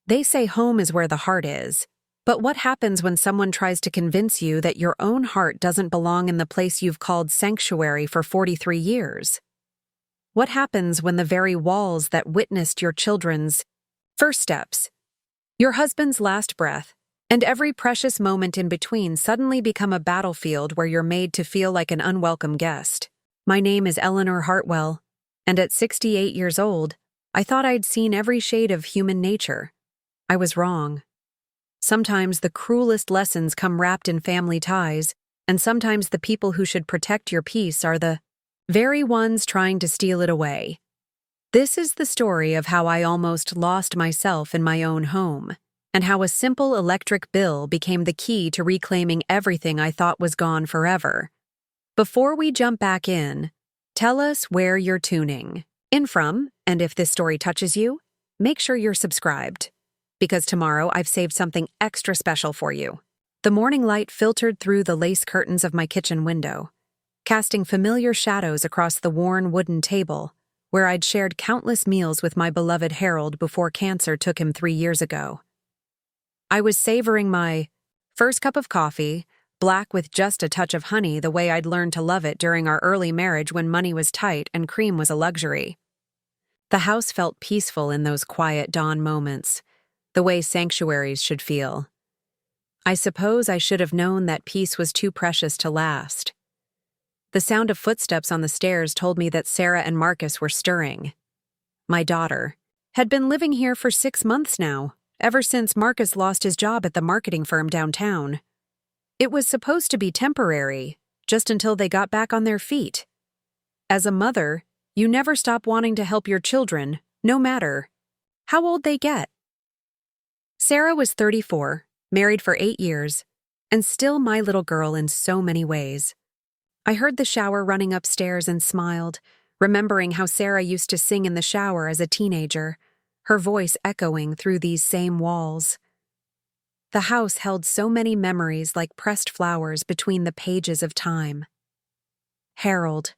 They say home is where the heart is. But what happens when someone tries to convince you that your own heart doesn't belong in the place you've called sanctuary for 43 years? What happens when the very walls that witnessed your children's first steps, your husband's last breath, and every precious moment in between suddenly become a battlefield where you're made to feel like an unwelcome guest? My name is Eleanor Hartwell, and at 68 years old, I thought I'd seen every shade of human nature. I was wrong. Sometimes the cruelest lessons come wrapped in family ties, and sometimes the people who should protect your peace are the very ones trying to steal it away. This is the story of how I almost lost myself in my own home, and how a simple electric bill became the key to reclaiming everything I thought was gone forever. Before we jump back in, tell us where you're tuning in from, and if this story touches you, make sure you're subscribed, because tomorrow I've saved something extra special for you. The morning light filtered through the lace curtains of my kitchen window, casting familiar shadows across the worn wooden table where I'd shared countless meals with my beloved Harold before cancer took him 3 years ago. I was savoring my first cup of coffee, black with just a touch of honey the way I'd learned to love it during our early marriage when money was tight and cream was a luxury. The house felt peaceful in those quiet dawn moments, the way sanctuaries should feel. I suppose I should have known that peace was too precious to last. The sound of footsteps on the stairs told me that Sarah and Marcus were stirring. My daughter had been living here for 6 months now, ever since Marcus lost his job at the marketing firm downtown. It was supposed to be temporary, just until they got back on their feet. As a mother, you never stop wanting to help your children, no matter how old they get. Sarah was 34, married for 8 years, and still my little girl in so many ways. I heard the shower running upstairs and smiled, remembering how Sarah used to sing in the shower as a teenager, her voice echoing through these same walls. The house held so many memories like pressed flowers between the pages of time. Harold.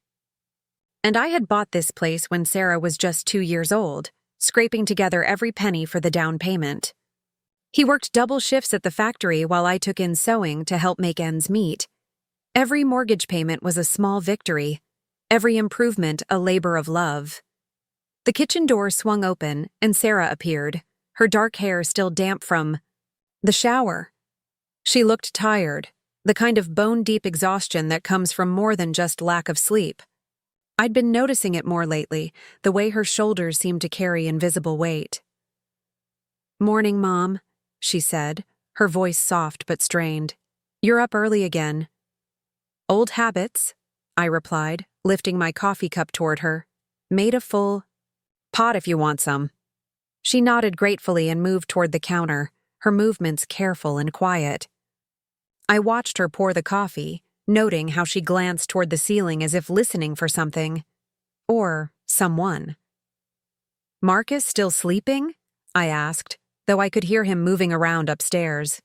And I had bought this place when Sarah was just 2 years old, scraping together every penny for the down payment. He worked double shifts at the factory while I took in sewing to help make ends meet. Every mortgage payment was a small victory, every improvement a labor of love. The kitchen door swung open and Sarah appeared, her dark hair still damp from the shower. She looked tired, the kind of bone-deep exhaustion that comes from more than just lack of sleep. I'd been noticing it more lately, the way her shoulders seemed to carry invisible weight. "Morning, Mom," she said, her voice soft but strained. "You're up early again." "Old habits," I replied, lifting my coffee cup toward her. "Made a full pot if you want some." She nodded gratefully and moved toward the counter, her movements careful and quiet. I watched her pour the coffee, noting how she glanced toward the ceiling as if listening for something. Or someone. "Marcus still sleeping?" I asked, though I could hear him moving around upstairs.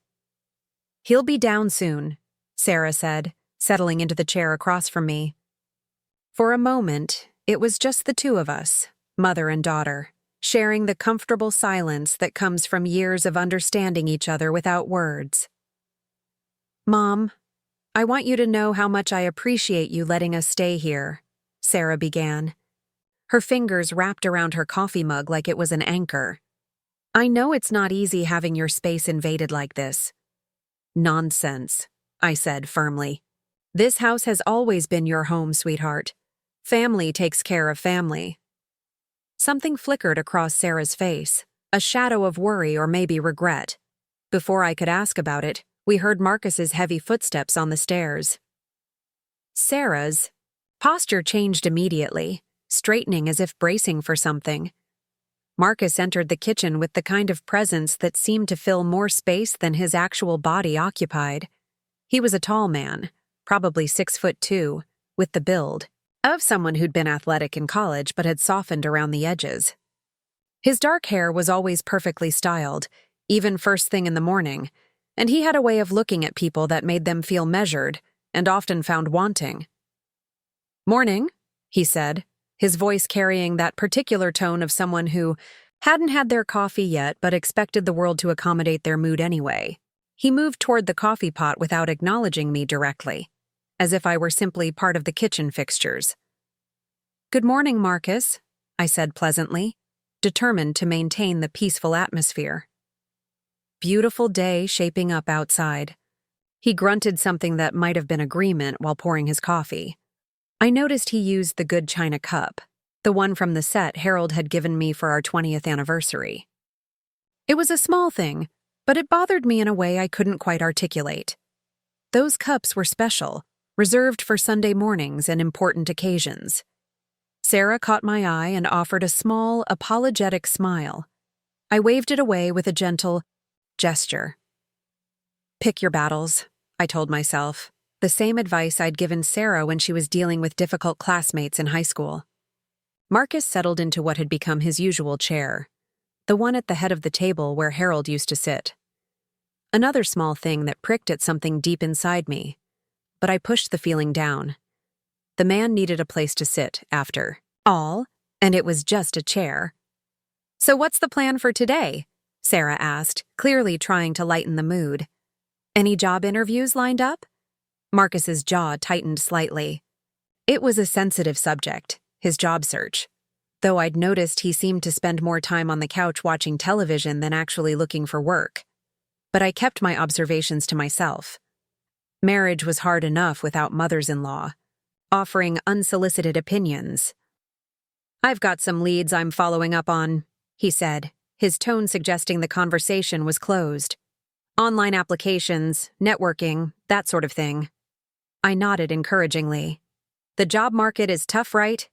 "He'll be down soon," Sarah said, settling into the chair across from me. For a moment, it was just the two of us, mother and daughter, sharing the comfortable silence that comes from years of understanding each other without words. "Mom, I want you to know how much I appreciate you letting us stay here," Sarah began, her fingers wrapped around her coffee mug like it was an anchor. "I know it's not easy having your space invaded like this." "Nonsense," I said firmly. "This house has always been your home, sweetheart. Family takes care of family." Something flickered across Sarah's face, a shadow of worry or maybe regret. Before I could ask about it, we heard Marcus's heavy footsteps on the stairs. Sarah's posture changed immediately, straightening as if bracing for something. Marcus entered the kitchen with the kind of presence that seemed to fill more space than his actual body occupied. He was a tall man, probably 6'2", with the build of someone who'd been athletic in college but had softened around the edges. His dark hair was always perfectly styled, even first thing in the morning, and he had a way of looking at people that made them feel measured and often found wanting. "Morning," he said, his voice carrying that particular tone of someone who Hadn't had their coffee yet, but expected the world to accommodate their mood anyway. He moved toward the coffee pot without acknowledging me directly, as if I were simply part of the kitchen fixtures. "Good morning, Marcus," I said pleasantly, determined to maintain the peaceful atmosphere. Beautiful day shaping up outside. He grunted something that might have been agreement while pouring his coffee. I noticed he used the good china cup, the one from the set Harold had given me for our 20th anniversary. It was a small thing, but it bothered me in a way I couldn't quite articulate. Those cups were special, reserved for Sunday mornings and important occasions. Sarah caught my eye and offered a small, apologetic smile. I waved it away with a gentle gesture. "Pick your battles," I told myself, the same advice I'd given Sarah when she was dealing with difficult classmates in high school. Marcus settled into what had become his usual chair, the one at the head of the table where Harold used to sit. Another small thing that pricked at something deep inside me, but I pushed the feeling down. The man needed a place to sit, after all, and it was just a chair. "So what's the plan for today?" Sarah asked, clearly trying to lighten the mood. "Any job interviews lined up?" Marcus's jaw tightened slightly. It was a sensitive subject, his job search, though I'd noticed he seemed to spend more time on the couch watching television than actually looking for work. But I kept my observations to myself. Marriage was hard enough without mothers-in-law, offering unsolicited opinions. "I've got some leads I'm following up on," he said, his tone suggesting the conversation was closed. "Online applications, networking, that sort of thing." I nodded encouragingly. "The job market is tough, right?"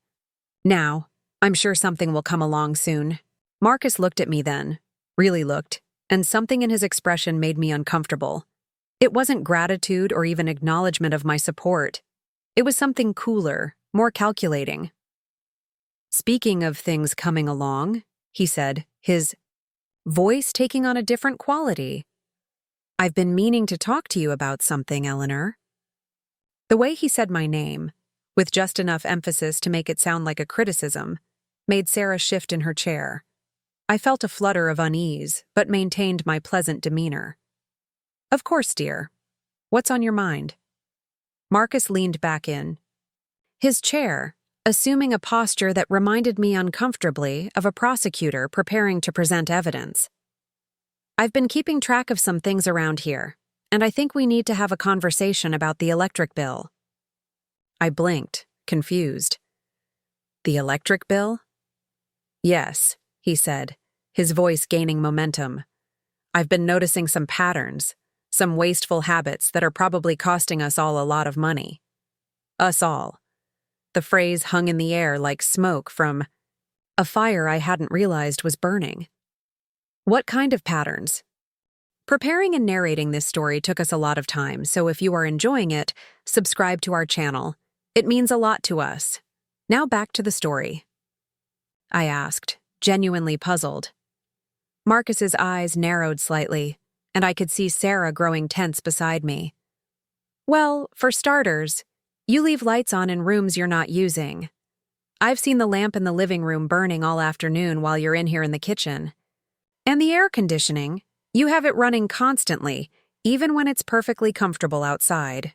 "Now, I'm sure something will come along soon." Marcus looked at me then, really looked, and something in his expression made me uncomfortable. It wasn't gratitude or even acknowledgement of my support. It was something cooler, more calculating. "Speaking of things coming along," he said, his voice taking on a different quality, "I've been meaning to talk to you about something, Eleanor." The way he said my name, with just enough emphasis to make it sound like a criticism, made Sarah shift in her chair. I felt a flutter of unease, but maintained my pleasant demeanor. "Of course, dear. What's on your mind?" Marcus leaned back in his chair, assuming a posture that reminded me uncomfortably of a prosecutor preparing to present evidence. "I've been keeping track of some things around here, and I think we need to have a conversation about the electric bill." I blinked, confused. "The electric bill?" "Yes," he said, his voice gaining momentum. "I've been noticing some patterns, some wasteful habits that are probably costing us all a lot of money. Us all." The phrase hung in the air like smoke from a fire I hadn't realized was burning. "What kind of patterns?" Preparing and narrating this story took us a lot of time, so if you are enjoying it, subscribe to our channel. It means a lot to us. Now back to the story. I asked, genuinely puzzled. Marcus's eyes narrowed slightly, and I could see Sarah growing tense beside me. "Well, for starters, you leave lights on in rooms you're not using. I've seen the lamp in the living room burning all afternoon while you're in here in the kitchen. And the air conditioning, you have it running constantly, even when it's perfectly comfortable outside."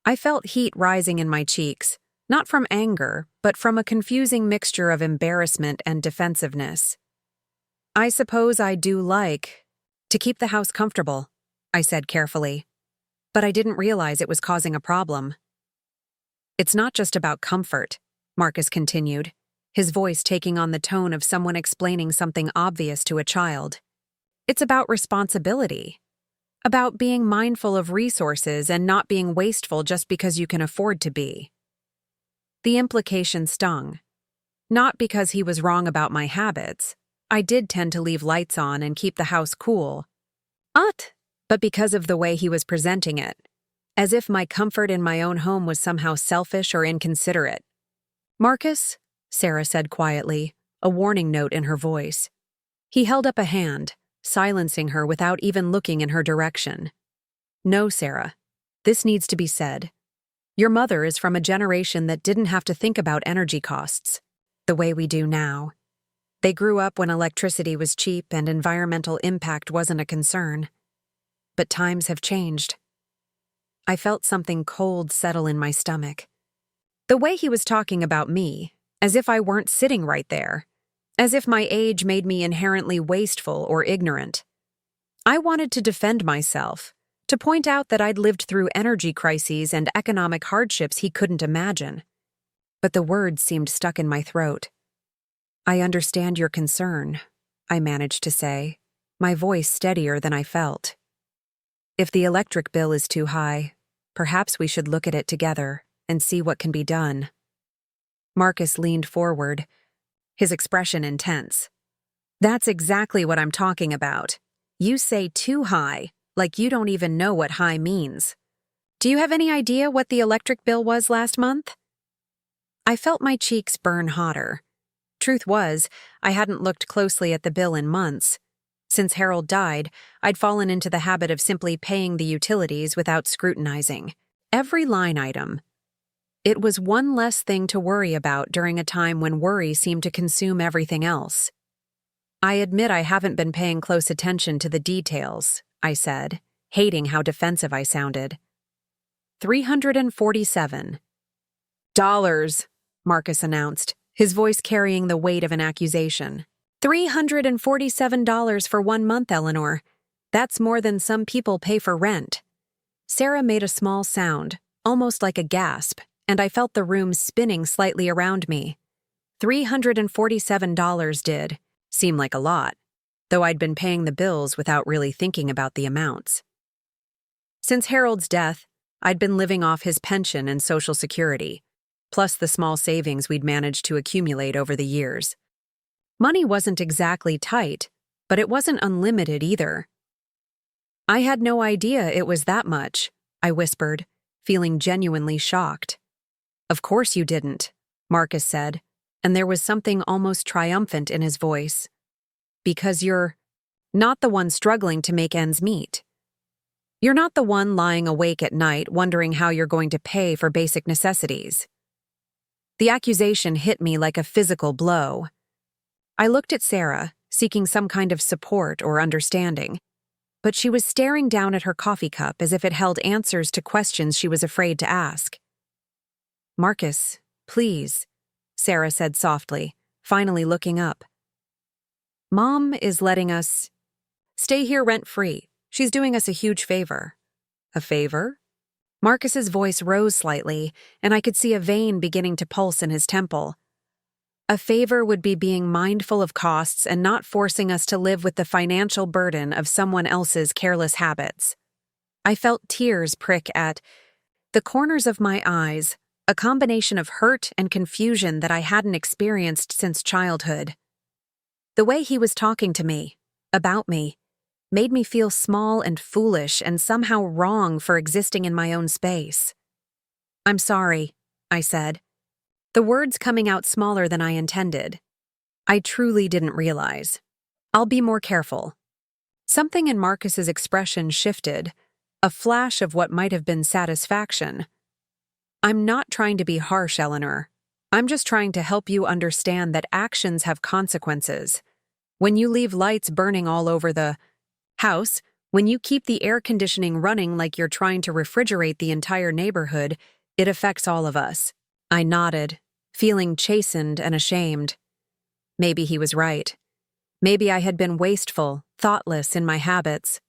I felt heat rising in my cheeks, not from anger, but from a confusing mixture of embarrassment and defensiveness. "I suppose I do like to keep the house comfortable," I said carefully, but I didn't realize it was causing a problem. "It's not just about comfort," Marcus continued, his voice taking on the tone of someone explaining something obvious to a child. "It's about responsibility. About being mindful of resources and not being wasteful just because you can afford to be." The implication stung. Not because he was wrong about my habits. I did tend to leave lights on and keep the house cool. But because of the way he was presenting it, as if my comfort in my own home was somehow selfish or inconsiderate. "Marcus," Sarah said quietly, a warning note in her voice. He held up a hand, silencing her without even looking in her direction. "No, Sarah. This needs to be said. Your mother is from a generation that didn't have to think about energy costs the way we do now. They grew up when electricity was cheap and environmental impact wasn't a concern. But times have changed. I felt something cold settle in my stomach. The way he was talking about me, as if I weren't sitting right there, as if my age made me inherently wasteful or ignorant. I wanted to defend myself, to point out that I'd lived through energy crises and economic hardships he couldn't imagine. But the words seemed stuck in my throat. "I understand your concern," I managed to say, my voice steadier than I felt. "If the electric bill is too high, perhaps we should look at it together and see what can be done." Marcus leaned forward, his expression intense. "That's exactly what I'm talking about. You say too high, like you don't even know what high means. Do you have any idea what the electric bill was last month?" I felt my cheeks burn hotter. Truth was, I hadn't looked closely at the bill in months. Since Harold died, I'd fallen into the habit of simply paying the utilities without scrutinizing every line item. It was one less thing to worry about during a time when worry seemed to consume everything else. "I admit I haven't been paying close attention to the details," I said, hating how defensive I sounded. $347. Marcus announced, his voice carrying the weight of an accusation. $347 for 1 month, Eleanor. That's more than some people pay for rent. Sarah made a small sound, almost like a gasp, and I felt the room spinning slightly around me. $347 did seem like a lot, though I'd been paying the bills without really thinking about the amounts. Since Harold's death, I'd been living off his pension and Social Security, plus the small savings we'd managed to accumulate over the years. Money wasn't exactly tight, but it wasn't unlimited either. "I had no idea it was that much," I whispered, feeling genuinely shocked. "Of course you didn't," Marcus said, and there was something almost triumphant in his voice. "Because you're not the one struggling to make ends meet. You're not the one lying awake at night wondering how you're going to pay for basic necessities." The accusation hit me like a physical blow. I looked at Sarah, seeking some kind of support or understanding, but she was staring down at her coffee cup as if it held answers to questions she was afraid to ask. "Marcus, please," Sarah said softly, finally looking up. "Mom is letting us stay here rent-free. She's doing us a huge favor." "A favor?" Marcus's voice rose slightly, and I could see a vein beginning to pulse in his temple. "A favor would be being mindful of costs and not forcing us to live with the financial burden of someone else's careless habits." I felt tears prick at the corners of my eyes, a combination of hurt and confusion that I hadn't experienced since childhood. The way he was talking to me, about me, made me feel small and foolish and somehow wrong for existing in my own space. "I'm sorry," I said, the words coming out smaller than I intended. "I truly didn't realize. I'll be more careful." Something in Marcus's expression shifted, a flash of what might have been satisfaction. "I'm not trying to be harsh, Eleanor. I'm just trying to help you understand that actions have consequences. When you leave lights burning all over the house, when you keep the air conditioning running like you're trying to refrigerate the entire neighborhood, it affects all of us." I nodded, feeling chastened and ashamed. Maybe he was right. Maybe I had been wasteful, thoughtless in my habits.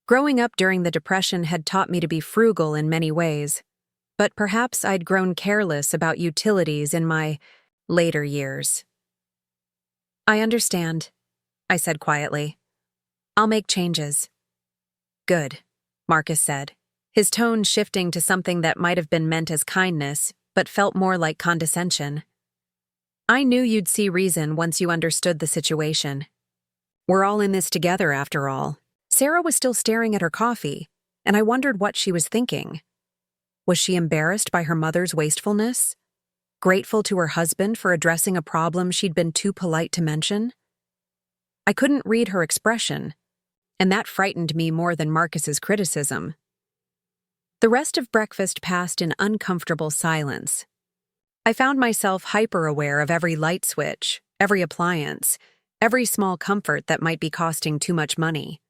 Growing up during the Depression had taught me to be frugal in many ways, but perhaps I'd grown careless about utilities in my later years. "I understand," I said quietly. "I'll make changes." "Good," Marcus said, his tone shifting to something that might have been meant as kindness, but felt more like condescension. "I knew you'd see reason once you understood the situation. We're all in this together, after all." Sarah was still staring at her coffee, and I wondered what she was thinking. Was she embarrassed by her mother's wastefulness? Grateful to her husband for addressing a problem she'd been too polite to mention? I couldn't read her expression, and that frightened me more than Marcus's criticism. The rest of breakfast passed in uncomfortable silence. I found myself hyper-aware of every light switch, every appliance, every small comfort that might be costing too much money.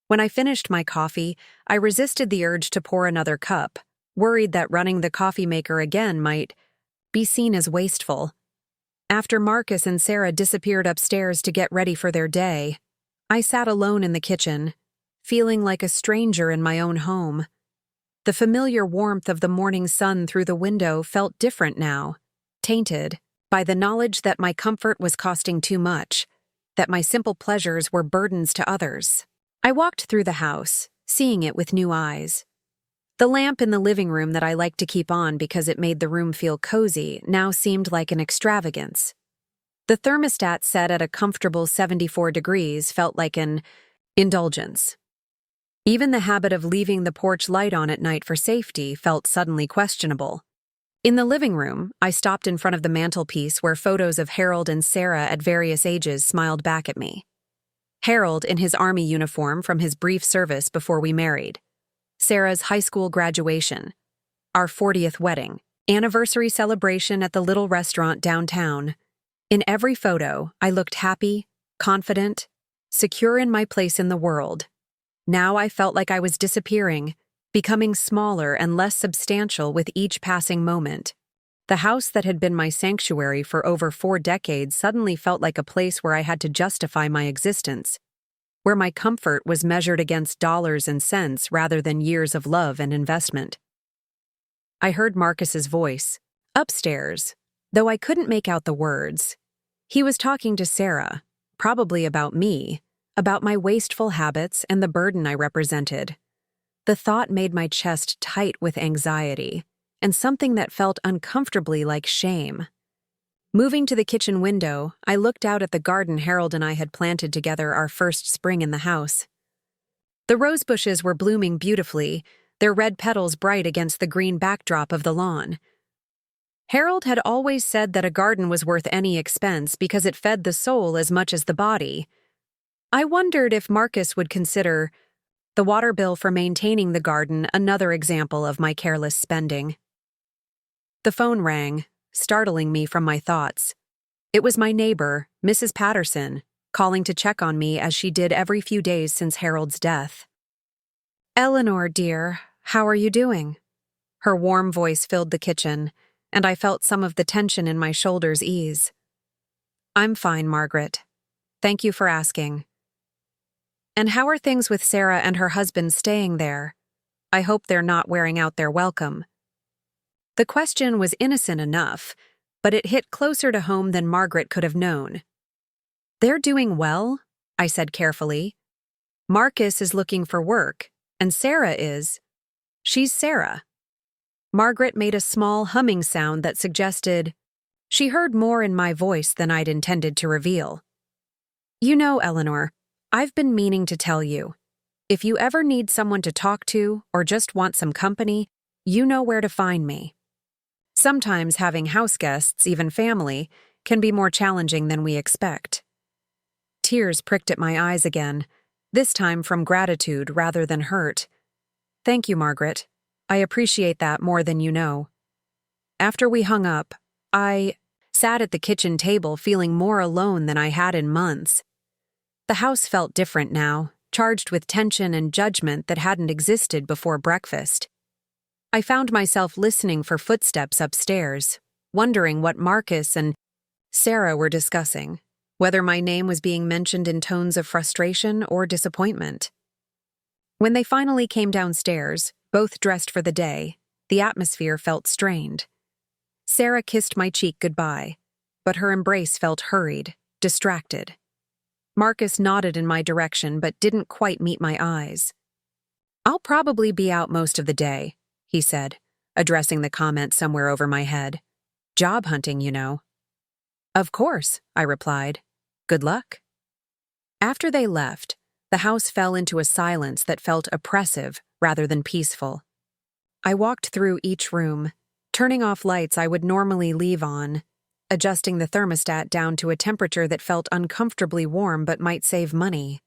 When I finished my coffee, I resisted the urge to pour another cup, worried that running the coffee maker again might be seen as wasteful. After Marcus and Sarah disappeared upstairs to get ready for their day, I sat alone in the kitchen, feeling like a stranger in my own home. The familiar warmth of the morning sun through the window felt different now, tainted by the knowledge that my comfort was costing too much, that my simple pleasures were burdens to others. I walked through the house, seeing it with new eyes. The lamp in the living room that I liked to keep on because it made the room feel cozy now seemed like an extravagance. The thermostat set at a comfortable 74 degrees felt like an indulgence. Even the habit of leaving the porch light on at night for safety felt suddenly questionable. In the living room, I stopped in front of the mantelpiece where photos of Harold and Sarah at various ages smiled back at me. Harold in his army uniform from his brief service before we married. Sarah's high school graduation. Our 40th wedding. Anniversary celebration at the little restaurant downtown. In every photo, I looked happy, confident, secure in my place in the world. Now I felt like I was disappearing, becoming smaller and less substantial with each passing moment. The house that had been my sanctuary for over 4 decades suddenly felt like a place where I had to justify my existence, where my comfort was measured against dollars and cents rather than years of love and investment. I heard Marcus's voice, upstairs, though I couldn't make out the words. He was talking to Sarah, probably about me, about my wasteful habits and the burden I represented. The thought made my chest tight with anxiety, and something that felt uncomfortably like shame. Moving to the kitchen window, I looked out at the garden Harold and I had planted together our first spring in the house. The rose bushes were blooming beautifully, their red petals bright against the green backdrop of the lawn. Harold had always said that a garden was worth any expense because it fed the soul as much as the body. I wondered if Marcus would consider the water bill for maintaining the garden another example of my careless spending. The phone rang, startling me from my thoughts. It was my neighbor, Mrs. Patterson, calling to check on me as she did every few days since Harold's death. "Eleanor, dear, how are you doing?" Her warm voice filled the kitchen, and I felt some of the tension in my shoulders ease. "I'm fine, Margaret. Thank you for asking." "And how are things with Sarah and her husband staying there? I hope they're not wearing out their welcome." The question was innocent enough, but it hit closer to home than Margaret could have known. "They're doing well," I said carefully. "Marcus is looking for work, and Sarah is. She's Sarah." Margaret made a small humming sound that suggested she heard more in my voice than I'd intended to reveal. "You know, Eleanor, I've been meaning to tell you. If you ever need someone to talk to or just want some company, you know where to find me. Sometimes having house guests, even family, can be more challenging than we expect." Tears pricked at my eyes again, this time from gratitude rather than hurt. "Thank you, Margaret. I appreciate that more than you know." After we hung up, I sat at the kitchen table feeling more alone than I had in months. The house felt different now, charged with tension and judgment that hadn't existed before breakfast. I found myself listening for footsteps upstairs, wondering what Marcus and Sarah were discussing, whether my name was being mentioned in tones of frustration or disappointment. When they finally came downstairs, both dressed for the day, the atmosphere felt strained. Sarah kissed my cheek goodbye, but her embrace felt hurried, distracted. Marcus nodded in my direction but didn't quite meet my eyes. "I'll probably be out most of the day," he said, addressing the comment somewhere over my head. "Job hunting, you know." "Of course," I replied. "Good luck." After they left, the house fell into a silence that felt oppressive rather than peaceful. I walked through each room, turning off lights I would normally leave on, adjusting the thermostat down to a temperature that felt uncomfortably warm but might save money.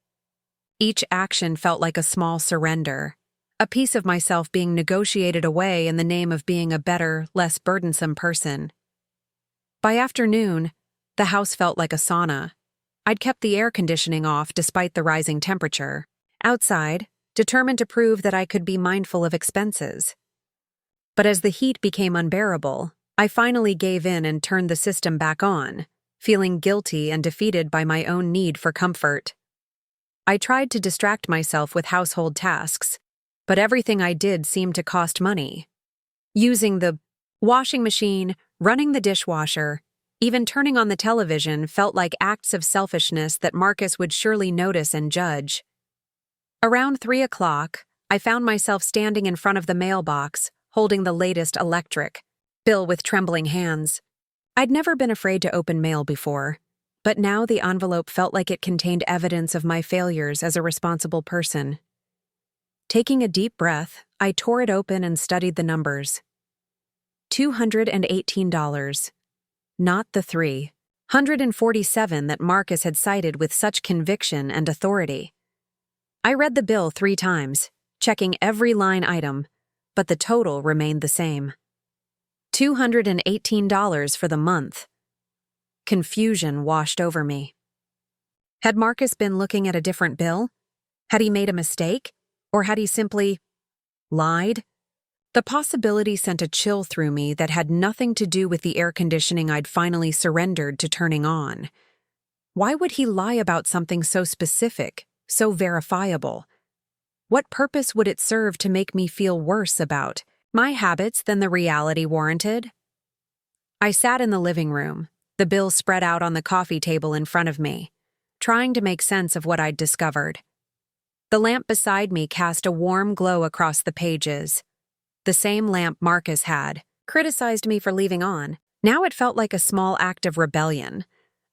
Each action felt like a small surrender, a piece of myself being negotiated away in the name of being a better, less burdensome person. By afternoon, The house felt like a sauna. I'd kept the air conditioning off despite the rising temperature. Outside, determined to prove that I could be mindful of expenses. But as the heat became unbearable, I finally gave in and turned the system back on, feeling guilty and defeated by my own need for comfort. I tried to distract myself with household tasks, but everything I did seemed to cost money. Using the washing machine, running the dishwasher, even turning on the television felt like acts of selfishness that Marcus would surely notice and judge. Around 3 o'clock, I found myself standing in front of the mailbox, holding the latest electric bill with trembling hands. I'd never been afraid to open mail before, but now the envelope felt like it contained evidence of my failures as a responsible person. Taking a deep breath, I tore it open and studied the numbers. $218. Not the $347 that Marcus had cited with such conviction and authority. I read the bill 3 times, checking every line item, but the total remained the same. $218 for the month. Confusion washed over me. Had Marcus been looking at a different bill? Had he made a mistake? Or had he simply lied? The possibility sent a chill through me that had nothing to do with the air conditioning I'd finally surrendered to turning on. Why would he lie about something so specific, so verifiable? What purpose would it serve to make me feel worse about my habits than the reality warranted? I sat in the living room, the bill spread out on the coffee table in front of me, trying to make sense of what I'd discovered. The lamp beside me cast a warm glow across the pages. The same lamp Marcus had criticized me for leaving on. Now it felt like a small act of rebellion,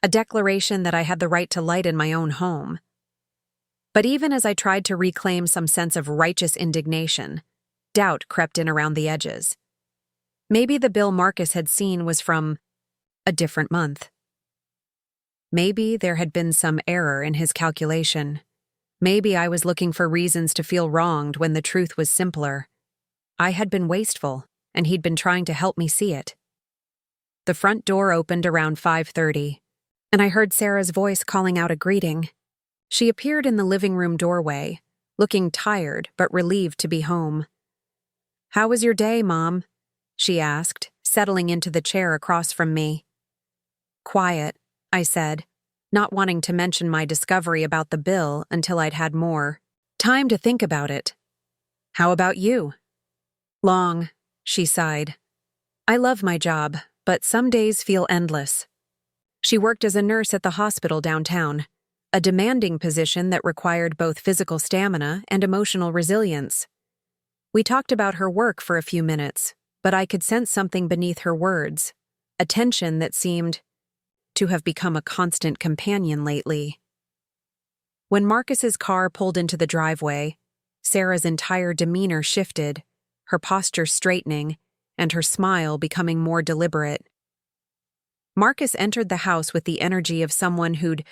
a declaration that I had the right to light in my own home. But even as I tried to reclaim some sense of righteous indignation, doubt crept in around the edges. Maybe the bill Marcus had seen was from a different month. Maybe there had been some error in his calculation. Maybe I was looking for reasons to feel wronged when the truth was simpler. I had been wasteful, and he'd been trying to help me see it. The front door opened around 5:30, and I heard Sarah's voice calling out a greeting. She appeared in the living room doorway, looking tired but relieved to be home. "How was your day, Mom?" she asked, settling into the chair across from me. "Quiet," I said, not wanting to mention my discovery about the bill until I'd had more time to think about it. "How about you?" "Long," she sighed. "I love my job, but some days feel endless." She worked as a nurse at the hospital downtown, a demanding position that required both physical stamina and emotional resilience. We talked about her work for a few minutes, but I could sense something beneath her words, a tension that seemed to have become a constant companion lately. When Marcus's car pulled into the driveway, Sarah's entire demeanor shifted, her posture straightening, and her smile becoming more deliberate. Marcus entered the house with the energy of someone who'd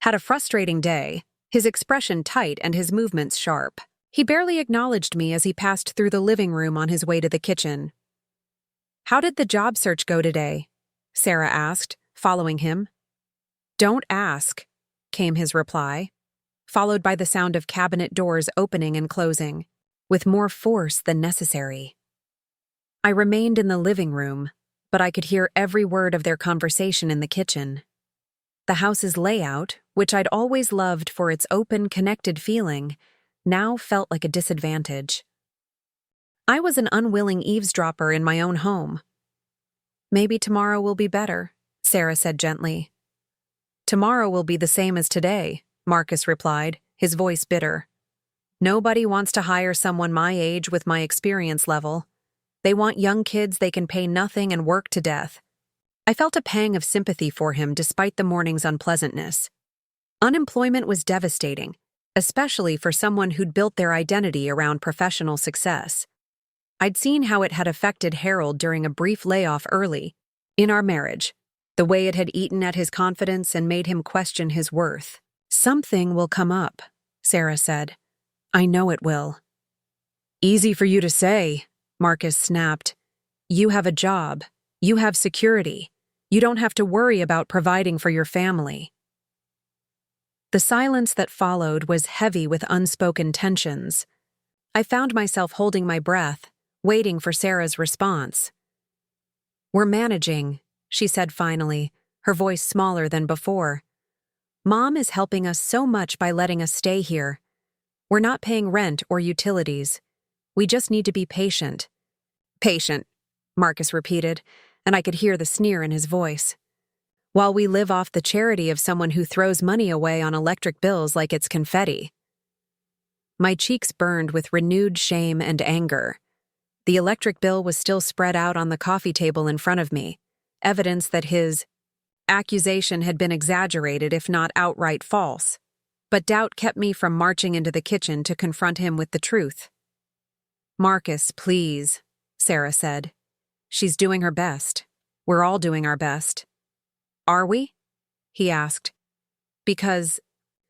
had a frustrating day, his expression tight and his movements sharp. He barely acknowledged me as he passed through the living room on his way to the kitchen. "How did the job search go today?" Sarah asked, following him. "Don't ask," came his reply, followed by the sound of cabinet doors opening and closing, with more force than necessary. I remained in the living room, but I could hear every word of their conversation in the kitchen. The house's layout, which I'd always loved for its open, connected feeling, now felt like a disadvantage. I was an unwilling eavesdropper in my own home. "Maybe tomorrow will be better," Sarah said gently. "Tomorrow will be the same as today," Marcus replied, his voice bitter. "Nobody wants to hire someone my age with my experience level. They want young kids they can pay nothing and work to death." I felt a pang of sympathy for him despite the morning's unpleasantness. Unemployment was devastating, especially for someone who'd built their identity around professional success. I'd seen how it had affected Harold during a brief layoff early in our marriage, the way it had eaten at his confidence and made him question his worth. "Something will come up," Sarah said. "I know it will." "Easy for you to say," Marcus snapped. "You have a job. You have security. You don't have to worry about providing for your family." The silence that followed was heavy with unspoken tensions. I found myself holding my breath, waiting for Sarah's response. "We're managing," she said finally, her voice smaller than before. "Mom is helping us so much by letting us stay here. We're not paying rent or utilities. We just need to be patient." "Patient," Marcus repeated, and I could hear the sneer in his voice. "While we live off the charity of someone who throws money away on electric bills like it's confetti." My cheeks burned with renewed shame and anger. The electric bill was still spread out on the coffee table in front of me, evidence that his accusation had been exaggerated if not outright false. But doubt kept me from marching into the kitchen to confront him with the truth. "Marcus, please," Sarah said. "She's doing her best. We're all doing our best." "Are we?" he asked. "Because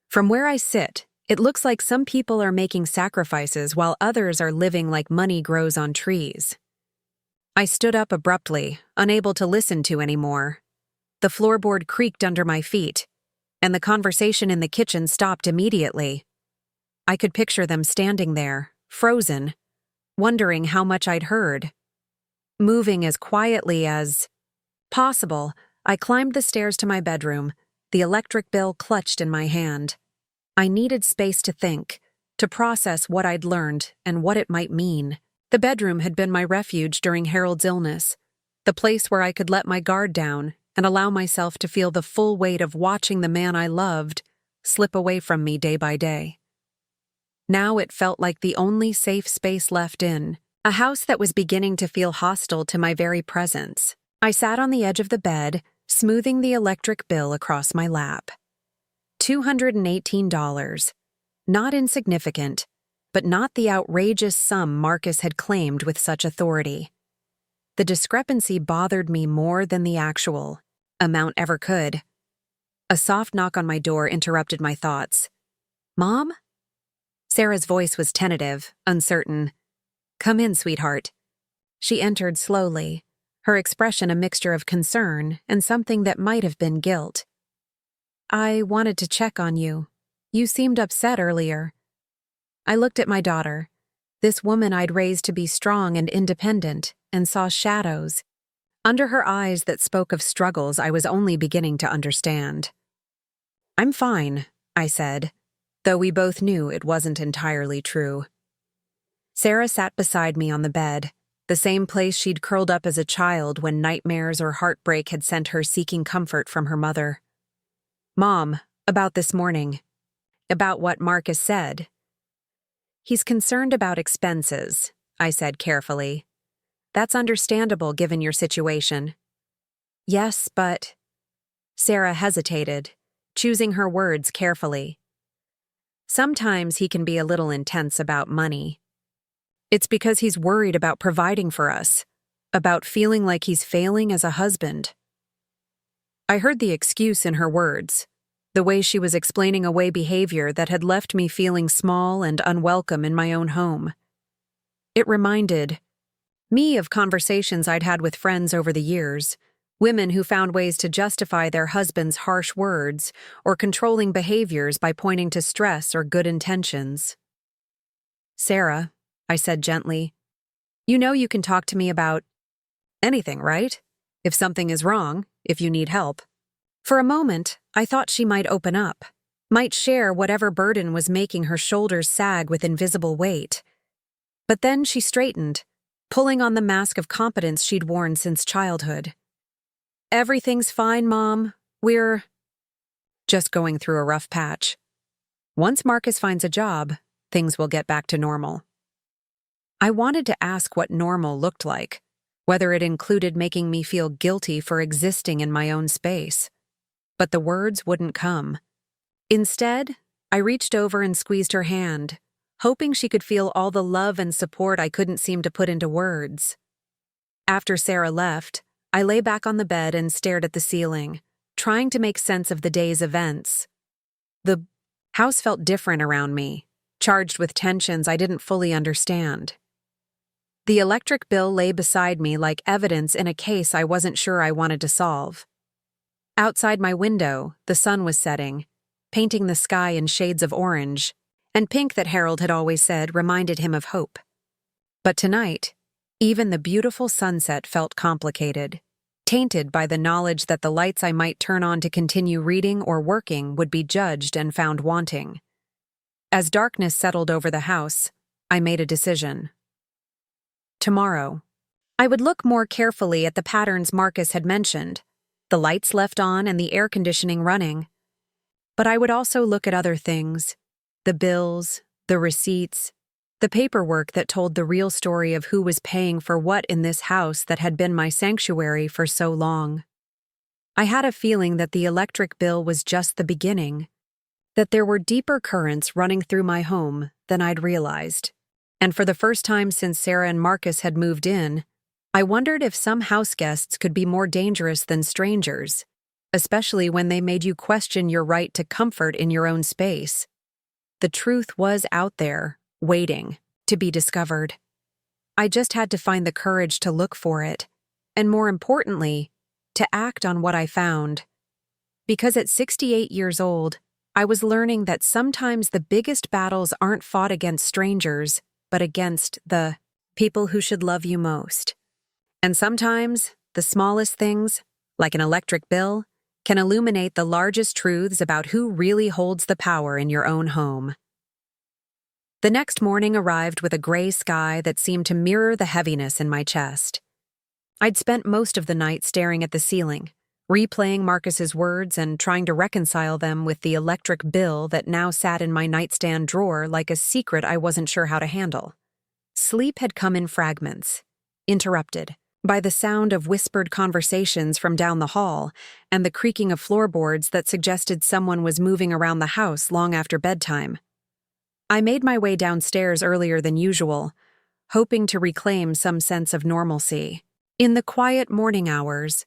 from where I sit, it looks like some people are making sacrifices while others are living like money grows on trees." I stood up abruptly, unable to listen to anymore. The floorboard creaked under my feet, and the conversation in the kitchen stopped immediately. I could picture them standing there, frozen, wondering how much I'd heard. Moving as quietly as possible, I climbed the stairs to my bedroom, the electric bill clutched in my hand. I needed space to think, to process what I'd learned and what it might mean. The bedroom had been my refuge during Harold's illness, the place where I could let my guard down and allow myself to feel the full weight of watching the man I loved slip away from me day by day. Now it felt like the only safe space left in a house that was beginning to feel hostile to my very presence. I sat on the edge of the bed, smoothing the electric bill across my lap. $218. Not insignificant, but not the outrageous sum Marcus had claimed with such authority. The discrepancy bothered me more than the actual amount ever could. A soft knock on my door interrupted my thoughts. "Mom?" Sarah's voice was tentative, uncertain. "Come in, sweetheart." She entered slowly, her expression a mixture of concern and something that might have been guilt. "I wanted to check on you. You seemed upset earlier." I looked at my daughter, this woman I'd raised to be strong and independent, and saw shadows under her eyes that spoke of struggles I was only beginning to understand. "I'm fine," I said, though we both knew it wasn't entirely true. Sarah sat beside me on the bed, the same place she'd curled up as a child when nightmares or heartbreak had sent her seeking comfort from her mother. "Mom, about this morning. About what Marcus said." "He's concerned about expenses," I said carefully. "That's understandable given your situation." "Yes, but—" Sarah hesitated, choosing her words carefully. "Sometimes he can be a little intense about money. It's because he's worried about providing for us, about feeling like he's failing as a husband." I heard the excuse in her words, the way she was explaining away behavior that had left me feeling small and unwelcome in my own home. It reminded me of conversations I'd had with friends over the years, women who found ways to justify their husbands' harsh words or controlling behaviors by pointing to stress or good intentions. "Sarah," I said gently, "you know you can talk to me about anything, right? If something is wrong, if you need help." For a moment, I thought she might open up, might share whatever burden was making her shoulders sag with invisible weight. But then she straightened, pulling on the mask of competence she'd worn since childhood. "Everything's fine, Mom. We're just going through a rough patch. Once Marcus finds a job, things will get back to normal." I wanted to ask what normal looked like, whether it included making me feel guilty for existing in my own space. But the words wouldn't come. Instead, I reached over and squeezed her hand, hoping she could feel all the love and support I couldn't seem to put into words. After Sarah left, I lay back on the bed and stared at the ceiling, trying to make sense of the day's events. The house felt different around me, charged with tensions I didn't fully understand. The electric bill lay beside me like evidence in a case I wasn't sure I wanted to solve. Outside my window, the sun was setting, painting the sky in shades of orange, and pink that Harold had always said reminded him of hope. But tonight, even the beautiful sunset felt complicated, tainted by the knowledge that the lights I might turn on to continue reading or working would be judged and found wanting. As darkness settled over the house, I made a decision. Tomorrow, I would look more carefully at the patterns Marcus had mentioned, the lights left on and the air conditioning running. But I would also look at other things, the bills, the receipts, the paperwork that told the real story of who was paying for what in this house that had been my sanctuary for so long. I had a feeling that the electric bill was just the beginning, that there were deeper currents running through my home than I'd realized. And for the first time since Sarah and Marcus had moved in, I wondered if some house guests could be more dangerous than strangers, especially when they made you question your right to comfort in your own space. The truth was out there, waiting to be discovered. I just had to find the courage to look for it, and more importantly, to act on what I found. Because at 68 years old, I was learning that sometimes the biggest battles aren't fought against strangers, but against the people who should love you most. And sometimes, the smallest things, like an electric bill, can illuminate the largest truths about who really holds the power in your own home. The next morning arrived with a gray sky that seemed to mirror the heaviness in my chest. I'd spent most of the night staring at the ceiling, replaying Marcus's words and trying to reconcile them with the electric bill that now sat in my nightstand drawer like a secret I wasn't sure how to handle. Sleep had come in fragments, interrupted by the sound of whispered conversations from down the hall and the creaking of floorboards that suggested someone was moving around the house long after bedtime. I made my way downstairs earlier than usual, hoping to reclaim some sense of normalcy. In the quiet morning hours,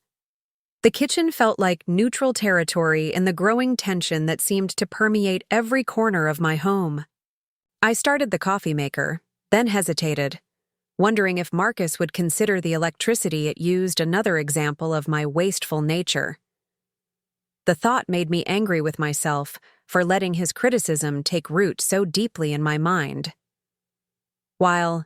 the kitchen felt like neutral territory in the growing tension that seemed to permeate every corner of my home. I started the coffee maker, then hesitated, wondering if Marcus would consider the electricity it used another example of my wasteful nature. The thought made me angry with myself for letting his criticism take root so deeply in my mind. While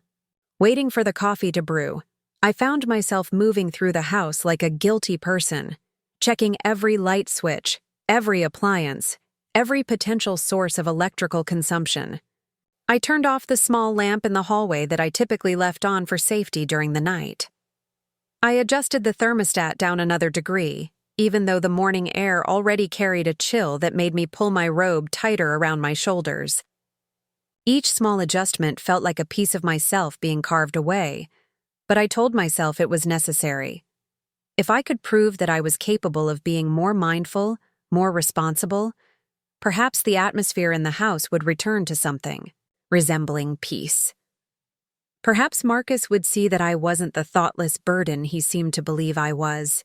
waiting for the coffee to brew, I found myself moving through the house like a guilty person, checking every light switch, every appliance, every potential source of electrical consumption. I turned off the small lamp in the hallway that I typically left on for safety during the night. I adjusted the thermostat down another degree, even though the morning air already carried a chill that made me pull my robe tighter around my shoulders. Each small adjustment felt like a piece of myself being carved away, but I told myself it was necessary. If I could prove that I was capable of being more mindful, more responsible, perhaps the atmosphere in the house would return to something resembling peace. Perhaps Marcus would see that I wasn't the thoughtless burden he seemed to believe I was.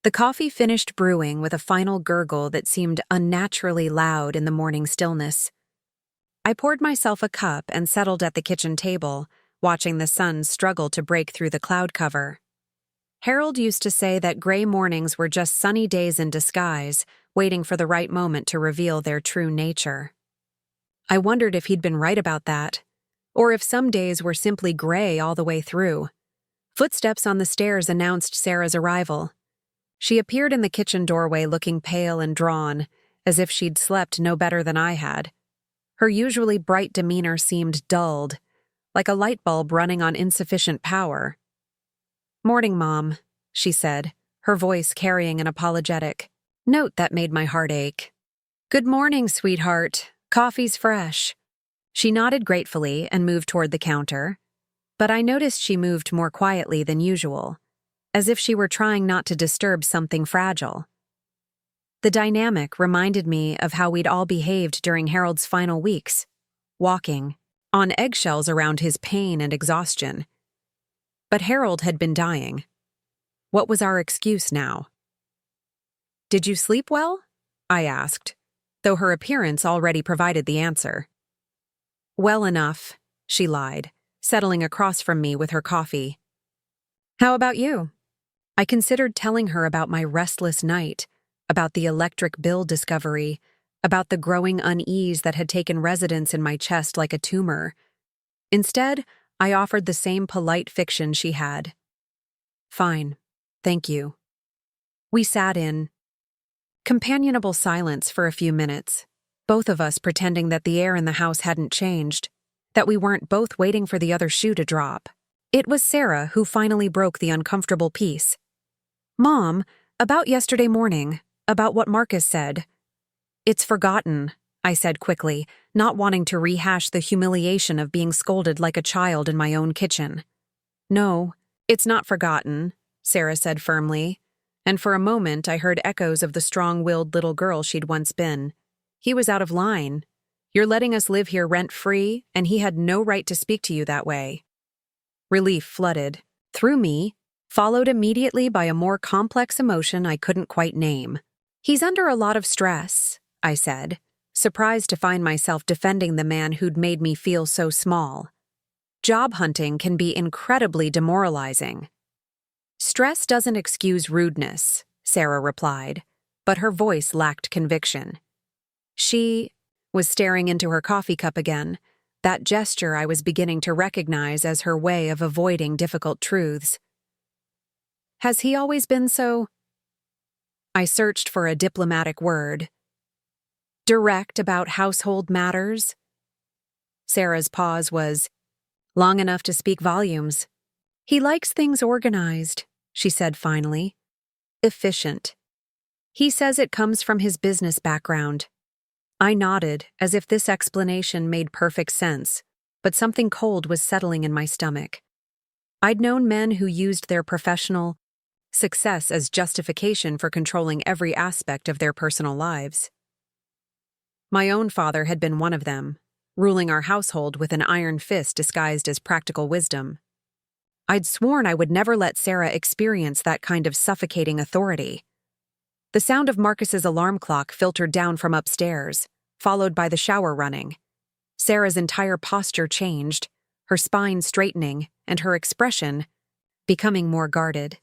The coffee finished brewing with a final gurgle that seemed unnaturally loud in the morning stillness. I poured myself a cup and settled at the kitchen table, watching the sun struggle to break through the cloud cover. Harold used to say that gray mornings were just sunny days in disguise, waiting for the right moment to reveal their true nature. I wondered if he'd been right about that, or if some days were simply gray all the way through. Footsteps on the stairs announced Sarah's arrival. She appeared in the kitchen doorway looking pale and drawn, as if she'd slept no better than I had. Her usually bright demeanor seemed dulled, like a light bulb running on insufficient power. "Morning, Mom," she said, her voice carrying an apologetic note that made my heart ache. "Good morning, sweetheart. Coffee's fresh." She nodded gratefully and moved toward the counter, but I noticed she moved more quietly than usual, as if she were trying not to disturb something fragile. The dynamic reminded me of how we'd all behaved during Harold's final weeks, walking on eggshells around his pain and exhaustion. But Harold had been dying. What was our excuse now? "Did you sleep well?" I asked, though her appearance already provided the answer. "Well enough," she lied, settling across from me with her coffee. "How about you?" I considered telling her about my restless night, about the electric bill discovery, about the growing unease that had taken residence in my chest like a tumor. Instead, I offered the same polite fiction she had. "Fine, thank you." We sat in companionable silence for a few minutes, both of us pretending that the air in the house hadn't changed, that we weren't both waiting for the other shoe to drop. It was Sarah who finally broke the uncomfortable peace. "Mom, about yesterday morning, about what Marcus said." "It's forgotten," I said quickly, not wanting to rehash the humiliation of being scolded like a child in my own kitchen. "No, it's not forgotten," Sarah said firmly, and for a moment I heard echoes of the strong-willed little girl she'd once been. "He was out of line. You're letting us live here rent-free, and he had no right to speak to you that way." Relief flooded through me, followed immediately by a more complex emotion I couldn't quite name. "He's under a lot of stress," I said, surprised to find myself defending the man who'd made me feel so small. "Job hunting can be incredibly demoralizing." "Stress doesn't excuse rudeness," Sarah replied, but her voice lacked conviction. She was staring into her coffee cup again, that gesture I was beginning to recognize as her way of avoiding difficult truths. "Has he always been so?" I searched for a diplomatic word. "Direct about household matters?" Sarah's pause was long enough to speak volumes. "He likes things organized," she said finally. "Efficient. He says it comes from his business background." I nodded, as if this explanation made perfect sense, but something cold was settling in my stomach. I'd known men who used their professional success as justification for controlling every aspect of their personal lives. My own father had been one of them, ruling our household with an iron fist disguised as practical wisdom. I'd sworn I would never let Sarah experience that kind of suffocating authority. The sound of Marcus's alarm clock filtered down from upstairs, followed by the shower running. Sarah's entire posture changed, her spine straightening, and her expression becoming more guarded.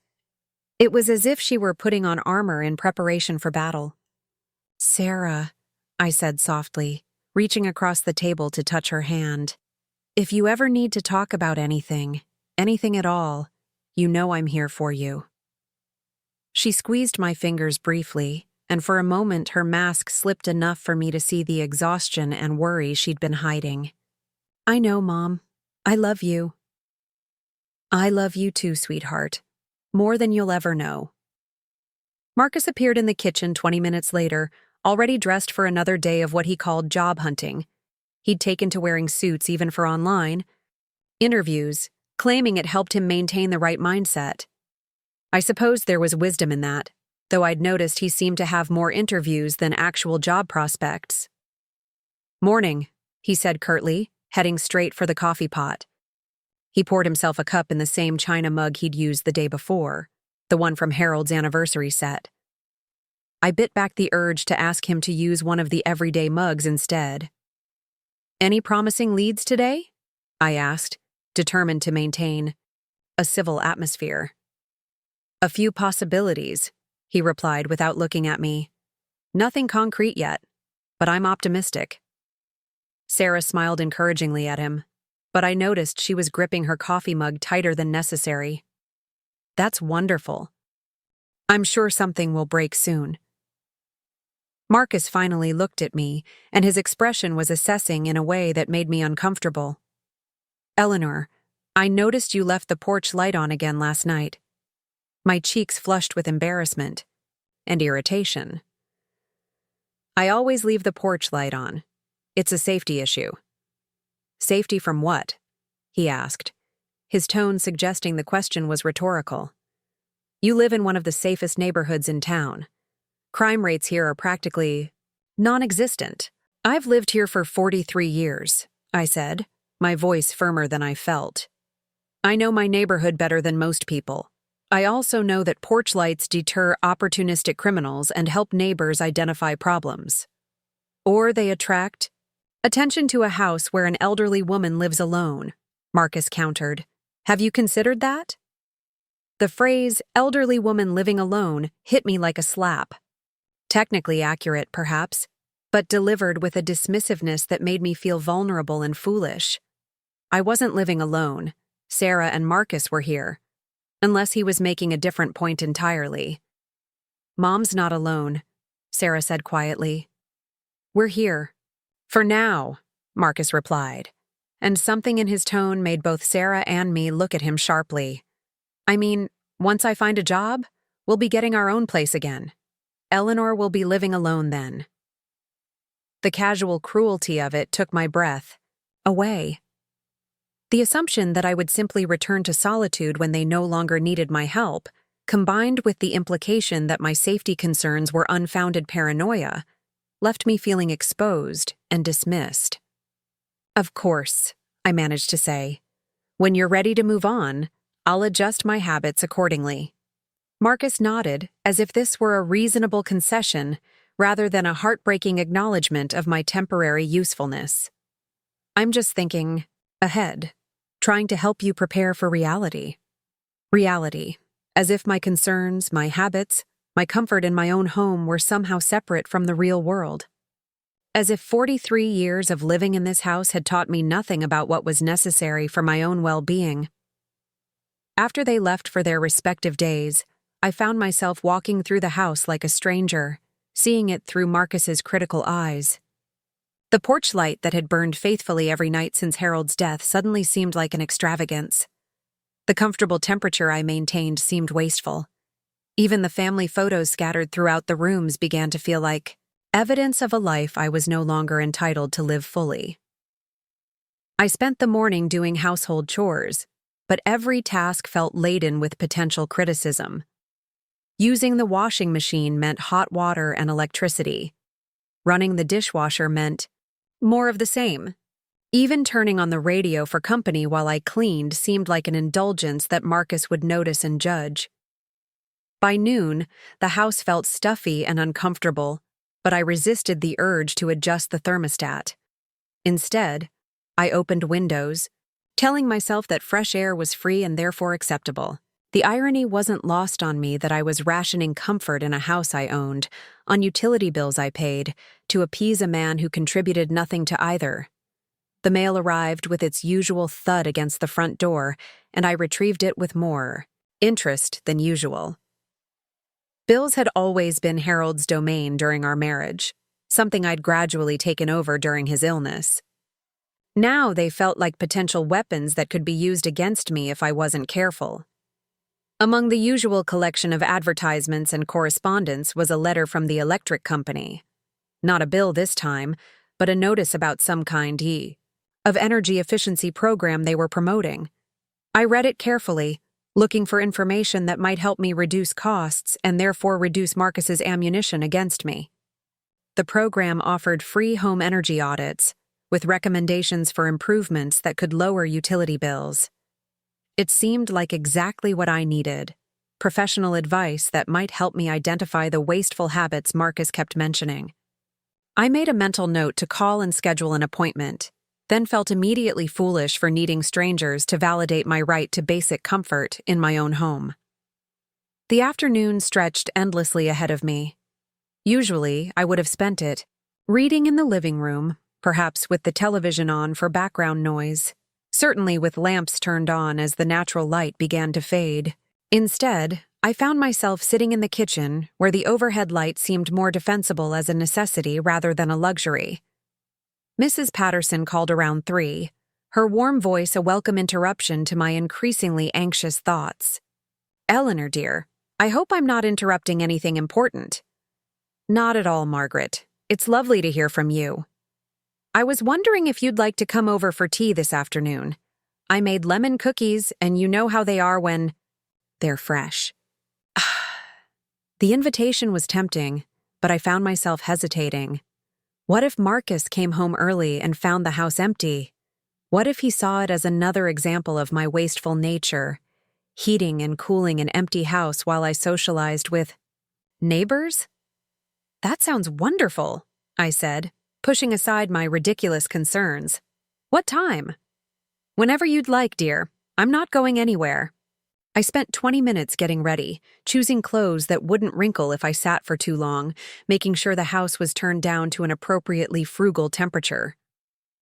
It was as if she were putting on armor in preparation for battle. "Sarah," I said softly, reaching across the table to touch her hand. "If you ever need to talk about anything at all, you know I'm here for you." She squeezed my fingers briefly, and for a moment her mask slipped enough for me to see the exhaustion and worry she'd been hiding. "I know, Mom. I love you." "I love you too, sweetheart. More than you'll ever know." Marcus appeared in the kitchen 20 minutes later, already dressed for another day of what he called job hunting. He'd taken to wearing suits even for online interviews, claiming it helped him maintain the right mindset. I suppose there was wisdom in that, though I'd noticed he seemed to have more interviews than actual job prospects. "Morning," he said curtly, heading straight for the coffee pot. He poured himself a cup in the same china mug he'd used the day before, the one from Harold's anniversary set. I bit back the urge to ask him to use one of the everyday mugs instead. "Any promising leads today?" I asked, determined to maintain a civil atmosphere. "A few possibilities," he replied without looking at me. "Nothing concrete yet, but I'm optimistic." Sarah smiled encouragingly at him, but I noticed she was gripping her coffee mug tighter than necessary. "That's wonderful. I'm sure something will break soon." Marcus finally looked at me, and his expression was assessing in a way that made me uncomfortable. "Eleanor, I noticed you left the porch light on again last night." My cheeks flushed with embarrassment and irritation. "I always leave the porch light on. It's a safety issue." "Safety from what?" he asked, his tone suggesting the question was rhetorical. "You live in one of the safest neighborhoods in town. Crime rates here are practically non-existent." "I've lived here for 43 years, I said, my voice firmer than I felt. "I know my neighborhood better than most people. I also know that porch lights deter opportunistic criminals and help neighbors identify problems. Or they attract attention to a house where an elderly woman lives alone, Marcus countered. Have you considered that? The phrase, elderly woman living alone, hit me like a slap. Technically accurate, perhaps, but delivered with a dismissiveness that made me feel vulnerable and foolish. I wasn't living alone. Sarah and Marcus were here. Unless he was making a different point entirely. Mom's not alone, Sarah said quietly. We're here. For now, Marcus replied, and something in his tone made both Sarah and me look at him sharply. I mean, once I find a job, we'll be getting our own place again. Eleanor will be living alone then. The casual cruelty of it took my breath away. The assumption that I would simply return to solitude when they no longer needed my help, combined with the implication that my safety concerns were unfounded paranoia, left me feeling exposed and dismissed. Of course, I managed to say. When you're ready to move on, I'll adjust my habits accordingly. Marcus nodded, as if this were a reasonable concession rather than a heartbreaking acknowledgement of my temporary usefulness. I'm just thinking ahead, trying to help you prepare for reality. Reality, as if my concerns, my habits, my comfort in my own home were somehow separate from the real world. As if 43 years of living in this house had taught me nothing about what was necessary for my own well-being. After they left for their respective days, I found myself walking through the house like a stranger, seeing it through Marcus's critical eyes. The porch light that had burned faithfully every night since Harold's death suddenly seemed like an extravagance. The comfortable temperature I maintained seemed wasteful. Even the family photos scattered throughout the rooms began to feel like evidence of a life I was no longer entitled to live fully. I spent the morning doing household chores, but every task felt laden with potential criticism. Using the washing machine meant hot water and electricity. Running the dishwasher meant more of the same. Even turning on the radio for company while I cleaned seemed like an indulgence that Marcus would notice and judge. By noon, the house felt stuffy and uncomfortable, but I resisted the urge to adjust the thermostat. Instead, I opened windows, telling myself that fresh air was free and therefore acceptable. The irony wasn't lost on me that I was rationing comfort in a house I owned, on utility bills I paid, to appease a man who contributed nothing to either. The mail arrived with its usual thud against the front door, and I retrieved it with more interest than usual. Bills had always been Harold's domain during our marriage, something I'd gradually taken over during his illness. Now they felt like potential weapons that could be used against me if I wasn't careful. Among the usual collection of advertisements and correspondence was a letter from the electric company. Not a bill this time, but a notice about some kind of energy efficiency program they were promoting. I read it carefully, looking for information that might help me reduce costs and therefore reduce Marcus's ammunition against me. The program offered free home energy audits, with recommendations for improvements that could lower utility bills. It seemed like exactly what I needed, professional advice that might help me identify the wasteful habits Marcus kept mentioning. I made a mental note to call and schedule an appointment, then felt immediately foolish for needing strangers to validate my right to basic comfort in my own home. The afternoon stretched endlessly ahead of me. Usually, I would have spent it reading in the living room, perhaps with the television on for background noise, certainly with lamps turned on as the natural light began to fade. Instead, I found myself sitting in the kitchen where the overhead light seemed more defensible as a necessity rather than a luxury. Mrs. Patterson called around 3, her warm voice a welcome interruption to my increasingly anxious thoughts. "Eleanor, dear, I hope I'm not interrupting anything important." "Not at all, Margaret. It's lovely to hear from you. I was wondering if you'd like to come over for tea this afternoon. I made lemon cookies, and you know how they are when they're fresh." The invitation was tempting, but I found myself hesitating. What if Marcus came home early and found the house empty? What if he saw it as another example of my wasteful nature, heating and cooling an empty house while I socialized with neighbors? "That sounds wonderful," I said, pushing aside my ridiculous concerns. "What time?" Whenever you'd like, dear. I'm not going anywhere. I spent 20 minutes getting ready, choosing clothes that wouldn't wrinkle if I sat for too long, making sure the house was turned down to an appropriately frugal temperature.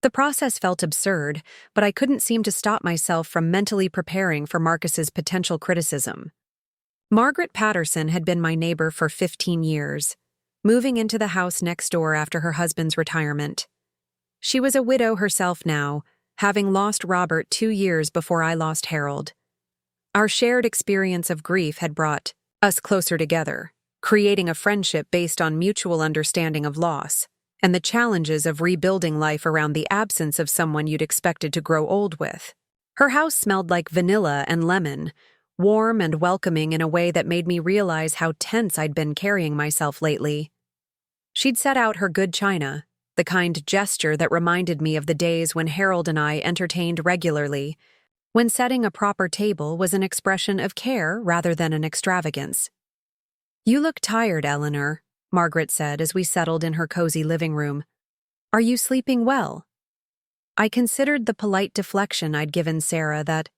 The process felt absurd, but I couldn't seem to stop myself from mentally preparing for Marcus's potential criticism. Margaret Patterson had been my neighbor for 15 years, moving into the house next door after her husband's retirement. She was a widow herself now, having lost Robert 2 years before I lost Harold. Our shared experience of grief had brought us closer together, creating a friendship based on mutual understanding of loss and the challenges of rebuilding life around the absence of someone you'd expected to grow old with. Her house smelled like vanilla and lemon, warm and welcoming in a way that made me realize how tense I'd been carrying myself lately. She'd set out her good china, the kind gesture that reminded me of the days when Harold and I entertained regularly, when setting a proper table was an expression of care rather than an extravagance. "You look tired, Eleanor," Margaret said as we settled in her cozy living room. "Are you sleeping well?" I considered the polite deflection I'd given Sarah that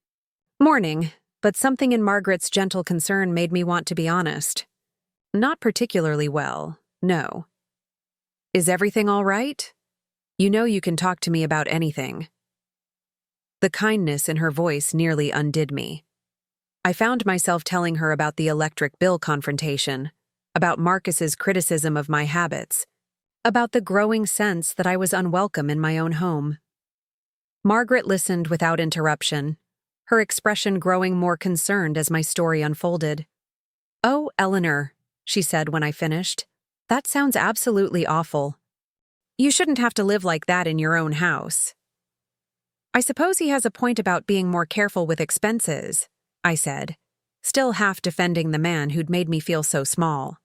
morning, but something in Margaret's gentle concern made me want to be honest. Not particularly well, no. "Is everything all right? You know you can talk to me about anything." The kindness in her voice nearly undid me. I found myself telling her about the electric bill confrontation, about Marcus's criticism of my habits, about the growing sense that I was unwelcome in my own home. Margaret listened without interruption, her expression growing more concerned as my story unfolded. "Oh, Eleanor," she said when I finished, "that sounds absolutely awful. You shouldn't have to live like that in your own house." "I suppose he has a point about being more careful with expenses," I said, still half defending the man who'd made me feel so small.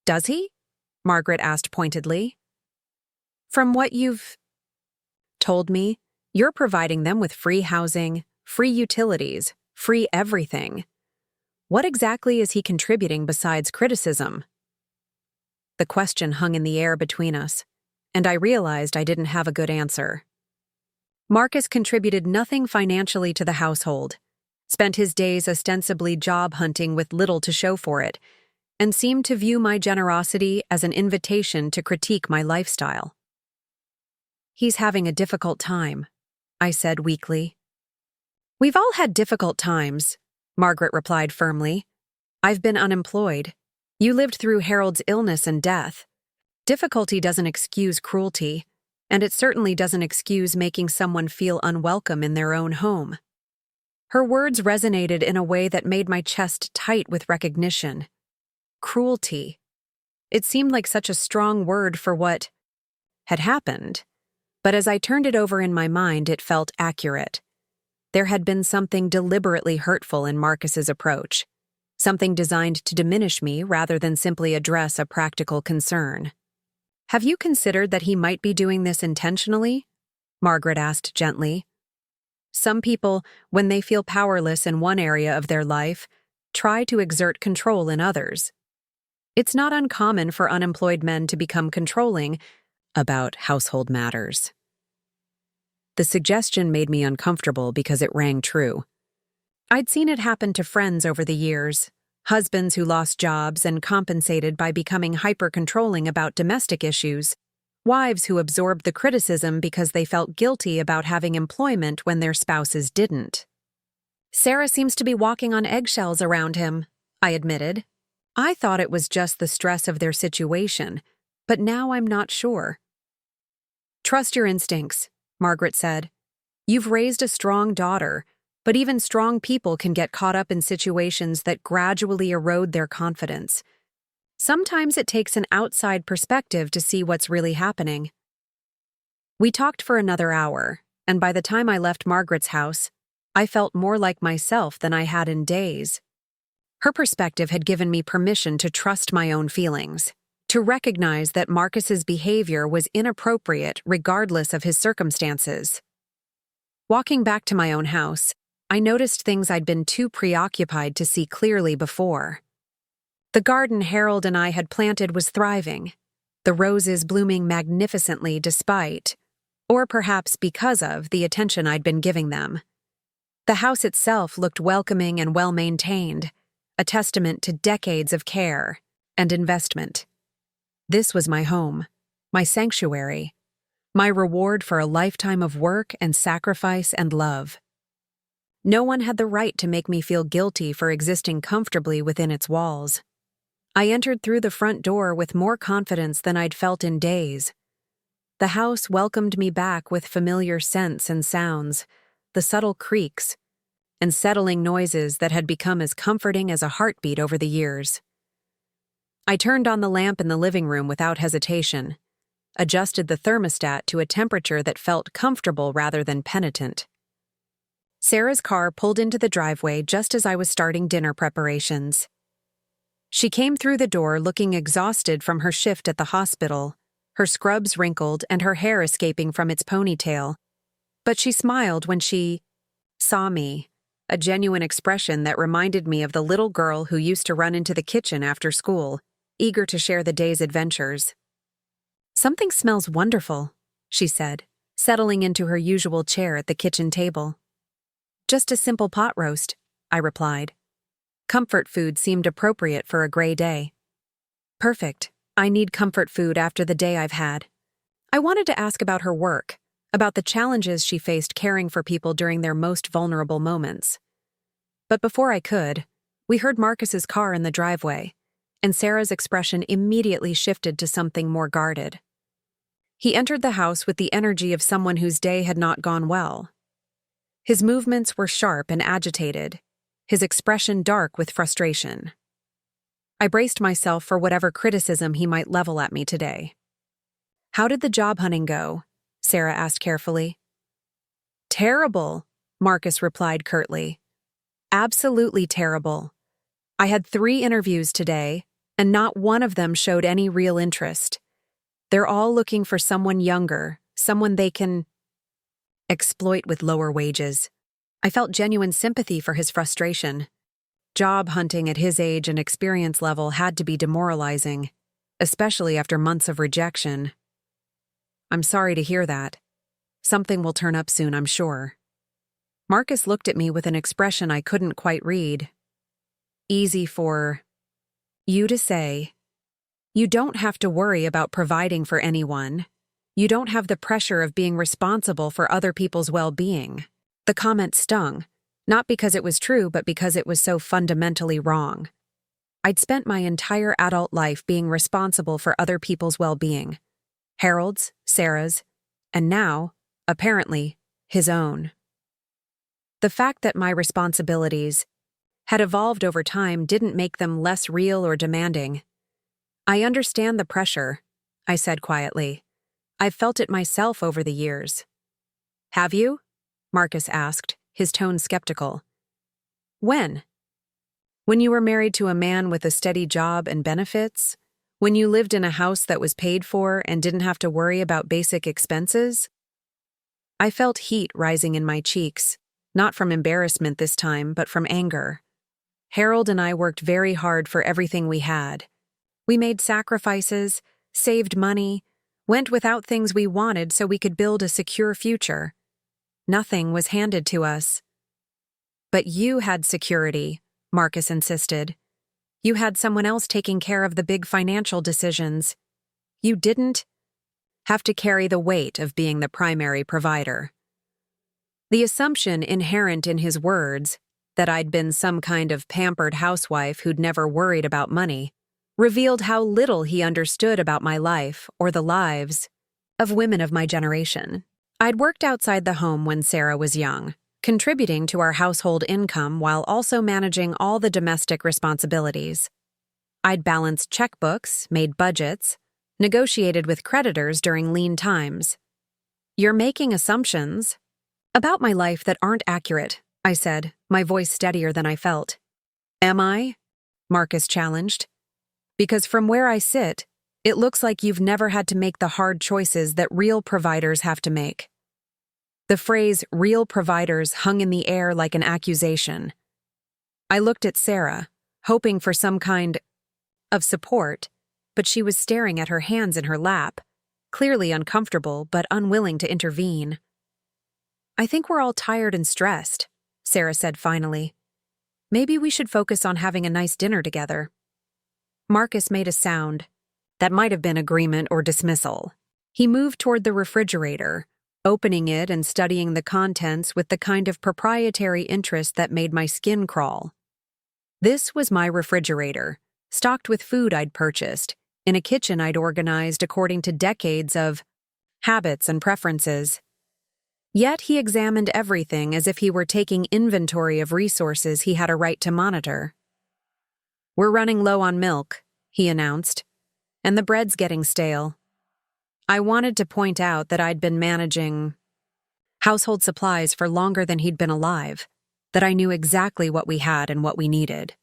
"Does he?" Margaret asked pointedly. "From what you've told me, you're providing them with free housing, free utilities, free everything. What exactly is he contributing besides criticism?" The question hung in the air between us, and I realized I didn't have a good answer. Marcus contributed nothing financially to the household, spent his days ostensibly job hunting with little to show for it, and seemed to view my generosity as an invitation to critique my lifestyle. "He's having a difficult time," I said weakly. "We've all had difficult times," Margaret replied firmly. "I've been unemployed. You lived through Harold's illness and death. Difficulty doesn't excuse cruelty, and it certainly doesn't excuse making someone feel unwelcome in their own home." Her words resonated in a way that made my chest tight with recognition. Cruelty. It seemed like such a strong word for what had happened, but as I turned it over in my mind, it felt accurate. There had been something deliberately hurtful in Marcus's approach, something designed to diminish me rather than simply address a practical concern. "Have you considered that he might be doing this intentionally?" Margaret asked gently. "Some people, when they feel powerless in one area of their life, try to exert control in others. It's not uncommon for unemployed men to become controlling about household matters." The suggestion made me uncomfortable because it rang true. I'd seen it happen to friends over the years, husbands who lost jobs and compensated by becoming hyper-controlling about domestic issues, wives who absorbed the criticism because they felt guilty about having employment when their spouses didn't. "Sarah seems to be walking on eggshells around him," I admitted. I thought it was just the stress of their situation, but now I'm not sure. "Trust your instincts," Margaret said. "You've raised a strong daughter, but even strong people can get caught up in situations that gradually erode their confidence. Sometimes it takes an outside perspective to see what's really happening." We talked for another hour, and by the time I left Margaret's house, I felt more like myself than I had in days. Her perspective had given me permission to trust my own feelings, to recognize that Marcus's behavior was inappropriate regardless of his circumstances. Walking back to my own house, I noticed things I'd been too preoccupied to see clearly before. The garden Harold and I had planted was thriving, the roses blooming magnificently despite or perhaps because of the attention I'd been giving them. The house itself looked welcoming and well-maintained, a testament to decades of care and investment. This was my home, my sanctuary, my reward for a lifetime of work and sacrifice and love. No one had the right to make me feel guilty for existing comfortably within its walls. I entered through the front door with more confidence than I'd felt in days. The house welcomed me back with familiar scents and sounds, the subtle creaks, and settling noises that had become as comforting as a heartbeat over the years. I turned on the lamp in the living room without hesitation, adjusted the thermostat to a temperature that felt comfortable rather than penitent. Sarah's car pulled into the driveway just as I was starting dinner preparations. She came through the door looking exhausted from her shift at the hospital, her scrubs wrinkled and her hair escaping from its ponytail. But she smiled when she saw me, a genuine expression that reminded me of the little girl who used to run into the kitchen after school, eager to share the day's adventures. "Something smells wonderful," she said, settling into her usual chair at the kitchen table. "Just a simple pot roast," I replied. Comfort food seemed appropriate for a gray day. "Perfect. I need comfort food after the day I've had." I wanted to ask about her work, about the challenges she faced caring for people during their most vulnerable moments. But before I could, we heard Marcus's car in the driveway, and Sarah's expression immediately shifted to something more guarded. He entered the house with the energy of someone whose day had not gone well. His movements were sharp and agitated, his expression dark with frustration. I braced myself for whatever criticism he might level at me today. "How did the job hunting go?" Sarah asked carefully. "Terrible," Marcus replied curtly. "Absolutely terrible. I had 3 interviews today, and not one of them showed any real interest. They're all looking for someone younger, someone they can exploit with lower wages." I felt genuine sympathy for his frustration. Job hunting at his age and experience level had to be demoralizing, especially after months of rejection. "I'm sorry to hear that. Something will turn up soon, I'm sure." Marcus looked at me with an expression I couldn't quite read. "Easy for you to say. You don't have to worry about providing for anyone. You don't have the pressure of being responsible for other people's well-being." The comment stung, not because it was true, but because it was so fundamentally wrong. I'd spent my entire adult life being responsible for other people's well-being. Harold's, Sarah's, and now, apparently, his own. The fact that my responsibilities had evolved over time didn't make them less real or demanding. "I understand the pressure," I said quietly. "I've felt it myself over the years." "Have you?" Marcus asked, his tone skeptical. "When? When you were married to a man with a steady job and benefits? When you lived in a house that was paid for and didn't have to worry about basic expenses?" I felt heat rising in my cheeks, not from embarrassment this time, but from anger. Harold and I worked very hard for everything we had. We made sacrifices, saved money, went without things we wanted so we could build a secure future. Nothing was handed to us. "But you had security," Marcus insisted. "You had someone else taking care of the big financial decisions. You didn't have to carry the weight of being the primary provider." The assumption inherent in his words, that I'd been some kind of pampered housewife who'd never worried about money, revealed how little he understood about my life or the lives of women of my generation. I'd worked outside the home when Sarah was young, contributing to our household income while also managing all the domestic responsibilities. I'd balanced checkbooks, made budgets, negotiated with creditors during lean times. "You're making assumptions about my life that aren't accurate," I said, my voice steadier than I felt. "Am I?" Marcus challenged. "Because from where I sit, it looks like you've never had to make the hard choices that real providers have to make." The phrase "real providers" hung in the air like an accusation. I looked at Sarah, hoping for some kind of support, but she was staring at her hands in her lap, clearly uncomfortable but unwilling to intervene. "I think we're all tired and stressed," Sarah said finally. "Maybe we should focus on having a nice dinner together." Marcus made a sound that might have been agreement or dismissal. He moved toward the refrigerator, opening it and studying the contents with the kind of proprietary interest that made my skin crawl. This was my refrigerator, stocked with food I'd purchased, in a kitchen I'd organized according to decades of habits and preferences. Yet he examined everything as if he were taking inventory of resources he had a right to monitor. "We're running low on milk," he announced, "and the bread's getting stale." I wanted to point out that I'd been managing household supplies for longer than he'd been alive, that I knew exactly what we had and what we needed.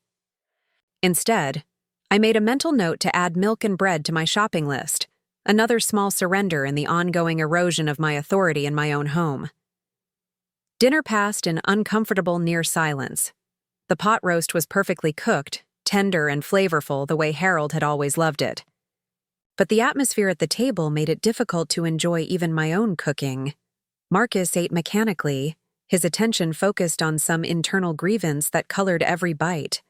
Instead, I made a mental note to add milk and bread to my shopping list, another small surrender in the ongoing erosion of my authority in my own home. Dinner passed in uncomfortable near silence. The pot roast was perfectly cooked, tender and flavorful the way Harold had always loved it. But the atmosphere at the table made it difficult to enjoy even my own cooking. Marcus ate mechanically, his attention focused on some internal grievance that colored every bite.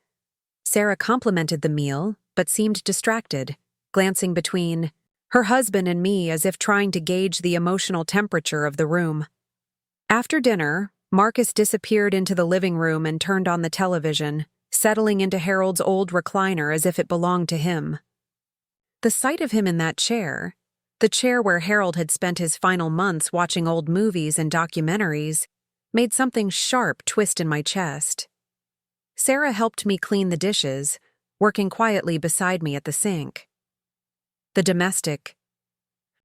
Sarah complimented the meal, but seemed distracted, glancing between her husband and me as if trying to gauge the emotional temperature of the room. After dinner, Marcus disappeared into the living room and turned on the television, settling into Harold's old recliner as if it belonged to him. The sight of him in that chair, the chair where Harold had spent his final months watching old movies and documentaries, made something sharp twist in my chest. Sarah helped me clean the dishes, working quietly beside me at the sink. The domestic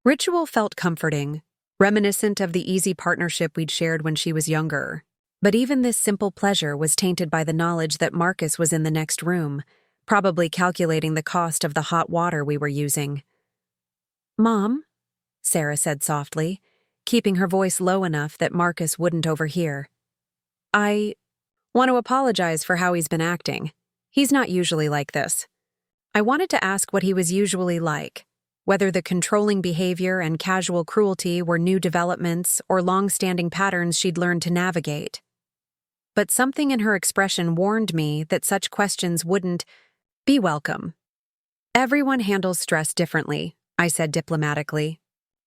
ritual felt comforting, reminiscent of the easy partnership we'd shared when she was younger. But even this simple pleasure was tainted by the knowledge that Marcus was in the next room, probably calculating the cost of the hot water we were using. "Mom," Sarah said softly, keeping her voice low enough that Marcus wouldn't overhear. "I want to apologize for how he's been acting. He's not usually like this. I wanted to ask what he was usually like, whether the controlling behavior and casual cruelty were new developments or long-standing patterns she'd learned to navigate. But something in her expression warned me that such questions wouldn't be welcome. "Everyone handles stress differently," I said diplomatically.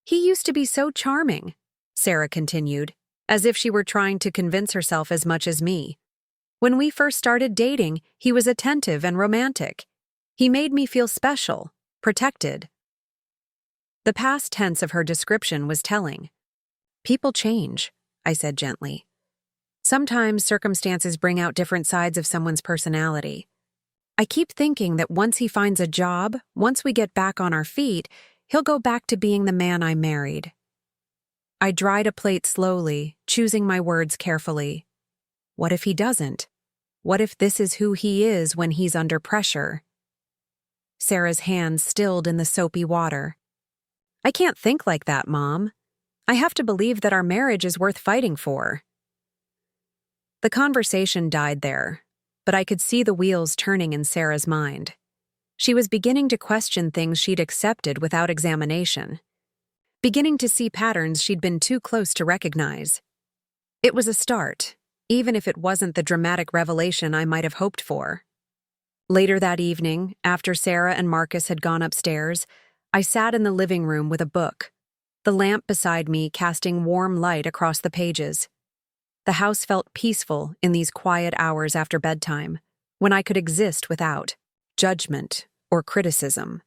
"He used to be so charming," Sarah continued, as if she were trying to convince herself as much as me. "When we first started dating, he was attentive and romantic. He made me feel special, protected." The past tense of her description was telling. "People change," I said gently. "Sometimes circumstances bring out different sides of someone's personality. I keep thinking that once he finds a job, once we get back on our feet, he'll go back to being the man I married." I dried a plate slowly, choosing my words carefully. What if he doesn't? What if this is who he is when he's under pressure? Sarah's hands stilled in the soapy water. "I can't think like that, Mom. I have to believe that our marriage is worth fighting for." The conversation died there, but I could see the wheels turning in Sarah's mind. She was beginning to question things she'd accepted without examination, beginning to see patterns she'd been too close to recognize. It was a start, even if it wasn't the dramatic revelation I might have hoped for. Later that evening, after Sarah and Marcus had gone upstairs, I sat in the living room with a book, the lamp beside me casting warm light across the pages. The house felt peaceful in these quiet hours after bedtime, when I could exist without judgment or criticism.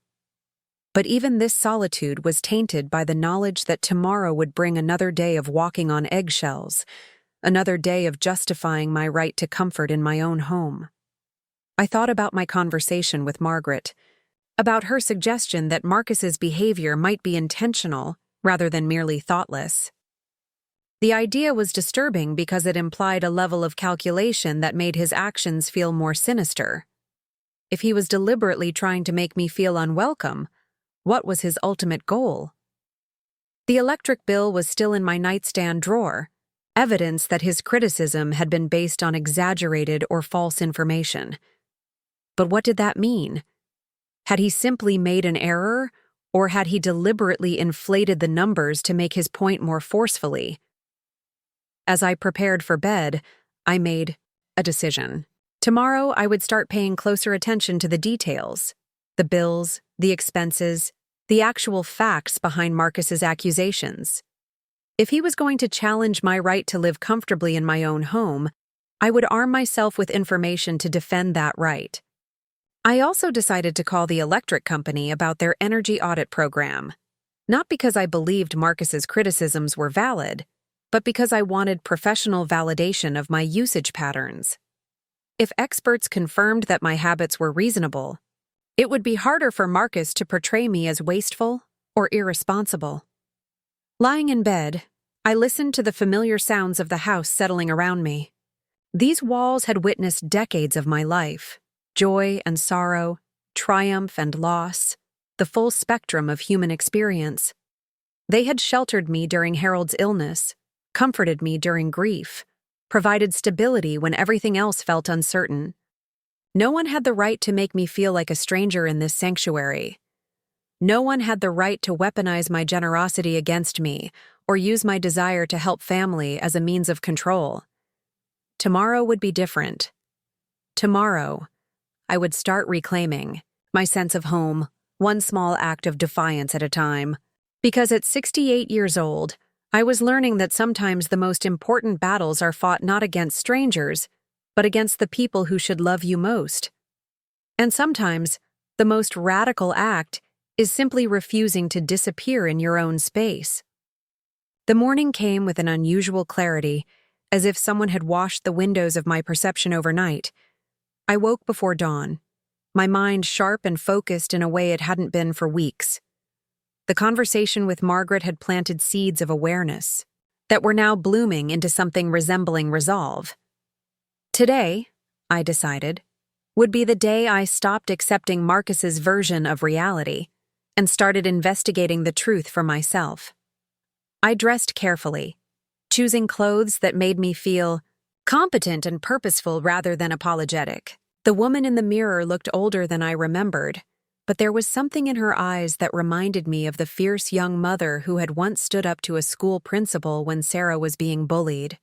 But even this solitude was tainted by the knowledge that tomorrow would bring another day of walking on eggshells, another day of justifying my right to comfort in my own home. I thought about my conversation with Margaret, about her suggestion that Marcus's behavior might be intentional rather than merely thoughtless. The idea was disturbing because it implied a level of calculation that made his actions feel more sinister. If he was deliberately trying to make me feel unwelcome, what was his ultimate goal? The electric bill was still in my nightstand drawer, evidence that his criticism had been based on exaggerated or false information. But what did that mean? Had he simply made an error, Or had he deliberately inflated the numbers to make his point more forcefully? As I prepared for bed, I made a decision. Tomorrow, I would start paying closer attention to the details, the bills, the expenses, the actual facts behind Marcus's accusations. If he was going to challenge my right to live comfortably in my own home, I would arm myself with information to defend that right. I also decided to call the electric company about their energy audit program, not because I believed Marcus's criticisms were valid, but because I wanted professional validation of my usage patterns. If experts confirmed that my habits were reasonable, it would be harder for Marcus to portray me as wasteful or irresponsible. Lying in bed, I listened to the familiar sounds of the house settling around me. These walls had witnessed decades of my life, joy and sorrow, triumph and loss, the full spectrum of human experience. They had sheltered me during Harold's illness, comforted me during grief, provided stability when everything else felt uncertain. No one had the right to make me feel like a stranger in this sanctuary. No one had the right to weaponize my generosity against me or use my desire to help family as a means of control. Tomorrow would be different. Tomorrow, I would start reclaiming my sense of home, one small act of defiance at a time. Because at 68 years old, I was learning that sometimes the most important battles are fought not against strangers, but against the people who should love you most. And sometimes, the most radical act is simply refusing to disappear in your own space. The morning came with an unusual clarity, as if someone had washed the windows of my perception overnight. I woke before dawn, my mind sharp and focused in a way it hadn't been for weeks. The conversation with Margaret had planted seeds of awareness that were now blooming into something resembling resolve. Today, I decided, would be the day I stopped accepting Marcus's version of reality and started investigating the truth for myself. I dressed carefully, choosing clothes that made me feel competent and purposeful rather than apologetic. The woman in the mirror looked older than I remembered, but there was something in her eyes that reminded me of the fierce young mother who had once stood up to a school principal when Sarah was being bullied.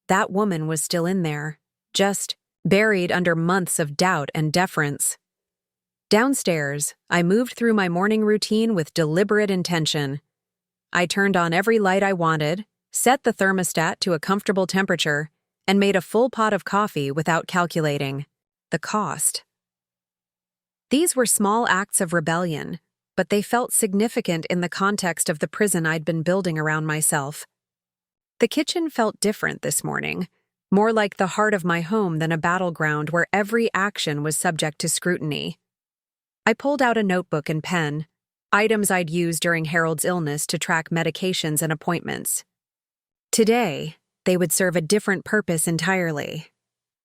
That woman was still in there, just buried under months of doubt and deference. Downstairs, I moved through my morning routine with deliberate intention. I turned on every light I wanted, set the thermostat to a comfortable temperature, and made a full pot of coffee without calculating the cost. These were small acts of rebellion, but they felt significant in the context of the prison I'd been building around myself. The kitchen felt different this morning, more like the heart of my home than a battleground where every action was subject to scrutiny. I pulled out a notebook and pen, items I'd used during Harold's illness to track medications and appointments. Today, they would serve a different purpose entirely.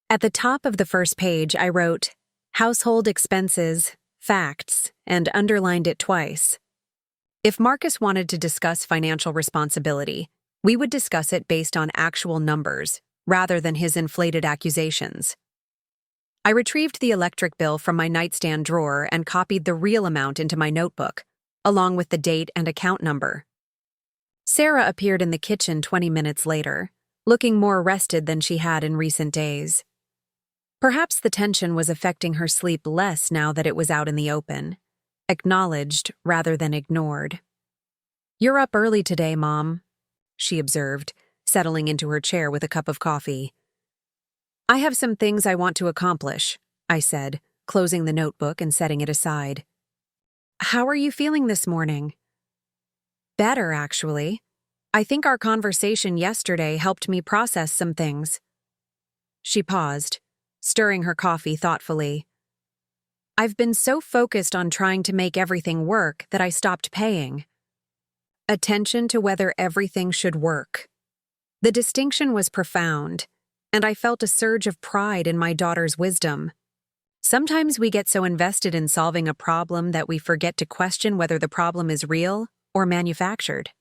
At the top of the first page, I wrote, "Household expenses, facts," and underlined it twice. If Marcus wanted to discuss financial responsibility, we would discuss it based on actual numbers, rather than his inflated accusations. I retrieved the electric bill from my nightstand drawer and copied the real amount into my notebook, along with the date and account number. Sarah appeared in the kitchen 20 minutes later, looking more rested than she had in recent days. Perhaps the tension was affecting her sleep less now that it was out in the open, acknowledged rather than ignored. "You're up early today, Mom," she observed, settling into her chair with a cup of coffee. "I have some things I want to accomplish," I said, closing the notebook and setting it aside. "How are you feeling this morning?" "Better, actually. I think our conversation yesterday helped me process some things." She paused, stirring her coffee thoughtfully. "I've been so focused on trying to make everything work that I stopped paying attention to whether everything should work." The distinction was profound, and I felt a surge of pride in my daughter's wisdom. Sometimes we get so invested in solving a problem that we forget to question whether the problem is real or manufactured.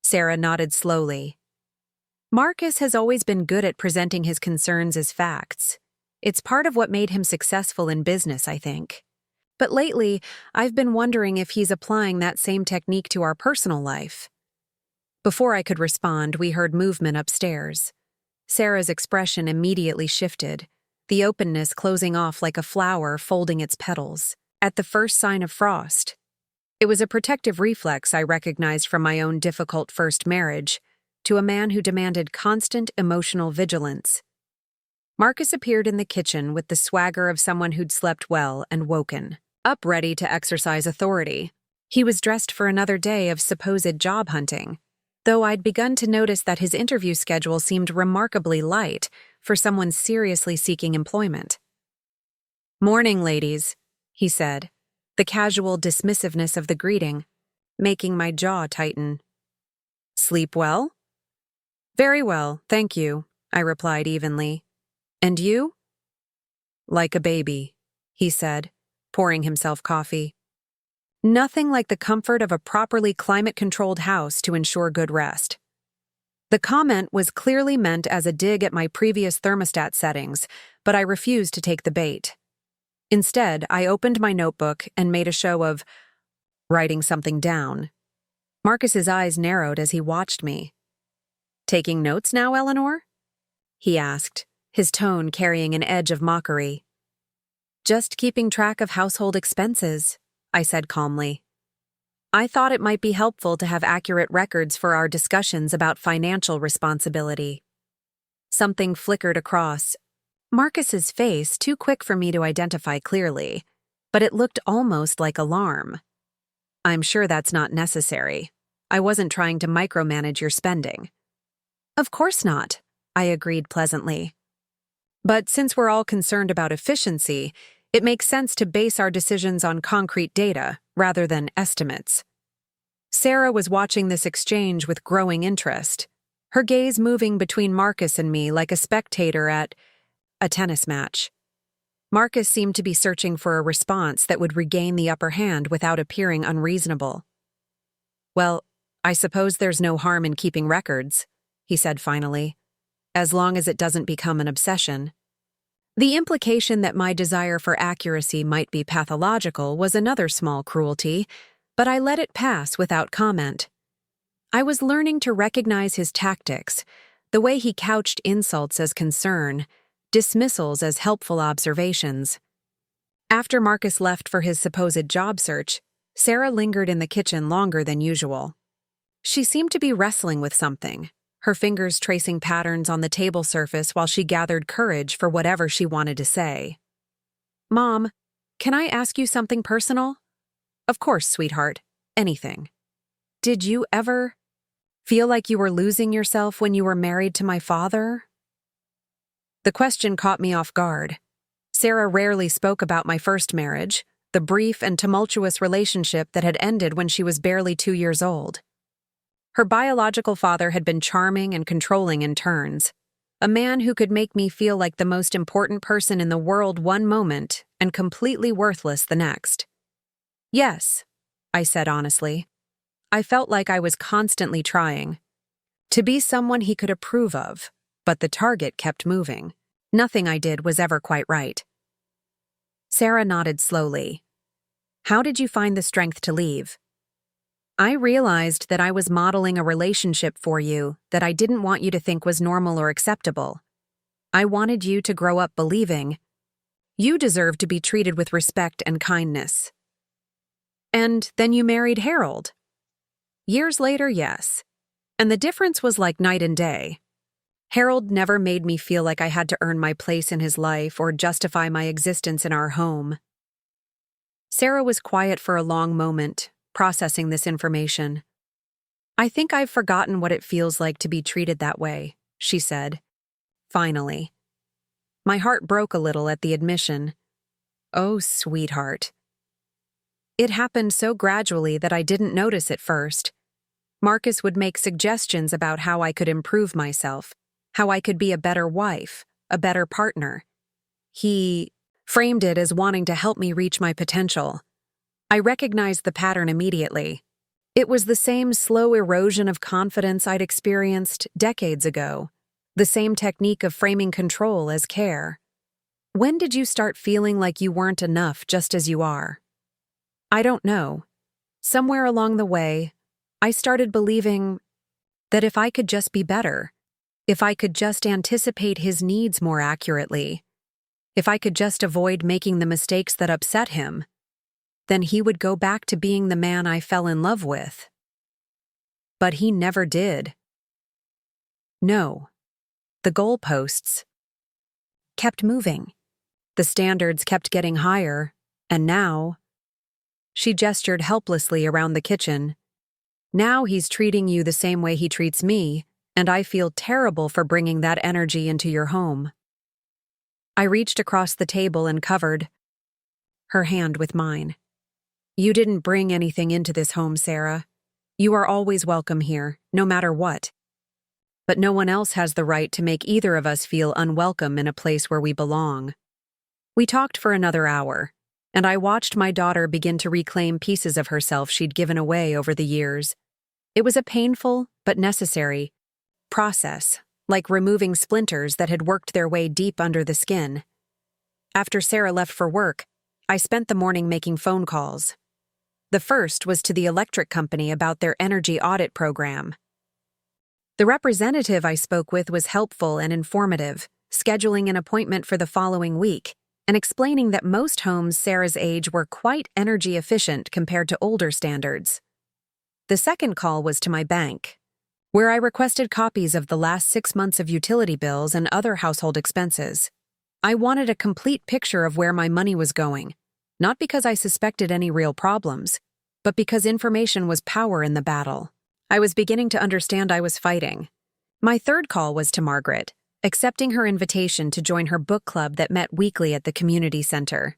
Sarah nodded slowly. "Marcus has always been good at presenting his concerns as facts. It's part of what made him successful in business, I think. But lately, I've been wondering if he's applying that same technique to our personal life. Before I could respond, we heard movement upstairs. Sarah's expression immediately shifted, the openness closing off like a flower folding its petals, at the first sign of frost. It was a protective reflex I recognized from my own difficult first marriage, to a man who demanded constant emotional vigilance. Marcus appeared in the kitchen with the swagger of someone who'd slept well and woken, up ready to exercise authority. He was dressed for another day of supposed job hunting, though I'd begun to notice that his interview schedule seemed remarkably light for someone seriously seeking employment. "Morning, ladies," he said, the casual dismissiveness of the greeting making my jaw tighten. "Sleep well?" "Very well, thank you," I replied evenly. "And you?" "Like a baby," he said, pouring himself coffee. Nothing like the comfort of a properly climate-controlled house to ensure good rest. The comment was clearly meant as a dig at my previous thermostat settings, but I refused to take the bait. Instead, I opened my notebook and made a show of writing something down. Marcus's eyes narrowed as he watched me. "Taking notes now, Eleanor?" he asked, his tone carrying an edge of mockery. "Just keeping track of household expenses," I said calmly. I thought it might be helpful to have accurate records for our discussions about financial responsibility. Something flickered across Marcus's face, too quick for me to identify clearly, but it looked almost like alarm. "I'm sure that's not necessary. I wasn't trying to micromanage your spending." "Of course not," I agreed pleasantly. "But since we're all concerned about efficiency, it makes sense to base our decisions on concrete data rather than estimates." Sarah was watching this exchange with growing interest, her gaze moving between Marcus and me like a spectator at a tennis match. Marcus seemed to be searching for a response that would regain the upper hand without appearing unreasonable. "Well, I suppose there's no harm in keeping records," he said finally, "as long as it doesn't become an obsession." The implication that my desire for accuracy might be pathological was another small cruelty, but I let it pass without comment. I was learning to recognize his tactics, the way he couched insults as concern, dismissals as helpful observations. After Marcus left for his supposed job search, Sarah lingered in the kitchen longer than usual. She seemed to be wrestling with something, her fingers tracing patterns on the table surface while she gathered courage for whatever she wanted to say. "Mom, can I ask you something personal?" "Of course, sweetheart. Anything." "Did you ever feel like you were losing yourself when you were married to my father?" The question caught me off guard. Sarah rarely spoke about my first marriage, the brief and tumultuous relationship that had ended when she was barely 2 years old. Her biological father had been charming and controlling in turns, a man who could make me feel like the most important person in the world one moment and completely worthless the next. "Yes," I said honestly. I felt like I was constantly trying to be someone he could approve of, but the target kept moving. Nothing I did was ever quite right. Sarah nodded slowly. "How did you find the strength to leave?" "I realized that I was modeling a relationship for you that I didn't want you to think was normal or acceptable. I wanted you to grow up believing you deserved to be treated with respect and kindness." "And then you married Harold?" "Years later, yes. And the difference was like night and day. Harold never made me feel like I had to earn my place in his life or justify my existence in our home." Sarah was quiet for a long moment, processing this information. "I think I've forgotten what it feels like to be treated that way," she said. Finally. My heart broke a little at the admission. "Oh, sweetheart." It happened so gradually that I didn't notice at first. Marcus would make suggestions about how I could improve myself, how I could be a better wife, a better partner. He framed it as wanting to help me reach my potential. I recognized the pattern immediately. It was the same slow erosion of confidence I'd experienced decades ago, the same technique of framing control as care. "When did you start feeling like you weren't enough just as you are?" I don't know. Somewhere along the way, I started believing that if I could just be better, if I could just anticipate his needs more accurately, if I could just avoid making the mistakes that upset him, then he would go back to being the man I fell in love with. But he never did. No. The goalposts kept moving. The standards kept getting higher, and now, she gestured helplessly around the kitchen. Now he's treating you the same way he treats me, and I feel terrible for bringing that energy into your home. I reached across the table and covered her hand with mine. You didn't bring anything into this home, Sarah. You are always welcome here, no matter what. But no one else has the right to make either of us feel unwelcome in a place where we belong. We talked for another hour, and I watched my daughter begin to reclaim pieces of herself she'd given away over the years. It was a painful, but necessary, process, like removing splinters that had worked their way deep under the skin. After Sarah left for work, I spent the morning making phone calls. The first was to the electric company about their energy audit program. The representative I spoke with was helpful and informative, scheduling an appointment for the following week, and explaining that most homes Sarah's age were quite energy efficient compared to older standards. The second call was to my bank, where I requested copies of the last 6 months of utility bills and other household expenses. I wanted a complete picture of where my money was going, not because I suspected any real problems, but because information was power in the battle. I was beginning to understand I was fighting. My third call was to Margaret, accepting her invitation to join her book club that met weekly at the community center.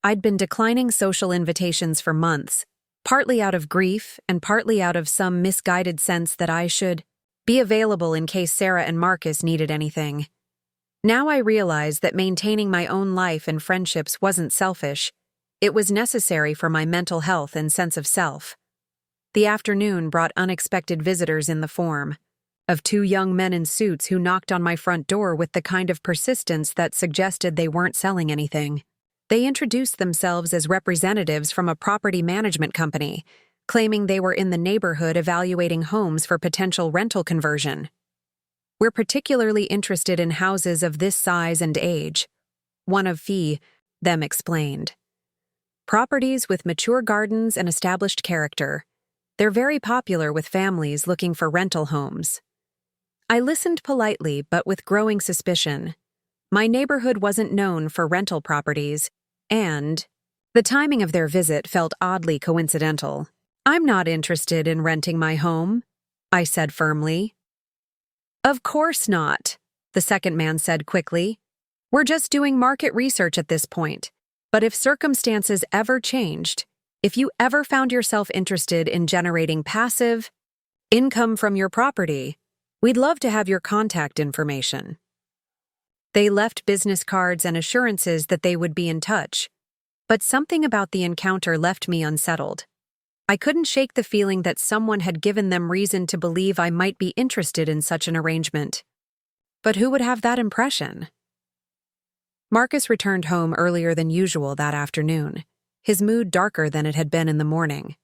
I'd been declining social invitations for months, partly out of grief and partly out of some misguided sense that I should be available in case Sarah and Marcus needed anything. Now I realize that maintaining my own life and friendships wasn't selfish. It was necessary for my mental health and sense of self. The afternoon brought unexpected visitors in the form of 2 young men in suits who knocked on my front door with the kind of persistence that suggested they weren't selling anything. They introduced themselves as representatives from a property management company, claiming they were in the neighborhood evaluating homes for potential rental conversion. We're particularly interested in houses of this size and age. One of them explained. Properties with mature gardens and established character. They're very popular with families looking for rental homes. I listened politely, but with growing suspicion. My neighborhood wasn't known for rental properties, and the timing of their visit felt oddly coincidental. I'm not interested in renting my home, I said firmly. Of course not, the second man said quickly. We're just doing market research at this point. But if circumstances ever changed, if you ever found yourself interested in generating passive income from your property, we'd love to have your contact information. They left business cards and assurances that they would be in touch, but something about the encounter left me unsettled. I couldn't shake the feeling that someone had given them reason to believe I might be interested in such an arrangement. But who would have that impression? Marcus returned home earlier than usual that afternoon, his mood darker than it had been in the morning.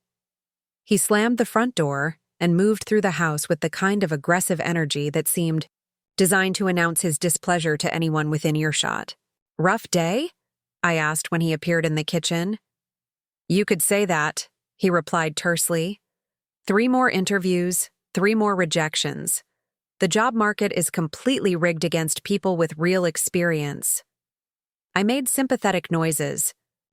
He slammed the front door and moved through the house with the kind of aggressive energy that seemed designed to announce his displeasure to anyone within earshot. Rough day? I asked when he appeared in the kitchen. You could say that, he replied tersely. 3 more interviews, 3 more rejections. The job market is completely rigged against people with real experience. I made sympathetic noises,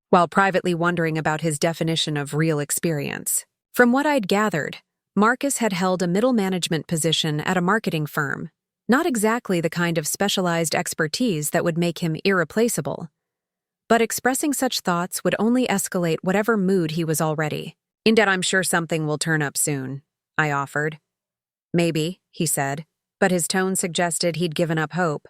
while privately wondering about his definition of real experience. From what I'd gathered, Marcus had held a middle management position at a marketing firm, not exactly the kind of specialized expertise that would make him irreplaceable. But expressing such thoughts would only escalate whatever mood he was already. Indeed, I'm sure something will turn up soon, I offered. Maybe, he said, but his tone suggested he'd given up hope.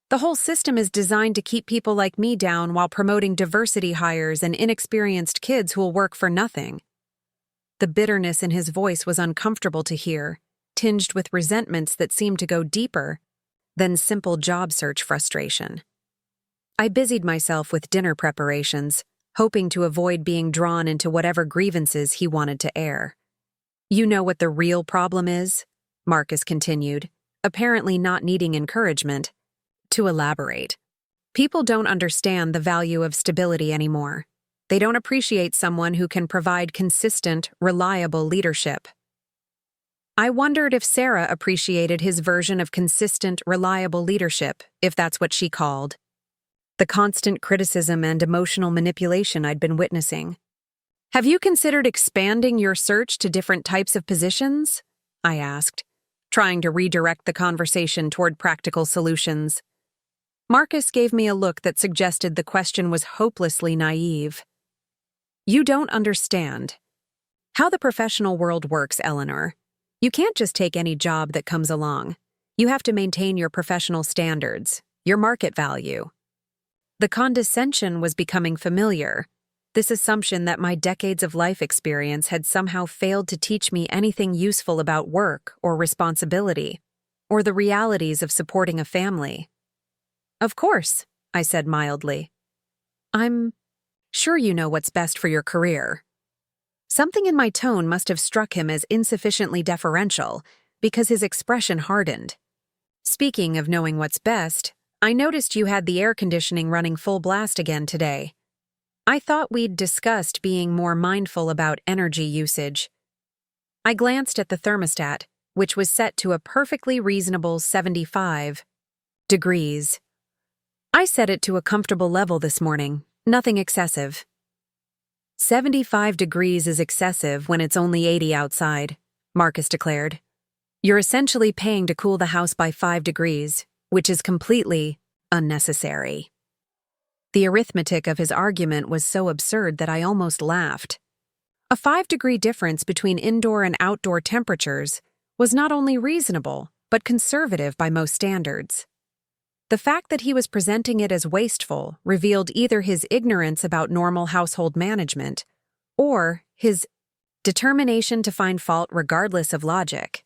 The whole system is designed to keep people like me down while promoting diversity hires and inexperienced kids who'll work for nothing. The bitterness in his voice was uncomfortable to hear, tinged with resentments that seemed to go deeper than simple job search frustration. I busied myself with dinner preparations, hoping to avoid being drawn into whatever grievances he wanted to air. "You know what the real problem is?" Marcus continued, apparently not needing encouragement. To elaborate, people don't understand the value of stability anymore. They don't appreciate someone who can provide consistent, reliable leadership. I wondered if Sarah appreciated his version of consistent, reliable leadership, if that's what she called the constant criticism and emotional manipulation I'd been witnessing. "Have you considered expanding your search to different types of positions?" I asked, trying to redirect the conversation toward practical solutions. Marcus gave me a look that suggested the question was hopelessly naive. "You don't understand how the professional world works, Eleanor. You can't just take any job that comes along. You have to maintain your professional standards, your market value." The condescension was becoming familiar, this assumption that my decades of life experience had somehow failed to teach me anything useful about work or responsibility, or the realities of supporting a family. "Of course," I said mildly. "I'm sure you know what's best for your career." Something in my tone must have struck him as insufficiently deferential, because his expression hardened. "Speaking of knowing what's best, I noticed you had the air conditioning running full blast again today. I thought we'd discussed being more mindful about energy usage." I glanced at the thermostat, which was set to a perfectly reasonable 75 degrees. "I set it to a comfortable level this morning, nothing excessive." 75 degrees is excessive when it's only 80 outside, Marcus declared. "You're essentially paying to cool the house by 5 degrees, which is completely unnecessary." The arithmetic of his argument was so absurd that I almost laughed. A 5-degree difference between indoor and outdoor temperatures was not only reasonable, but conservative by most standards. The fact that he was presenting it as wasteful revealed either his ignorance about normal household management or his determination to find fault regardless of logic.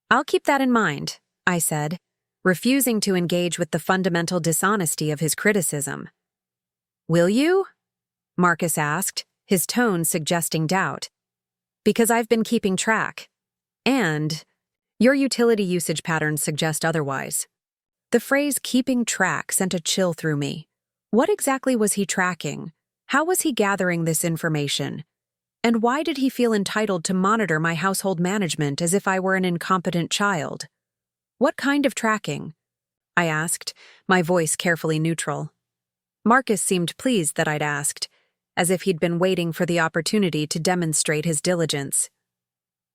"I'll keep that in mind," I said, refusing to engage with the fundamental dishonesty of his criticism. "Will you?" Marcus asked, his tone suggesting doubt. "Because I've been keeping track. And your utility usage patterns suggest otherwise." The phrase "keeping track" sent a chill through me. What exactly was he tracking? How was he gathering this information? And why did he feel entitled to monitor my household management as if I were an incompetent child? "What kind of tracking?" I asked, my voice carefully neutral. Marcus seemed pleased that I'd asked, as if he'd been waiting for the opportunity to demonstrate his diligence.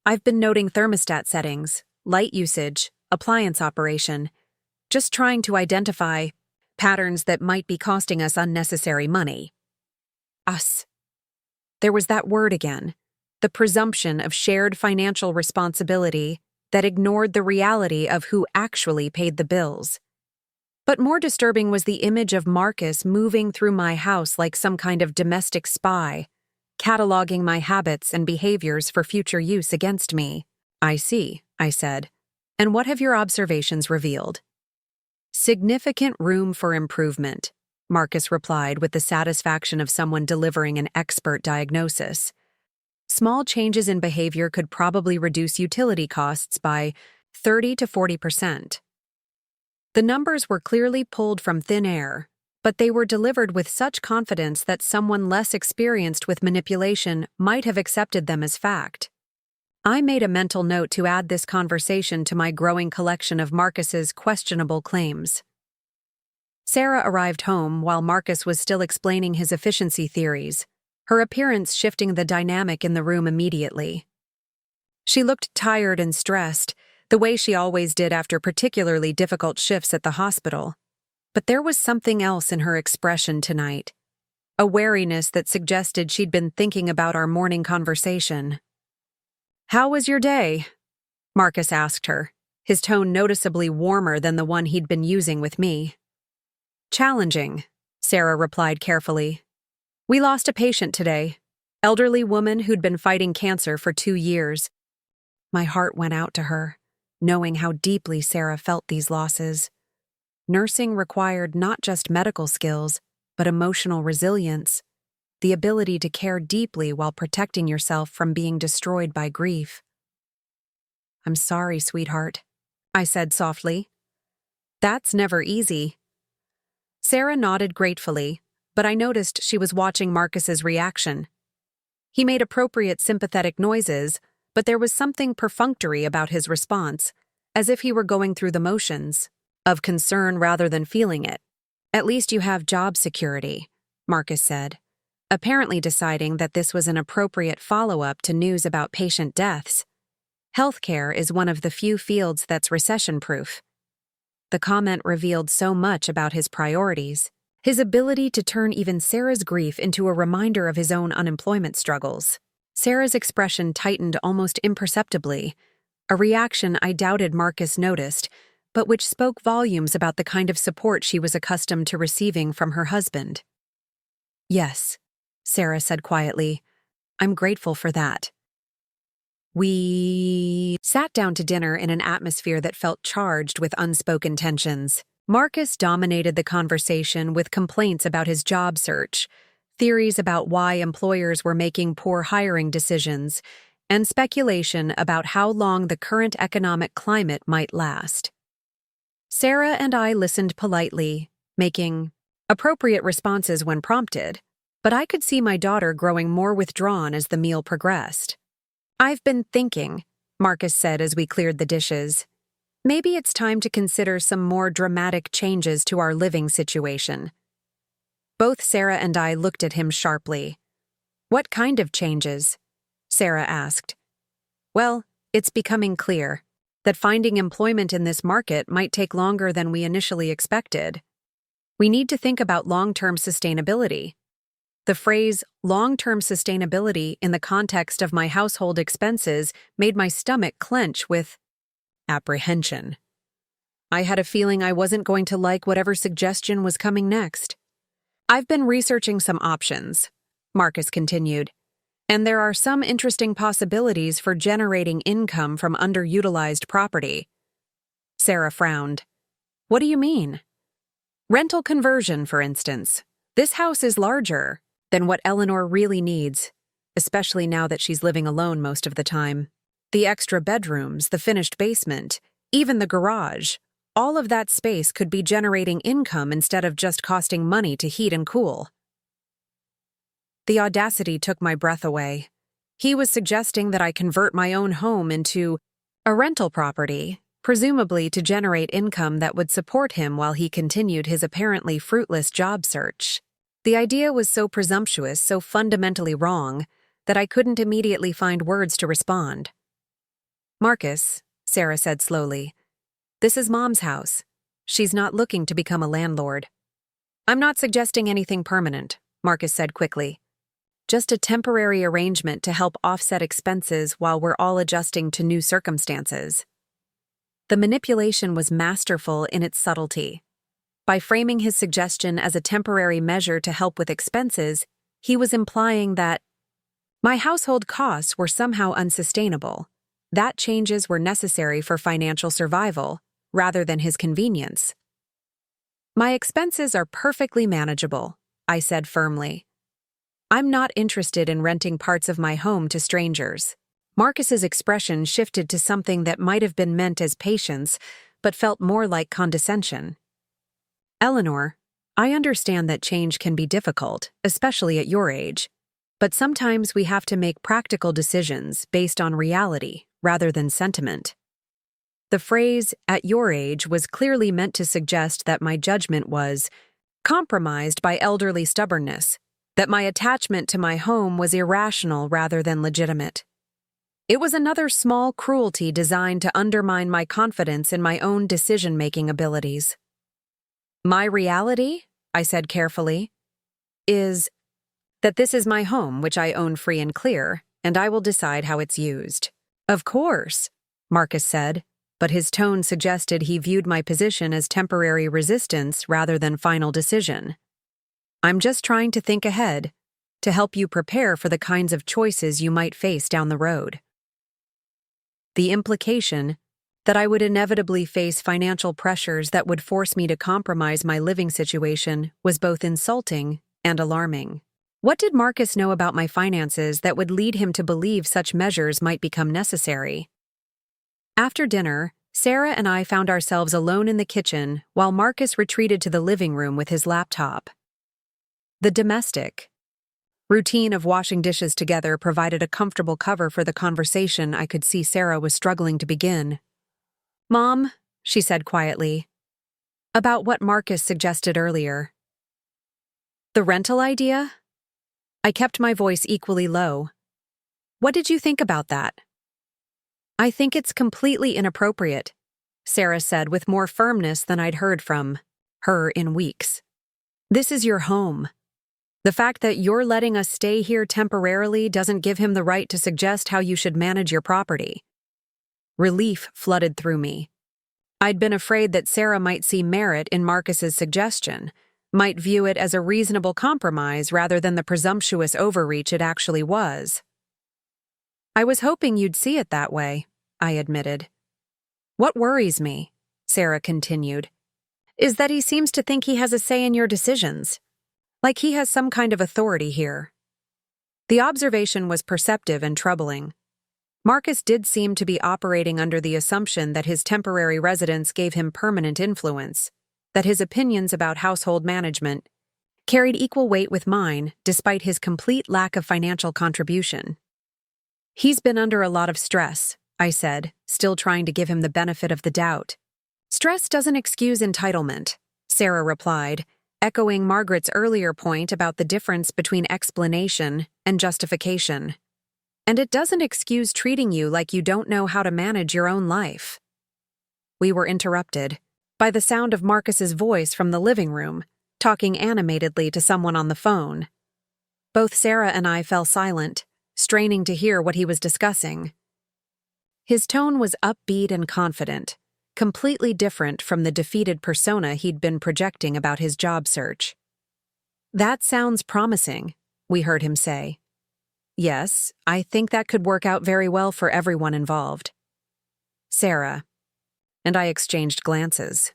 "I've been noting thermostat settings, light usage, appliance operation, just trying to identify patterns that might be costing us unnecessary money." Us. There was that word again, the presumption of shared financial responsibility that ignored the reality of who actually paid the bills. But more disturbing was the image of Marcus moving through my house like some kind of domestic spy, cataloging my habits and behaviors for future use against me. "I see," I said. "And what have your observations revealed?" "Significant room for improvement," Marcus replied with the satisfaction of someone delivering an expert diagnosis. "Small changes in behavior could probably reduce utility costs by 30 to 40%. The numbers were clearly pulled from thin air, but they were delivered with such confidence that someone less experienced with manipulation might have accepted them as fact. I made a mental note to add this conversation to my growing collection of Marcus's questionable claims. Sarah arrived home while Marcus was still explaining his efficiency theories, her appearance shifting the dynamic in the room immediately. She looked tired and stressed, the way she always did after particularly difficult shifts at the hospital. But there was something else in her expression tonight, a wariness that suggested she'd been thinking about our morning conversation. "How was your day?" Marcus asked her, his tone noticeably warmer than the one he'd been using with me. "Challenging," Sarah replied carefully. "We lost a patient today, elderly woman who'd been fighting cancer for 2 years. My heart went out to her, knowing how deeply Sarah felt these losses. Nursing required not just medical skills, but emotional resilience. the ability to care deeply while protecting yourself from being destroyed by grief. "I'm sorry, sweetheart," I said softly. "That's never easy." Sarah nodded gratefully, but I noticed she was watching Marcus's reaction. He made appropriate sympathetic noises, but there was something perfunctory about his response, as if he were going through the motions, of concern rather than feeling it. "At least you have job security," Marcus said, apparently deciding that this was an appropriate follow-up to news about patient deaths. Healthcare is one of the few fields that's recession-proof. The comment revealed so much about his priorities, his ability to turn even Sarah's grief into a reminder of his own unemployment struggles. Sarah's expression tightened almost imperceptibly, a reaction I doubted Marcus noticed, but which spoke volumes about the kind of support she was accustomed to receiving from her husband. "Yes," Sarah said quietly, "I'm grateful for that." We sat down to dinner in an atmosphere that felt charged with unspoken tensions. Marcus dominated the conversation with complaints about his job search, theories about why employers were making poor hiring decisions, and speculation about how long the current economic climate might last. Sarah and I listened politely, making appropriate responses when prompted, but I could see my daughter growing more withdrawn as the meal progressed. "I've been thinking," Marcus said as we cleared the dishes. "Maybe it's time to consider some more dramatic changes to our living situation." Both Sarah and I looked at him sharply. "What kind of changes?" Sarah asked. "Well, it's becoming clear that finding employment in this market might take longer than we initially expected. We need to think about long-term sustainability." The phrase long-term sustainability in the context of my household expenses made my stomach clench with apprehension. I had a feeling I wasn't going to like whatever suggestion was coming next. "I've been researching some options," Marcus continued, "and there are some interesting possibilities for generating income from underutilized property." Sarah frowned. "What do you mean?" "Rental conversion, for instance. This house is larger than what Eleanor really needs, especially now that she's living alone most of the time. The extra bedrooms, the finished basement, even the garage, all of that space could be generating income instead of just costing money to heat and cool." The audacity took my breath away. He was suggesting that I convert my own home into a rental property, presumably to generate income that would support him while he continued his apparently fruitless job search. The idea was so presumptuous, so fundamentally wrong, that I couldn't immediately find words to respond. "Marcus," Sarah said slowly, "this is Mom's house. She's not looking to become a landlord." "I'm not suggesting anything permanent," Marcus said quickly. "Just a temporary arrangement to help offset expenses while we're all adjusting to new circumstances." The manipulation was masterful in its subtlety. By framing his suggestion as a temporary measure to help with expenses, he was implying that my household costs were somehow unsustainable, that changes were necessary for financial survival, rather than his convenience. "My expenses are perfectly manageable," I said firmly. "I'm not interested in renting parts of my home to strangers." Marcus's expression shifted to something that might have been meant as patience, but felt more like condescension. "Eleanor, I understand that change can be difficult, especially at your age, but sometimes we have to make practical decisions based on reality rather than sentiment." The phrase, "at your age," was clearly meant to suggest that my judgment was compromised by elderly stubbornness, that my attachment to my home was irrational rather than legitimate. It was another small cruelty designed to undermine my confidence in my own decision-making abilities. "My reality," I said carefully, "is that this is my home, which I own free and clear, and I will decide how it's used." "Of course," Marcus said, but his tone suggested he viewed my position as temporary resistance rather than final decision. "I'm just trying to think ahead, to help you prepare for the kinds of choices you might face down the road." The implication that I would inevitably face financial pressures that would force me to compromise my living situation was both insulting and alarming. What did Marcus know about my finances that would lead him to believe such measures might become necessary? After dinner, Sarah and I found ourselves alone in the kitchen while Marcus retreated to the living room with his laptop. The domestic routine of washing dishes together provided a comfortable cover for the conversation I could see Sarah was struggling to begin. "Mom," she said quietly, "about what Marcus suggested earlier." "The rental idea?" I kept my voice equally low. "What did you think about that?" "I think it's completely inappropriate," Sarah said with more firmness than I'd heard from her in weeks. "This is your home. The fact that you're letting us stay here temporarily doesn't give him the right to suggest how you should manage your property." Relief flooded through me. I'd been afraid that Sarah might see merit in Marcus's suggestion, might view it as a reasonable compromise rather than the presumptuous overreach it actually was. "I was hoping you'd see it that way," I admitted. "What worries me," Sarah continued, "is that he seems to think he has a say in your decisions. Like he has some kind of authority here." The observation was perceptive and troubling. Marcus did seem to be operating under the assumption that his temporary residence gave him permanent influence, that his opinions about household management carried equal weight with mine despite his complete lack of financial contribution. "He's been under a lot of stress," I said, still trying to give him the benefit of the doubt. "Stress doesn't excuse entitlement," Sarah replied, echoing Margaret's earlier point about the difference between explanation and justification. "And it doesn't excuse treating you like you don't know how to manage your own life." We were interrupted by the sound of Marcus's voice from the living room, talking animatedly to someone on the phone. Both Sarah and I fell silent, straining to hear what he was discussing. His tone was upbeat and confident, completely different from the defeated persona he'd been projecting about his job search. "That sounds promising," we heard him say. "Yes, I think that could work out very well for everyone involved." Sarah and I exchanged glances.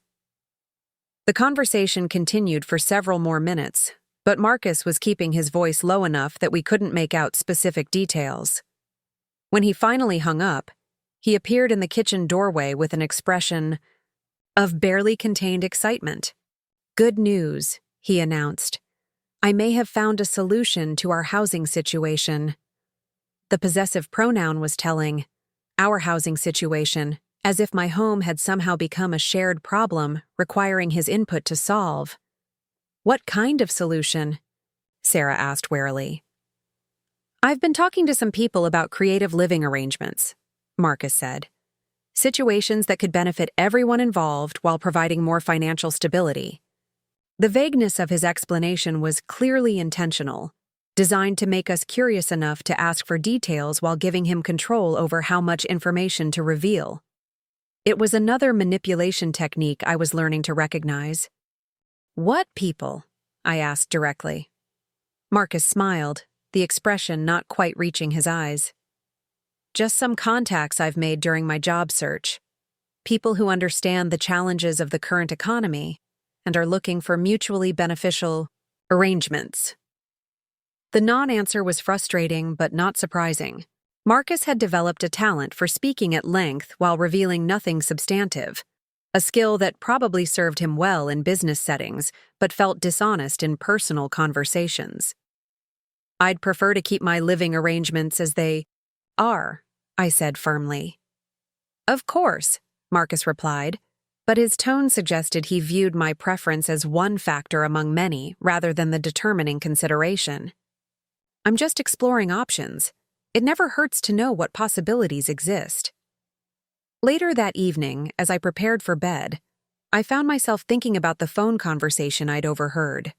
The conversation continued for several more minutes, but Marcus was keeping his voice low enough that we couldn't make out specific details. When he finally hung up, he appeared in the kitchen doorway with an expression of barely contained excitement. "Good news," he announced. "I may have found a solution to our housing situation." The possessive pronoun was telling, "our housing situation," as if my home had somehow become a shared problem requiring his input to solve. "What kind of solution?" Sarah asked warily. "I've been talking to some people about creative living arrangements," Marcus said. "Situations that could benefit everyone involved while providing more financial stability." The vagueness of his explanation was clearly intentional, designed to make us curious enough to ask for details while giving him control over how much information to reveal. It was another manipulation technique I was learning to recognize. "What people?" I asked directly. Marcus smiled, the expression not quite reaching his eyes. "Just some contacts I've made during my job search. People who understand the challenges of the current economy and are looking for mutually beneficial arrangements." The non-answer was frustrating but not surprising. Marcus had developed a talent for speaking at length while revealing nothing substantive, a skill that probably served him well in business settings but felt dishonest in personal conversations. "I'd prefer to keep my living arrangements as they are," I said firmly. "Of course," Marcus replied, but his tone suggested he viewed my preference as one factor among many rather than the determining consideration. "I'm just exploring options. It never hurts to know what possibilities exist." Later that evening, as I prepared for bed, I found myself thinking about the phone conversation I'd overheard.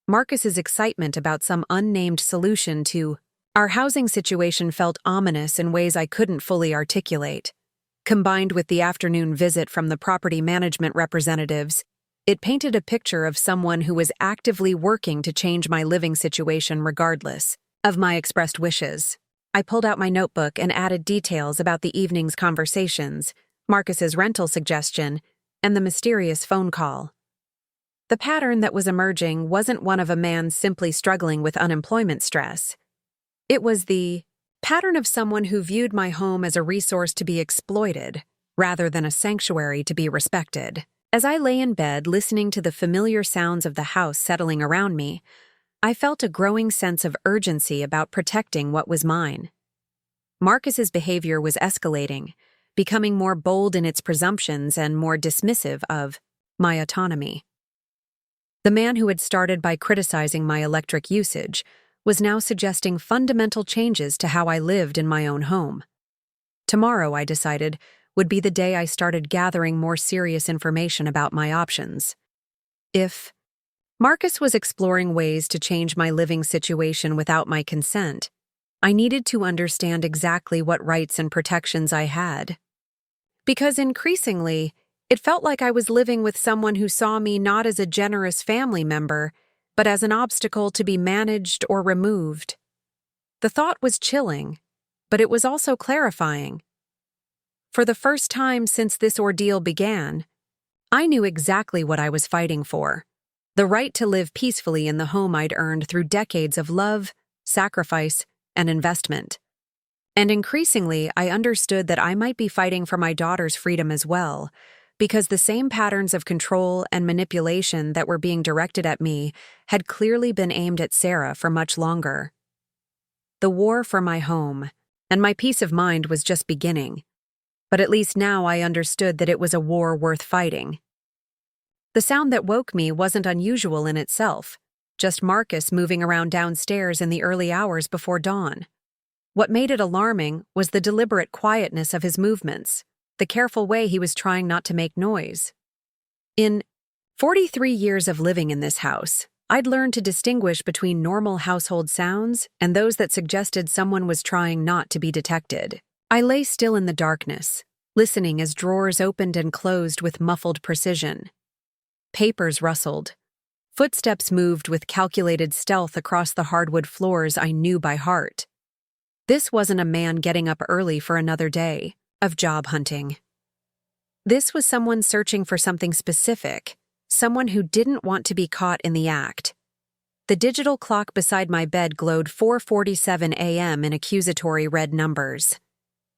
Marcus's excitement about some unnamed solution to our housing situation felt ominous in ways I couldn't fully articulate. Combined with the afternoon visit from the property management representatives, it painted a picture of someone who was actively working to change my living situation regardless of my expressed wishes. I pulled out my notebook and added details about the evening's conversations, Marcus's rental suggestion, and the mysterious phone call. The pattern that was emerging wasn't one of a man simply struggling with unemployment stress. It was the pattern of someone who viewed my home as a resource to be exploited, rather than a sanctuary to be respected. As I lay in bed listening to the familiar sounds of the house settling around me, I felt a growing sense of urgency about protecting what was mine. Marcus's behavior was escalating, becoming more bold in its presumptions and more dismissive of my autonomy. The man who had started by criticizing my electric usage was now suggesting fundamental changes to how I lived in my own home. Tomorrow, I decided, would be the day I started gathering more serious information about my options. If Marcus was exploring ways to change my living situation without my consent, I needed to understand exactly what rights and protections I had. Because increasingly, it felt like I was living with someone who saw me not as a generous family member, but as an obstacle to be managed or removed. The thought was chilling, but it was also clarifying. For the first time since this ordeal began, I knew exactly what I was fighting for: the right to live peacefully in the home I'd earned through decades of love, sacrifice, and investment. And increasingly, I understood that I might be fighting for my daughter's freedom as well, because the same patterns of control and manipulation that were being directed at me had clearly been aimed at Sarah for much longer. The war for my home and my peace of mind was just beginning, but at least now I understood that it was a war worth fighting. The sound that woke me wasn't unusual in itself, just Marcus moving around downstairs in the early hours before dawn. What made it alarming was the deliberate quietness of his movements, the careful way he was trying not to make noise. In 43 years of living in this house, I'd learned to distinguish between normal household sounds and those that suggested someone was trying not to be detected. I lay still in the darkness, listening as drawers opened and closed with muffled precision. Papers rustled. Footsteps moved with calculated stealth across the hardwood floors I knew by heart. This wasn't a man getting up early for another day of job hunting. This was someone searching for something specific, someone who didn't want to be caught in the act. The digital clock beside my bed glowed 4:47 a.m. in accusatory red numbers.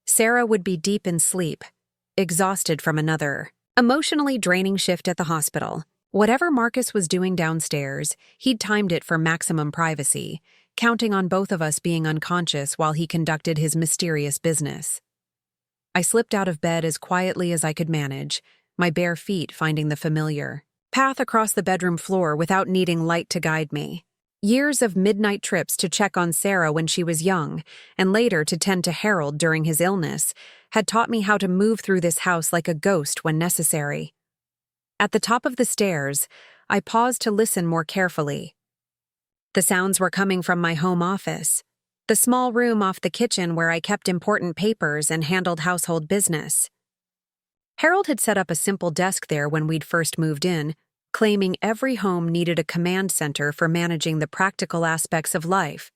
Sarah would be deep in sleep, exhausted from another, emotionally draining shift at the hospital. Whatever Marcus was doing downstairs, he'd timed it for maximum privacy, counting on both of us being unconscious while he conducted his mysterious business. I slipped out of bed as quietly as I could manage, my bare feet finding the familiar path across the bedroom floor without needing light to guide me. Years of midnight trips to check on Sarah when she was young, and later to tend to Harold during his illness, had taught me how to move through this house like a ghost when necessary. At the top of the stairs, I paused to listen more carefully. The sounds were coming from my home office, the small room off the kitchen where I kept important papers and handled household business. Harold had set up a simple desk there when we'd first moved in, claiming every home needed a command center for managing the practical aspects of life.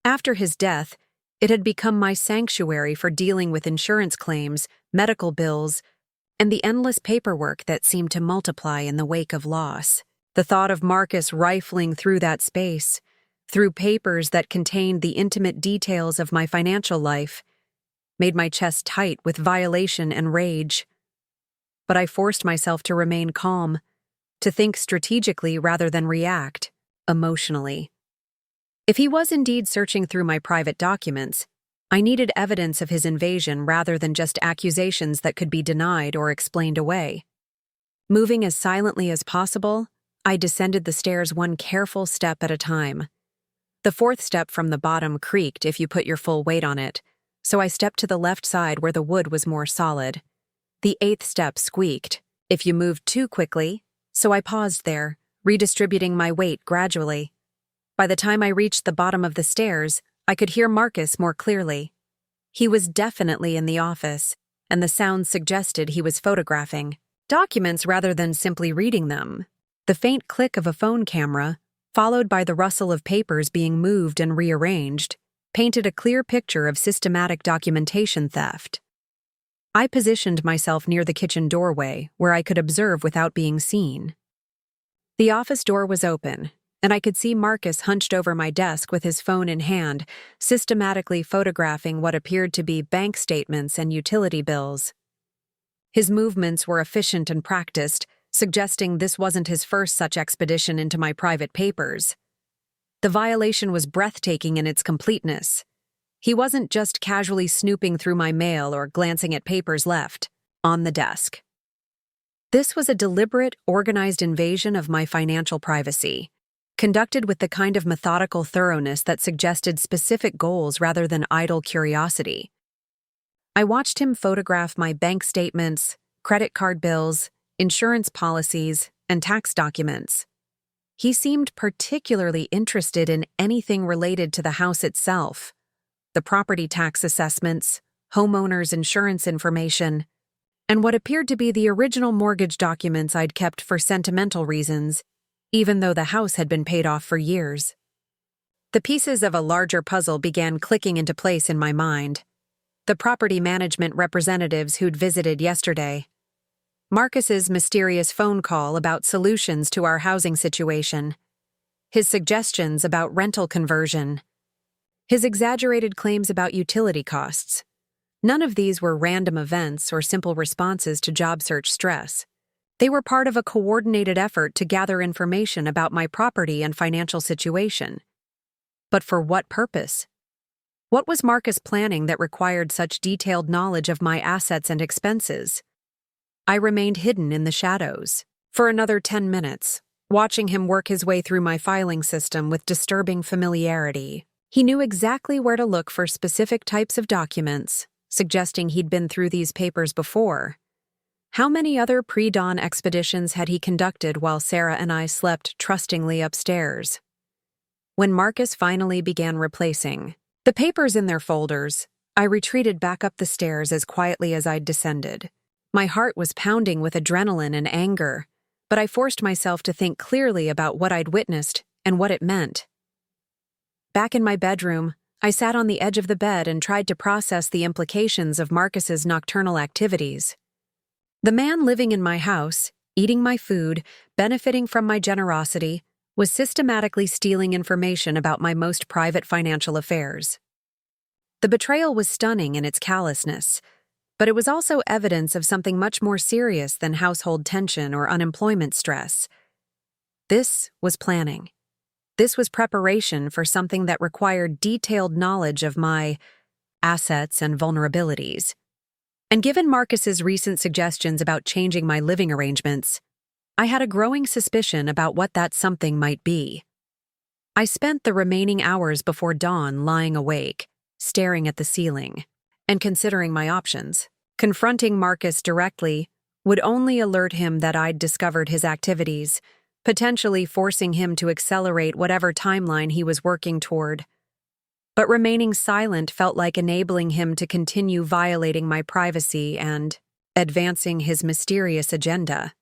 After his death, it had become my sanctuary for dealing with insurance claims, medical bills, and the endless paperwork that seemed to multiply in the wake of loss. The thought of Marcus rifling through that space, through papers that contained the intimate details of my financial life, made my chest tight with violation and rage. But I forced myself to remain calm, to think strategically rather than react emotionally. If he was indeed searching through my private documents, I needed evidence of his invasion rather than just accusations that could be denied or explained away. Moving as silently as possible, I descended the stairs one careful step at a time. The fourth step from the bottom creaked if you put your full weight on it, so I stepped to the left side where the wood was more solid. The eighth step squeaked if you moved too quickly, so I paused there, redistributing my weight gradually. By the time I reached the bottom of the stairs, I could hear Marcus more clearly. He was definitely in the office, and the sounds suggested he was photographing documents rather than simply reading them. The faint click of a phone camera, followed by the rustle of papers being moved and rearranged, painted a clear picture of systematic documentation theft. I positioned myself near the kitchen doorway where I could observe without being seen. The office door was open, and I could see Marcus hunched over my desk with his phone in hand, systematically photographing what appeared to be bank statements and utility bills. His movements were efficient and practiced, suggesting this wasn't his first such expedition into my private papers. The violation was breathtaking in its completeness. He wasn't just casually snooping through my mail or glancing at papers left on the desk. This was a deliberate, organized invasion of my financial privacy, conducted with the kind of methodical thoroughness that suggested specific goals rather than idle curiosity. I watched him photograph my bank statements, credit card bills, insurance policies, and tax documents. He seemed particularly interested in anything related to the house itself, the property tax assessments, homeowners' insurance information, and what appeared to be the original mortgage documents I'd kept for sentimental reasons, even though the house had been paid off for years. The pieces of a larger puzzle began clicking into place in my mind. The property management representatives who'd visited yesterday, Marcus's mysterious phone call about solutions to our housing situation, his suggestions about rental conversion, his exaggerated claims about utility costs. None of these were random events or simple responses to job search stress. They were part of a coordinated effort to gather information about my property and financial situation. But for what purpose? What was Marcus planning that required such detailed knowledge of my assets and expenses? I remained hidden in the shadows for another 10 minutes, watching him work his way through my filing system with disturbing familiarity. He knew exactly where to look for specific types of documents, suggesting he'd been through these papers before. How many other pre-dawn expeditions had he conducted while Sarah and I slept trustingly upstairs? When Marcus finally began replacing the papers in their folders, I retreated back up the stairs as quietly as I'd descended. My heart was pounding with adrenaline and anger, but I forced myself to think clearly about what I'd witnessed and what it meant. Back in my bedroom, I sat on the edge of the bed and tried to process the implications of Marcus's nocturnal activities. The man living in my house, eating my food, benefiting from my generosity, was systematically stealing information about my most private financial affairs. The betrayal was stunning in its callousness, but it was also evidence of something much more serious than household tension or unemployment stress. This was planning. This was preparation for something that required detailed knowledge of my assets and vulnerabilities. And given Marcus's recent suggestions about changing my living arrangements, I had a growing suspicion about what that something might be. I spent the remaining hours before dawn lying awake, staring at the ceiling, and considering my options. Confronting Marcus directly would only alert him that I'd discovered his activities, potentially forcing him to accelerate whatever timeline he was working toward. But remaining silent felt like enabling him to continue violating my privacy and advancing his mysterious agenda.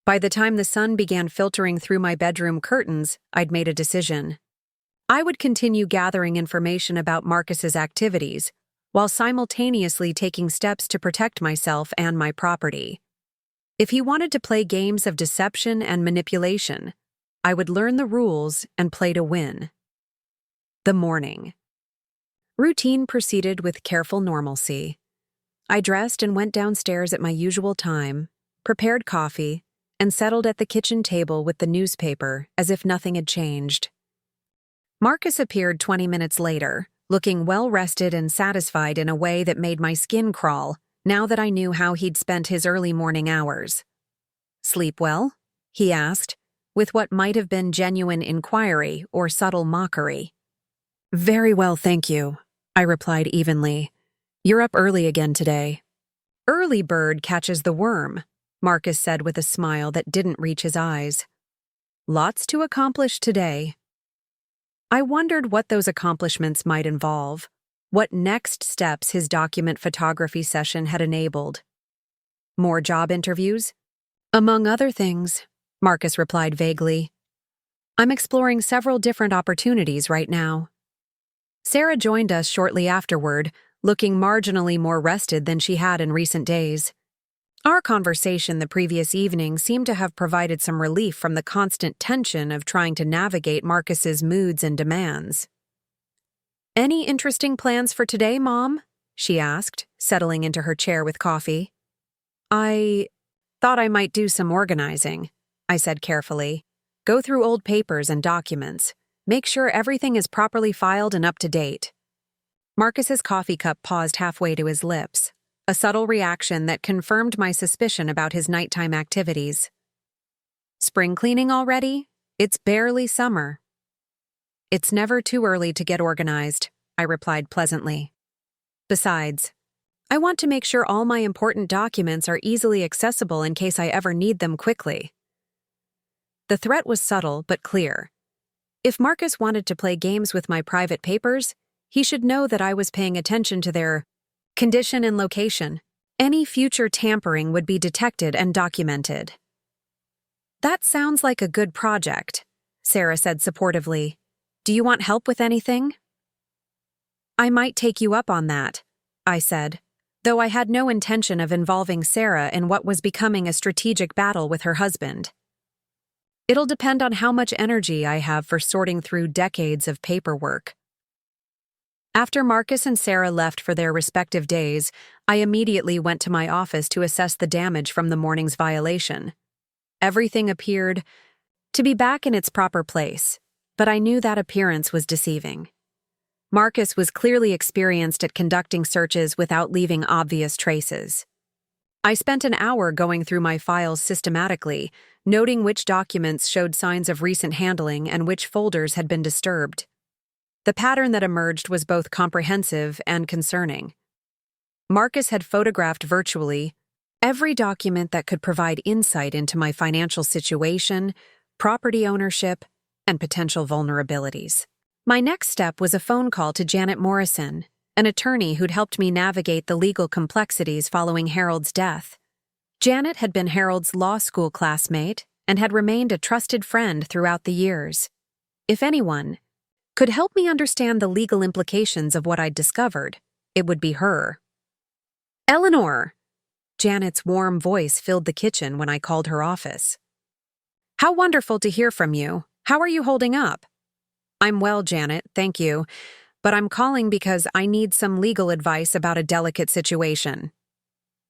By the time the sun began filtering through my bedroom curtains, I'd made a decision. I would continue gathering information about Marcus's activities, while simultaneously taking steps to protect myself and my property. If he wanted to play games of deception and manipulation, I would learn the rules and play to win. The morning. Routine proceeded with careful normalcy. I dressed and went downstairs at my usual time, prepared coffee, and settled at the kitchen table with the newspaper as if nothing had changed. Marcus appeared 20 minutes later, looking well-rested and satisfied in a way that made my skin crawl now that I knew how he'd spent his early morning hours. "Sleep well?" he asked, with what might have been genuine inquiry or subtle mockery. "Very well, thank you," I replied evenly. "You're up early again today." "Early bird catches the worm," Marcus said with a smile that didn't reach his eyes. "Lots to accomplish today." I wondered what those accomplishments might involve, what next steps his document photography session had enabled. "More job interviews?" "Among other things," Marcus replied vaguely. "I'm exploring several different opportunities right now." Sarah joined us shortly afterward, looking marginally more rested than she had in recent days. Our conversation the previous evening seemed to have provided some relief from the constant tension of trying to navigate Marcus's moods and demands. "Any interesting plans for today, Mom?" she asked, settling into her chair with coffee. "I thought I might do some organizing," I said carefully. "Go through old papers and documents. Make sure everything is properly filed and up to date." Marcus's coffee cup paused halfway to his lips, a subtle reaction that confirmed my suspicion about his nighttime activities. "Spring cleaning already? It's barely summer." "It's never too early to get organized," I replied pleasantly. "Besides, I want to make sure all my important documents are easily accessible in case I ever need them quickly." The threat was subtle but clear. If Marcus wanted to play games with my private papers, he should know that I was paying attention to their condition and location. Any future tampering would be detected and documented. "That sounds like a good project," Sarah said supportively. "Do you want help with anything?" "I might take you up on that," I said, though I had no intention of involving Sarah in what was becoming a strategic battle with her husband. "It'll depend on how much energy I have for sorting through decades of paperwork." After Marcus and Sarah left for their respective days, I immediately went to my office to assess the damage from the morning's violation. Everything appeared to be back in its proper place, but I knew that appearance was deceiving. Marcus was clearly experienced at conducting searches without leaving obvious traces. I spent an hour going through my files systematically, noting which documents showed signs of recent handling and which folders had been disturbed. The pattern that emerged was both comprehensive and concerning. Marcus had photographed virtually every document that could provide insight into my financial situation, property ownership, and potential vulnerabilities. My next step was a phone call to Janet Morrison, an attorney who'd helped me navigate the legal complexities following Harold's death. Janet had been Harold's law school classmate and had remained a trusted friend throughout the years. If anyone could help me understand the legal implications of what I'd discovered, it would be her. "Eleanor!" Janet's warm voice filled the kitchen when I called her office. "How wonderful to hear from you. How are you holding up?" "I'm well, Janet, thank you, but I'm calling because I need some legal advice about a delicate situation."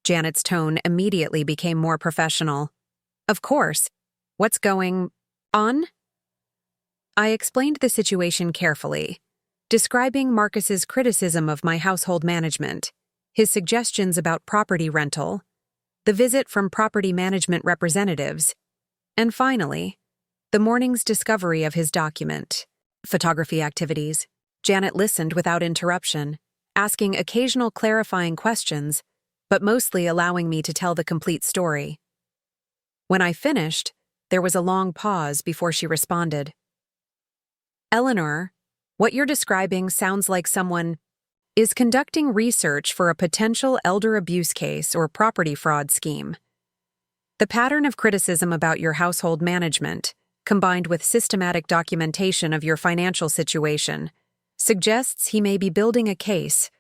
Janet's tone immediately became more professional. "Of course. What's going on?" I explained the situation carefully, describing Marcus's criticism of my household management, his suggestions about property rental, the visit from property management representatives, and finally, the morning's discovery of his document, photography activities. Janet listened without interruption, asking occasional clarifying questions, but mostly allowing me to tell the complete story. When I finished, there was a long pause before she responded. "Eleanor, what you're describing sounds like someone is conducting research for a potential elder abuse case or property fraud scheme. The pattern of criticism about your household management, combined with systematic documentation of your financial situation, suggests he may be building a case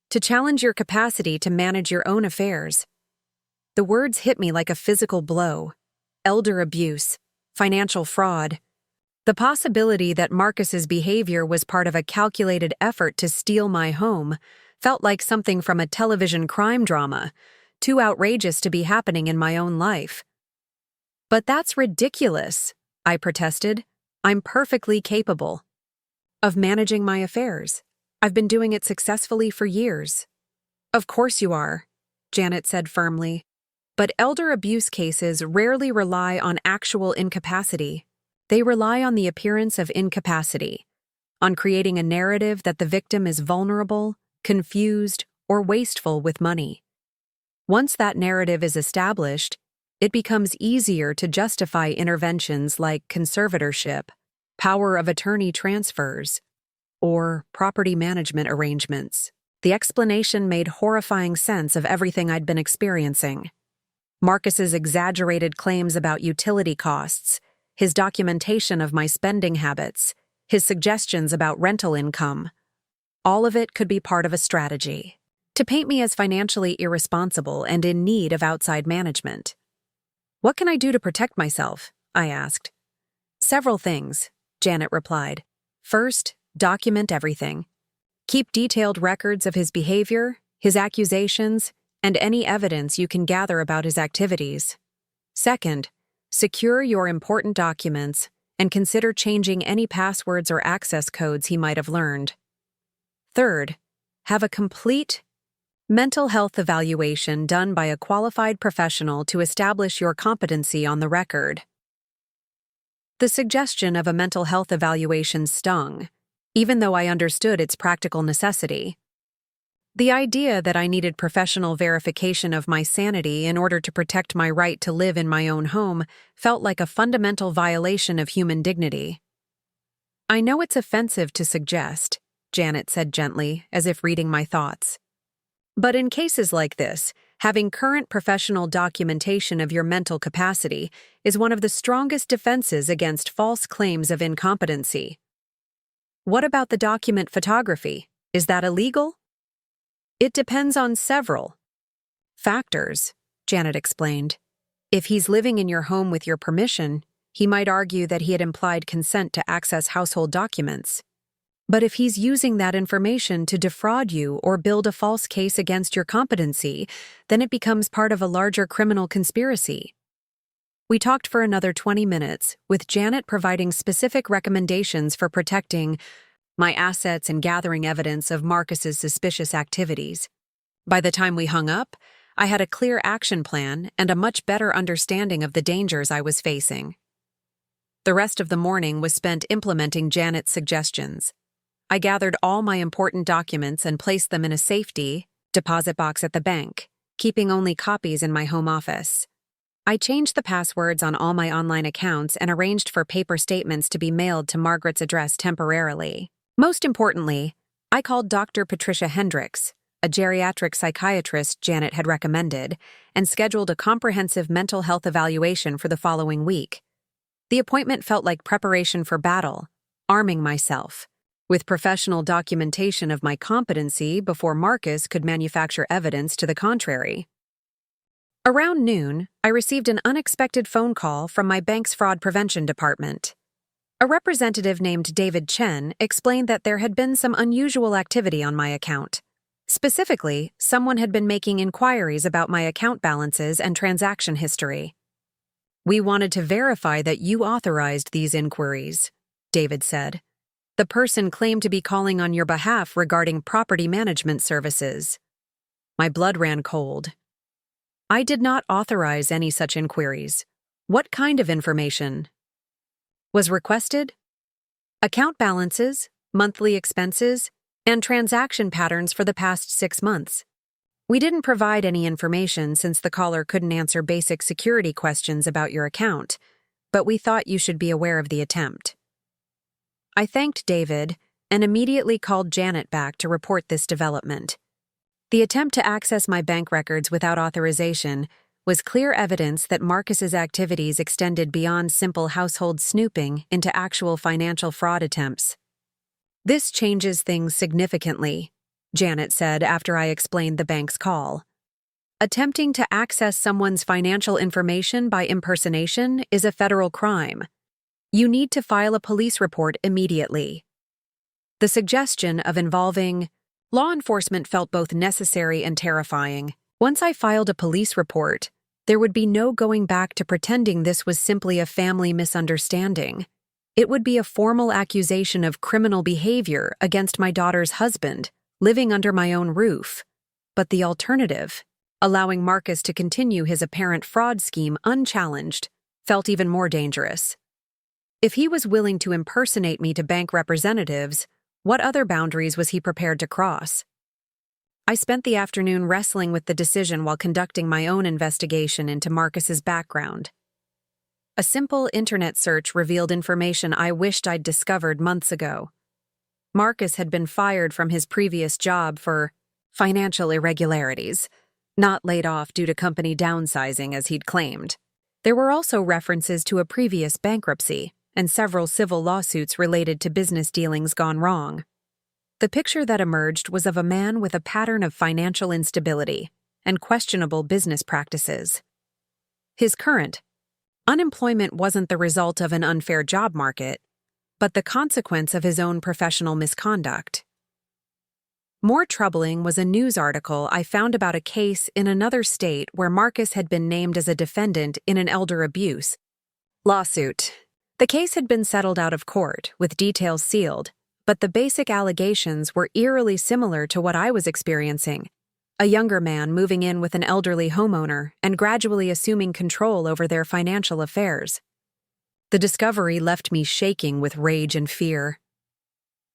to challenge your capacity to manage your own affairs." The words hit me like a physical blow. Elder abuse, financial fraud. The possibility that Marcus's behavior was part of a calculated effort to steal my home felt like something from a television crime drama, too outrageous to be happening in my own life. "But that's ridiculous," I protested. "I'm perfectly capable of managing my affairs. I've been doing it successfully for years." "Of course you are," Janet said firmly. "But elder abuse cases rarely rely on actual incapacity. They rely on the appearance of incapacity, on creating a narrative that the victim is vulnerable, confused, or wasteful with money. Once that narrative is established, it becomes easier to justify interventions like conservatorship, power of attorney transfers, or property management arrangements." The explanation made horrifying sense of everything I'd been experiencing. Marcus's exaggerated claims about utility costs, his documentation of my spending habits, his suggestions about rental income. All of it could be part of a strategy. to paint me as financially irresponsible and in need of outside management. "What can I do to protect myself?" I asked. "Several things," Janet replied. "First, document everything. Keep detailed records of his behavior, his accusations, and any evidence you can gather about his activities. Second, secure your important documents and consider changing any passwords or access codes he might have learned. Third, have a complete mental health evaluation done by a qualified professional to establish your competency on the record." The suggestion of a mental health evaluation stung, even though I understood its practical necessity. The idea that I needed professional verification of my sanity in order to protect my right to live in my own home felt like a fundamental violation of human dignity. "I know it's offensive to suggest," Janet said gently, as if reading my thoughts. "But in cases like this, having current professional documentation of your mental capacity is one of the strongest defenses against false claims of incompetency." "What about the document photography? Is that illegal?" "It depends on several factors," Janet explained. "If he's living in your home with your permission, he might argue that he had implied consent to access household documents. But if he's using that information to defraud you or build a false case against your competency, then it becomes part of a larger criminal conspiracy." We talked for another 20 minutes, with Janet providing specific recommendations for protecting my assets and gathering evidence of Marcus's suspicious activities. By the time we hung up, I had a clear action plan and a much better understanding of the dangers I was facing. The rest of the morning was spent implementing Janet's suggestions. I gathered all my important documents and placed them in a safety deposit box at the bank, keeping only copies in my home office. I changed the passwords on all my online accounts and arranged for paper statements to be mailed to Margaret's address temporarily. Most importantly, I called Dr. Patricia Hendricks, a geriatric psychiatrist Janet had recommended, and scheduled a comprehensive mental health evaluation for the following week. The appointment felt like preparation for battle, arming myself with professional documentation of my competency before Marcus could manufacture evidence to the contrary. Around noon, I received an unexpected phone call from my bank's fraud prevention department. A representative named David Chen explained that there had been some unusual activity on my account. Specifically, someone had been making inquiries about my account balances and transaction history. "We wanted to verify that you authorized these inquiries," David said. "The person claimed to be calling on your behalf regarding property management services." My blood ran cold. "I did not authorize any such inquiries. What kind of information was requested?" "Account balances, monthly expenses, and transaction patterns for the past 6 months. We didn't provide any information since the caller couldn't answer basic security questions about your account, but we thought you should be aware of the attempt." I thanked David and immediately called Janet back to report this development. The attempt to access my bank records without authorization was clear evidence that Marcus's activities extended beyond simple household snooping into actual financial fraud attempts. "This changes things significantly," Janet said after I explained the bank's call. "Attempting to access someone's financial information by impersonation is a federal crime. You need to file a police report immediately." The suggestion of involving law enforcement felt both necessary and terrifying. Once I filed a police report, there would be no going back to pretending this was simply a family misunderstanding. It would be a formal accusation of criminal behavior against my daughter's husband, living under my own roof. But the alternative, allowing Marcus to continue his apparent fraud scheme unchallenged, felt even more dangerous. If he was willing to impersonate me to bank representatives, what other boundaries was he prepared to cross? I spent the afternoon wrestling with the decision while conducting my own investigation into Marcus's background. A simple internet search revealed information I wished I'd discovered months ago. Marcus had been fired from his previous job for financial irregularities, not laid off due to company downsizing as he'd claimed. There were also references to a previous bankruptcy and several civil lawsuits related to business dealings gone wrong. The picture that emerged was of a man with a pattern of financial instability and questionable business practices. His current unemployment wasn't the result of an unfair job market, but the consequence of his own professional misconduct. More troubling was a news article I found about a case in another state where Marcus had been named as a defendant in an elder abuse lawsuit. The case had been settled out of court, with details sealed, but the basic allegations were eerily similar to what I was experiencing. A younger man moving in with an elderly homeowner and gradually assuming control over their financial affairs. The discovery left me shaking with rage and fear.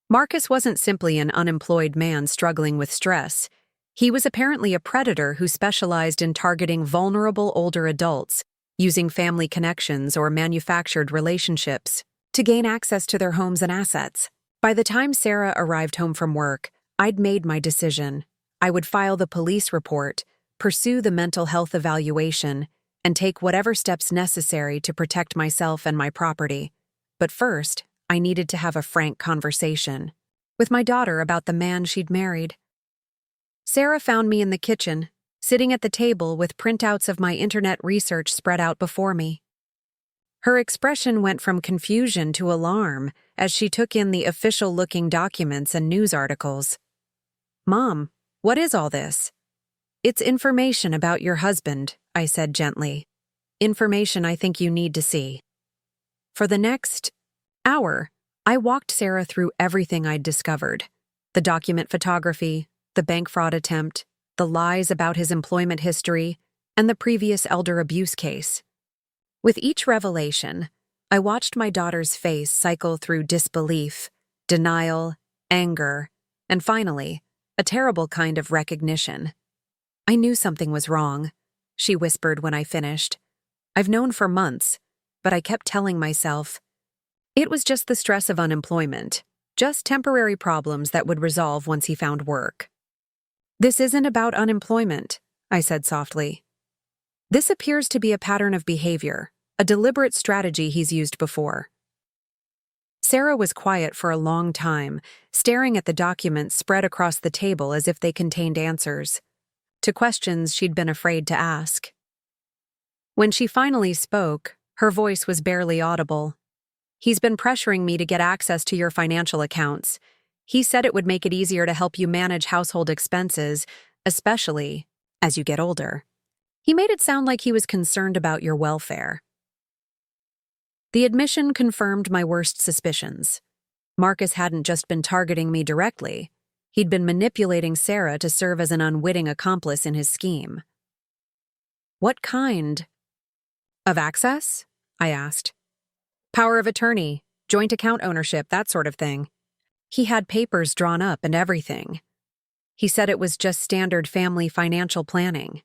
Marcus wasn't simply an unemployed man struggling with stress. He was apparently a predator who specialized in targeting vulnerable older adults, using family connections or manufactured relationships to gain access to their homes and assets. By the time Sarah arrived home from work, I'd made my decision. I would file the police report, pursue the mental health evaluation, and take whatever steps necessary to protect myself and my property. But first, I needed to have a frank conversation with my daughter about the man she'd married. Sarah found me in the kitchen, sitting at the table with printouts of my internet research spread out before me. Her expression went from confusion to alarm as she took in the official-looking documents and news articles. "Mom, what is all this?" "It's information about your husband," I said gently. "Information I think you need to see." For the next hour, I walked Sarah through everything I'd discovered. The document photography, the bank fraud attempt, the lies about his employment history, and the previous elder abuse case. With each revelation, I watched my daughter's face cycle through disbelief, denial, anger, and finally, a terrible kind of recognition. "I knew something was wrong," she whispered when I finished. "I've known for months, but I kept telling myself, it was just the stress of unemployment, just temporary problems that would resolve once he found work." "This isn't about unemployment," I said softly. "This appears to be a pattern of behavior, a deliberate strategy he's used before." Sarah was quiet for a long time, staring at the documents spread across the table as if they contained answers to questions she'd been afraid to ask. When she finally spoke, her voice was barely audible. "He's been pressuring me to get access to your financial accounts. He said it would make it easier to help you manage household expenses, especially as you get older. He made it sound like he was concerned about your welfare." The admission confirmed my worst suspicions. Marcus hadn't just been targeting me directly. He'd been manipulating Sarah to serve as an unwitting accomplice in his scheme. "What kind of access?" I asked. "Power of attorney, joint account ownership, that sort of thing. He had papers drawn up and everything. He said it was just standard family financial planning."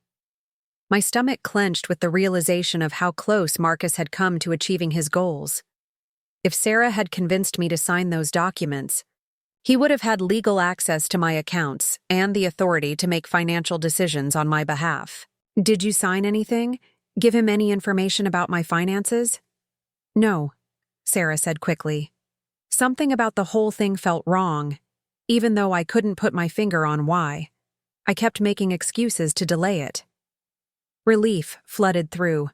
My stomach clenched with the realization of how close Marcus had come to achieving his goals. If Sarah had convinced me to sign those documents, he would have had legal access to my accounts and the authority to make financial decisions on my behalf. "Did you sign anything? Give him any information about my finances?" "No," Sarah said quickly. Something about the whole thing felt wrong, even though I couldn't put my finger on why. I kept making excuses to delay it. Relief flooded through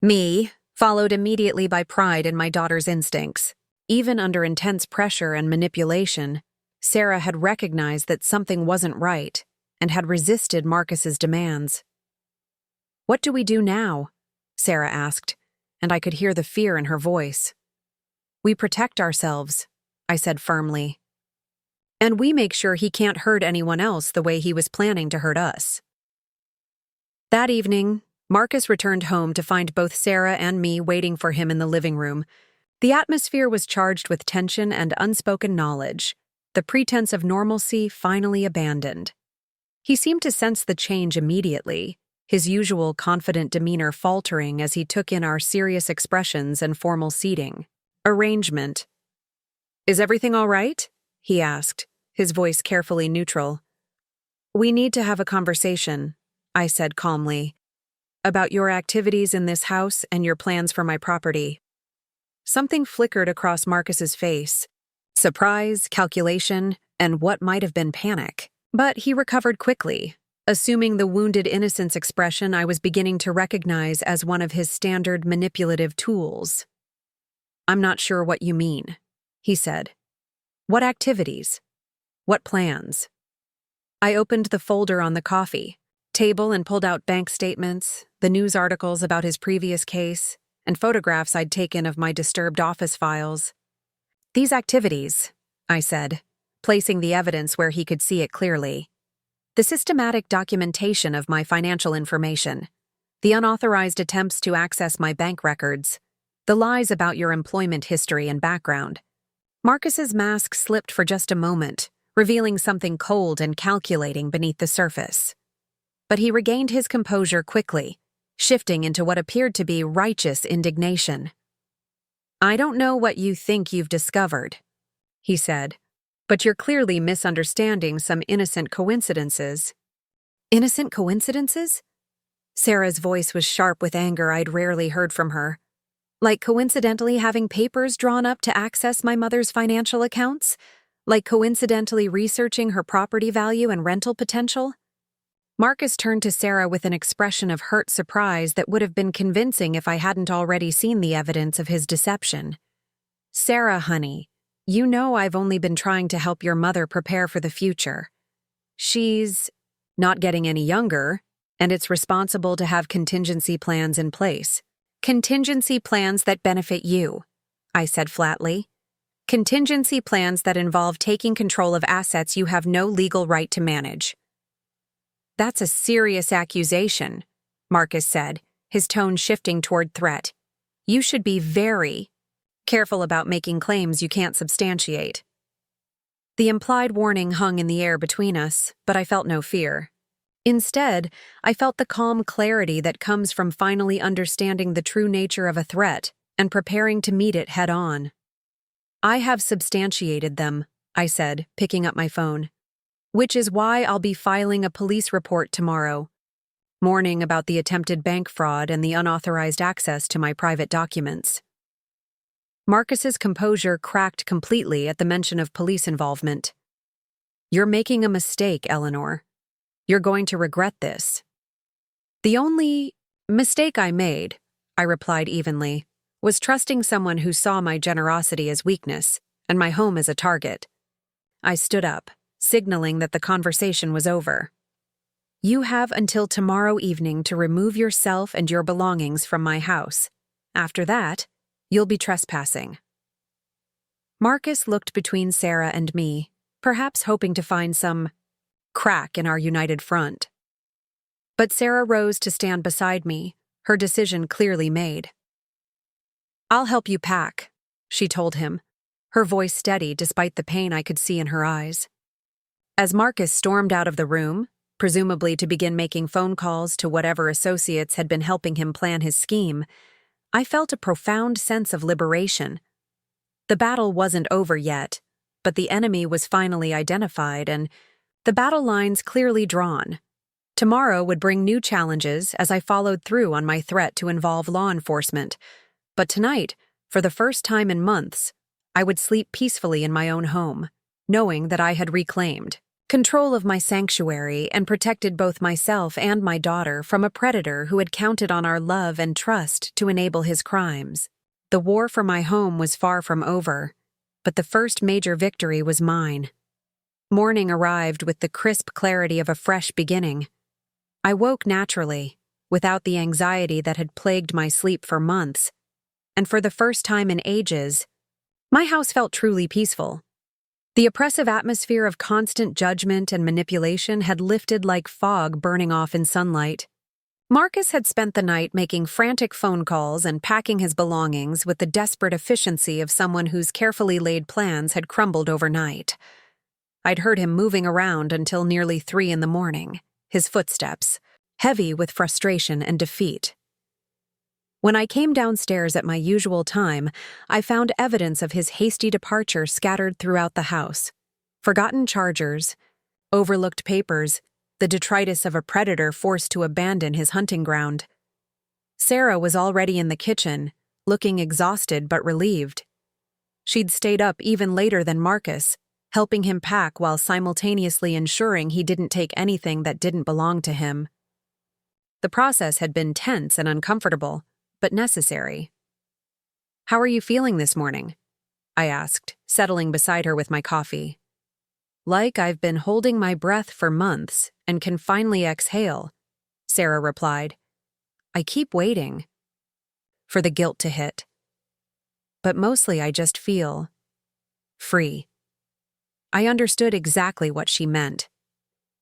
me, followed immediately by pride in my daughter's instincts. Even under intense pressure and manipulation, Sarah had recognized that something wasn't right and had resisted Marcus's demands. "What do we do now?" Sarah asked, and I could hear the fear in her voice. "We protect ourselves," I said firmly. "And we make sure he can't hurt anyone else the way he was planning to hurt us." That evening, Marcus returned home to find both Sarah and me waiting for him in the living room. The atmosphere was charged with tension and unspoken knowledge, the pretense of normalcy finally abandoned. He seemed to sense the change immediately, his usual confident demeanor faltering as he took in our serious expressions and formal seating. Arrangement. "Is everything all right?" he asked, his voice carefully neutral. "We need to have a conversation," I said calmly, "about your activities in this house and your plans for my property." Something flickered across Marcus's face. Surprise, calculation, and what might have been panic. But he recovered quickly, assuming the wounded innocence expression I was beginning to recognize as one of his standard manipulative tools. "I'm not sure what you mean," he said. "What activities? What plans?" I opened the folder on the coffee table and pulled out bank statements, the news articles about his previous case, and photographs I'd taken of my disturbed office files. "These activities," I said, placing the evidence where he could see it clearly. "The systematic documentation of my financial information, the unauthorized attempts to access my bank records, the lies about your employment history and background." Marcus's mask slipped for just a moment, revealing something cold and calculating beneath the surface. But he regained his composure quickly, shifting into what appeared to be righteous indignation. "I don't know what you think you've discovered," he said, "but you're clearly misunderstanding some innocent coincidences." "Innocent coincidences?" Sarah's voice was sharp with anger I'd rarely heard from her. "Like coincidentally having papers drawn up to access my mother's financial accounts? Like coincidentally researching her property value and rental potential?" Marcus turned to Sarah with an expression of hurt surprise that would have been convincing if I hadn't already seen the evidence of his deception. "Sarah, honey, you know I've only been trying to help your mother prepare for the future. She's not getting any younger, and it's responsible to have contingency plans in place. Contingency plans that benefit you," I said flatly. "Contingency plans that involve taking control of assets you have no legal right to manage." "That's a serious accusation," Marcus said, his tone shifting toward threat. "You should be very careful about making claims you can't substantiate." The implied warning hung in the air between us, but I felt no fear. Instead, I felt the calm clarity that comes from finally understanding the true nature of a threat and preparing to meet it head-on. "I have substantiated them," I said, picking up my phone. "Which is why I'll be filing a police report tomorrow, warning about the attempted bank fraud and the unauthorized access to my private documents." Marcus's composure cracked completely at the mention of police involvement. "You're making a mistake, Eleanor. You're going to regret this." "The only mistake I made," I replied evenly, "was trusting someone who saw my generosity as weakness and my home as a target." I stood up, signaling that the conversation was over. "You have until tomorrow evening to remove yourself and your belongings from my house. After that, you'll be trespassing." Marcus looked between Sarah and me, perhaps hoping to find some crack in our united front. But Sarah rose to stand beside me, her decision clearly made. "I'll help you pack," she told him, her voice steady despite the pain I could see in her eyes. As Marcus stormed out of the room, presumably to begin making phone calls to whatever associates had been helping him plan his scheme, I felt a profound sense of liberation. The battle wasn't over yet, but the enemy was finally identified and the battle lines clearly drawn. Tomorrow would bring new challenges as I followed through on my threat to involve law enforcement, but tonight, for the first time in months, I would sleep peacefully in my own home, knowing that I had reclaimed control of my sanctuary and protected both myself and my daughter from a predator who had counted on our love and trust to enable his crimes. The war for my home was far from over, but the first major victory was mine. Morning arrived with the crisp clarity of a fresh beginning. I woke naturally, without the anxiety that had plagued my sleep for months, and for the first time in ages, my house felt truly peaceful. The oppressive atmosphere of constant judgment and manipulation had lifted like fog burning off in sunlight. Marcus had spent the night making frantic phone calls and packing his belongings with the desperate efficiency of someone whose carefully laid plans had crumbled overnight. I'd heard him moving around until nearly 3 a.m, his footsteps, heavy with frustration and defeat. When I came downstairs at my usual time, I found evidence of his hasty departure scattered throughout the house. Forgotten chargers, overlooked papers, the detritus of a predator forced to abandon his hunting ground. Sarah was already in the kitchen, looking exhausted but relieved. She'd stayed up even later than Marcus, helping him pack while simultaneously ensuring he didn't take anything that didn't belong to him. The process had been tense and uncomfortable, but necessary. "How are you feeling this morning?" I asked, settling beside her with my coffee. "Like I've been holding my breath for months and can finally exhale," Sarah replied. "I keep waiting for the guilt to hit. But mostly I just feel free." I understood exactly what she meant.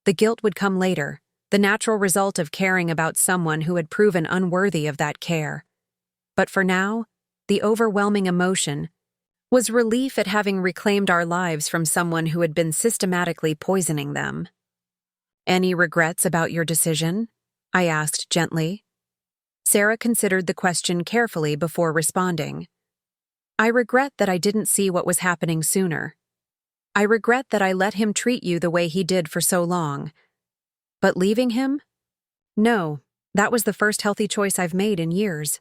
The guilt would come later, the natural result of caring about someone who had proven unworthy of that care. But for now, the overwhelming emotion was relief at having reclaimed our lives from someone who had been systematically poisoning them. "Any regrets about your decision?" I asked gently. Sarah considered the question carefully before responding. "I regret that I didn't see what was happening sooner. I regret that I let him treat you the way he did for so long. But leaving him? No, that was the first healthy choice I've made in years."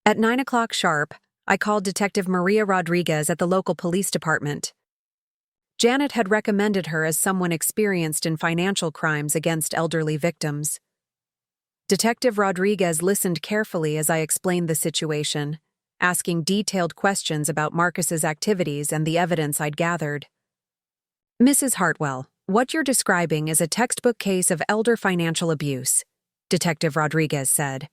At 9 o'clock sharp, I called Detective Maria Rodriguez at the local police department. Janet had recommended her as someone experienced in financial crimes against elderly victims. Detective Rodriguez listened carefully as I explained the situation, asking detailed questions about Marcus's activities and the evidence I'd gathered. "Mrs. Hartwell, what you're describing is a textbook case of elder financial abuse," Detective Rodriguez said.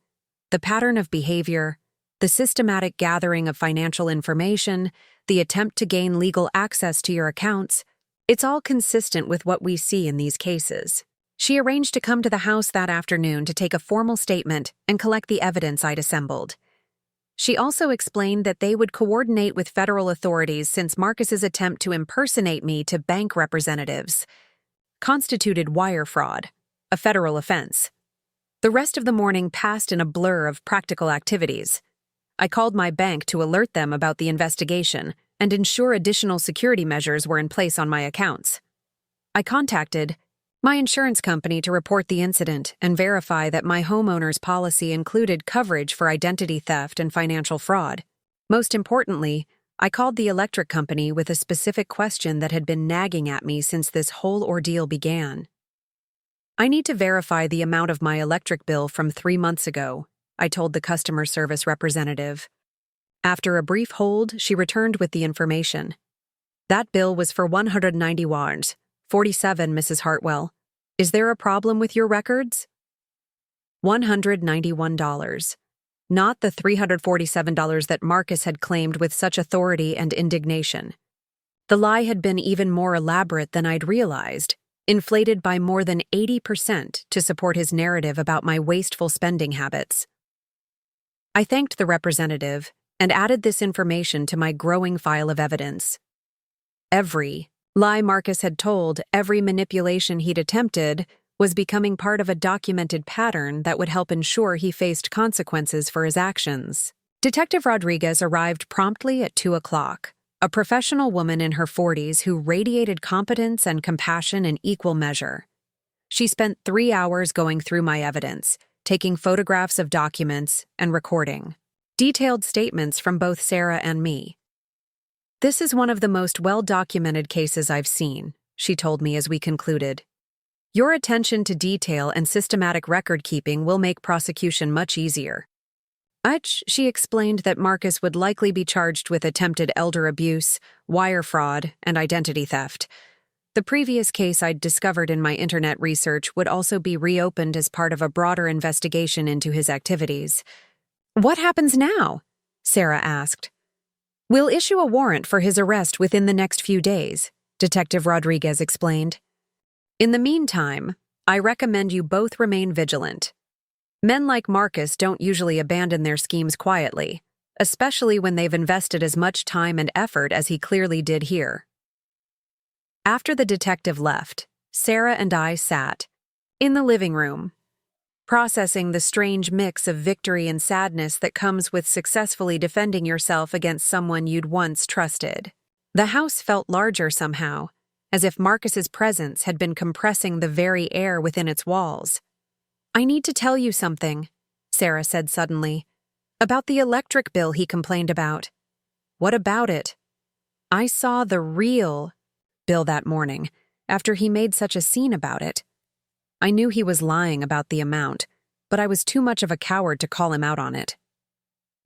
"The pattern of behavior, the systematic gathering of financial information, the attempt to gain legal access to your accounts, it's all consistent with what we see in these cases." She arranged to come to the house that afternoon to take a formal statement and collect the evidence I'd assembled. She also explained that they would coordinate with federal authorities since Marcus's attempt to impersonate me to bank representatives constituted wire fraud, a federal offense. The rest of the morning passed in a blur of practical activities. I called my bank to alert them about the investigation and ensure additional security measures were in place on my accounts. I contacted my insurance company to report the incident and verify that my homeowner's policy included coverage for identity theft and financial fraud. Most importantly, I called the electric company with a specific question that had been nagging at me since this whole ordeal began. "I need to verify the amount of my electric bill from 3 months ago," I told the customer service representative. After a brief hold, she returned with the information. "That bill was for 190 watts, 47, Mrs. Hartwell. Is there a problem with your records?" $191. Not the $347 that Marcus had claimed with such authority and indignation. The lie had been even more elaborate than I'd realized, inflated by more than 80% to support his narrative about my wasteful spending habits. I thanked the representative and added this information to my growing file of evidence. Every lie Marcus had told, every manipulation he'd attempted, was becoming part of a documented pattern that would help ensure he faced consequences for his actions. Detective Rodriguez arrived promptly at 2 o'clock, a professional woman in her 40s who radiated competence and compassion in equal measure. She spent 3 hours going through my evidence, taking photographs of documents and recording detailed statements from both Sarah and me. "This is one of the most well-documented cases I've seen," she told me as we concluded. "Your attention to detail and systematic record-keeping will make prosecution much easier." She explained that Marcus would likely be charged with attempted elder abuse, wire fraud, and identity theft. The previous case I'd discovered in my internet research would also be reopened as part of a broader investigation into his activities. "What happens now?" Sarah asked. "We'll issue a warrant for his arrest within the next few days," Detective Rodriguez explained. "In the meantime, I recommend you both remain vigilant. Men like Marcus don't usually abandon their schemes quietly, especially when they've invested as much time and effort as he clearly did here." After the detective left, Sarah and I sat in the living room, processing the strange mix of victory and sadness that comes with successfully defending yourself against someone you'd once trusted. The house felt larger somehow, as if Marcus's presence had been compressing the very air within its walls. "I need to tell you something," Sarah said suddenly, "about the electric bill he complained about." "What about it?" "I saw the real bill that morning, after he made such a scene about it. I knew he was lying about the amount, but I was too much of a coward to call him out on it.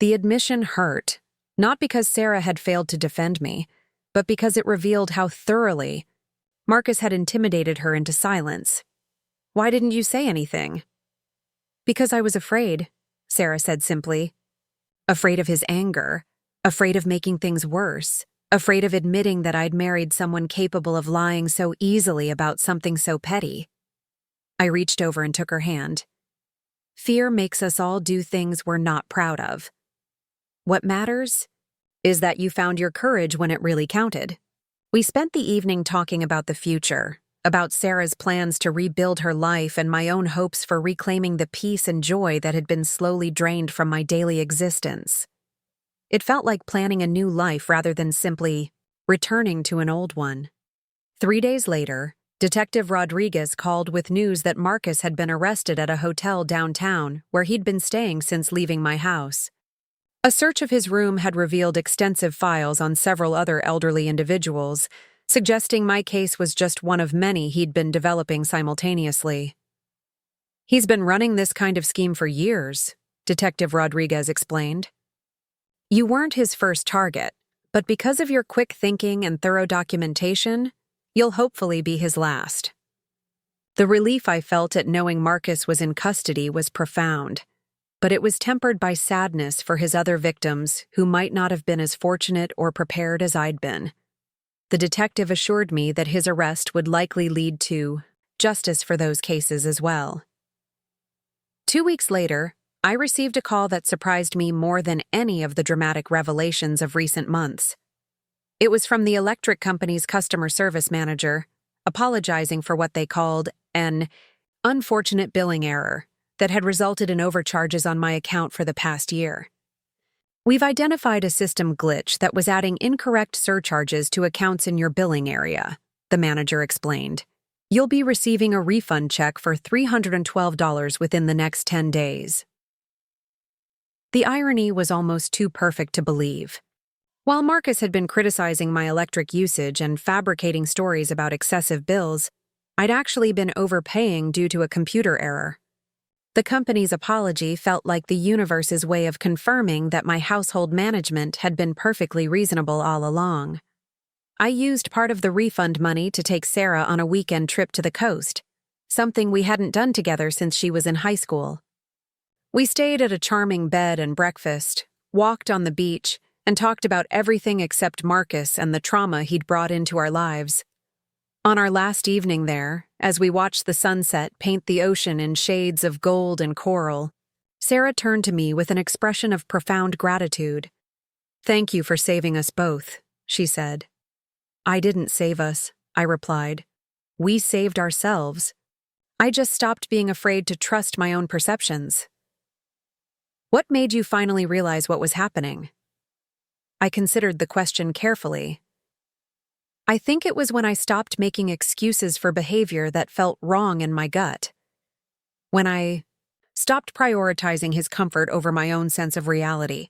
The admission hurt, not because Sarah had failed to defend me, but because it revealed how thoroughly Marcus had intimidated her into silence. "Why didn't you say anything?" "Because I was afraid," Sarah said simply. Afraid of his anger, afraid of making things worse, afraid of admitting that I'd married someone capable of lying so easily about something so petty. I reached over and took her hand. Fear makes us all do things we're not proud of. What matters is that you found your courage when it really counted. We spent the evening talking about the future, about Sarah's plans to rebuild her life and my own hopes for reclaiming the peace and joy that had been slowly drained from my daily existence. It felt like planning a new life rather than simply returning to an old one. 3 days later, Detective Rodriguez called with news that Marcus had been arrested at a hotel downtown where he'd been staying since leaving my house. A search of his room had revealed extensive files on several other elderly individuals, suggesting my case was just one of many he'd been developing simultaneously. "He's been running this kind of scheme for years," Detective Rodriguez explained. "You weren't his first target, but because of your quick thinking and thorough documentation, you'll hopefully be his last." The relief I felt at knowing Marcus was in custody was profound, but it was tempered by sadness for his other victims who might not have been as fortunate or prepared as I'd been. The detective assured me that his arrest would likely lead to justice for those cases as well. 2 weeks later, I received a call that surprised me more than any of the dramatic revelations of recent months. It was from the electric company's customer service manager, apologizing for what they called an unfortunate billing error that had resulted in overcharges on my account for the past year. "We've identified a system glitch that was adding incorrect surcharges to accounts in your billing area," the manager explained. "You'll be receiving a refund check for $312 within the next 10 days. The irony was almost too perfect to believe. While Marcus had been criticizing my electric usage and fabricating stories about excessive bills, I'd actually been overpaying due to a computer error. The company's apology felt like the universe's way of confirming that my household management had been perfectly reasonable all along. I used part of the refund money to take Sarah on a weekend trip to the coast, something we hadn't done together since she was in high school. We stayed at a charming bed and breakfast, walked on the beach, and talked about everything except Marcus and the trauma he'd brought into our lives. On our last evening there, as we watched the sunset paint the ocean in shades of gold and coral, Sarah turned to me with an expression of profound gratitude. "Thank you for saving us both," she said. "I didn't save us," I replied. "We saved ourselves. I just stopped being afraid to trust my own perceptions." "What made you finally realize what was happening?" I considered the question carefully. I think it was when I stopped making excuses for behavior that felt wrong in my gut. When I stopped prioritizing his comfort over my own sense of reality.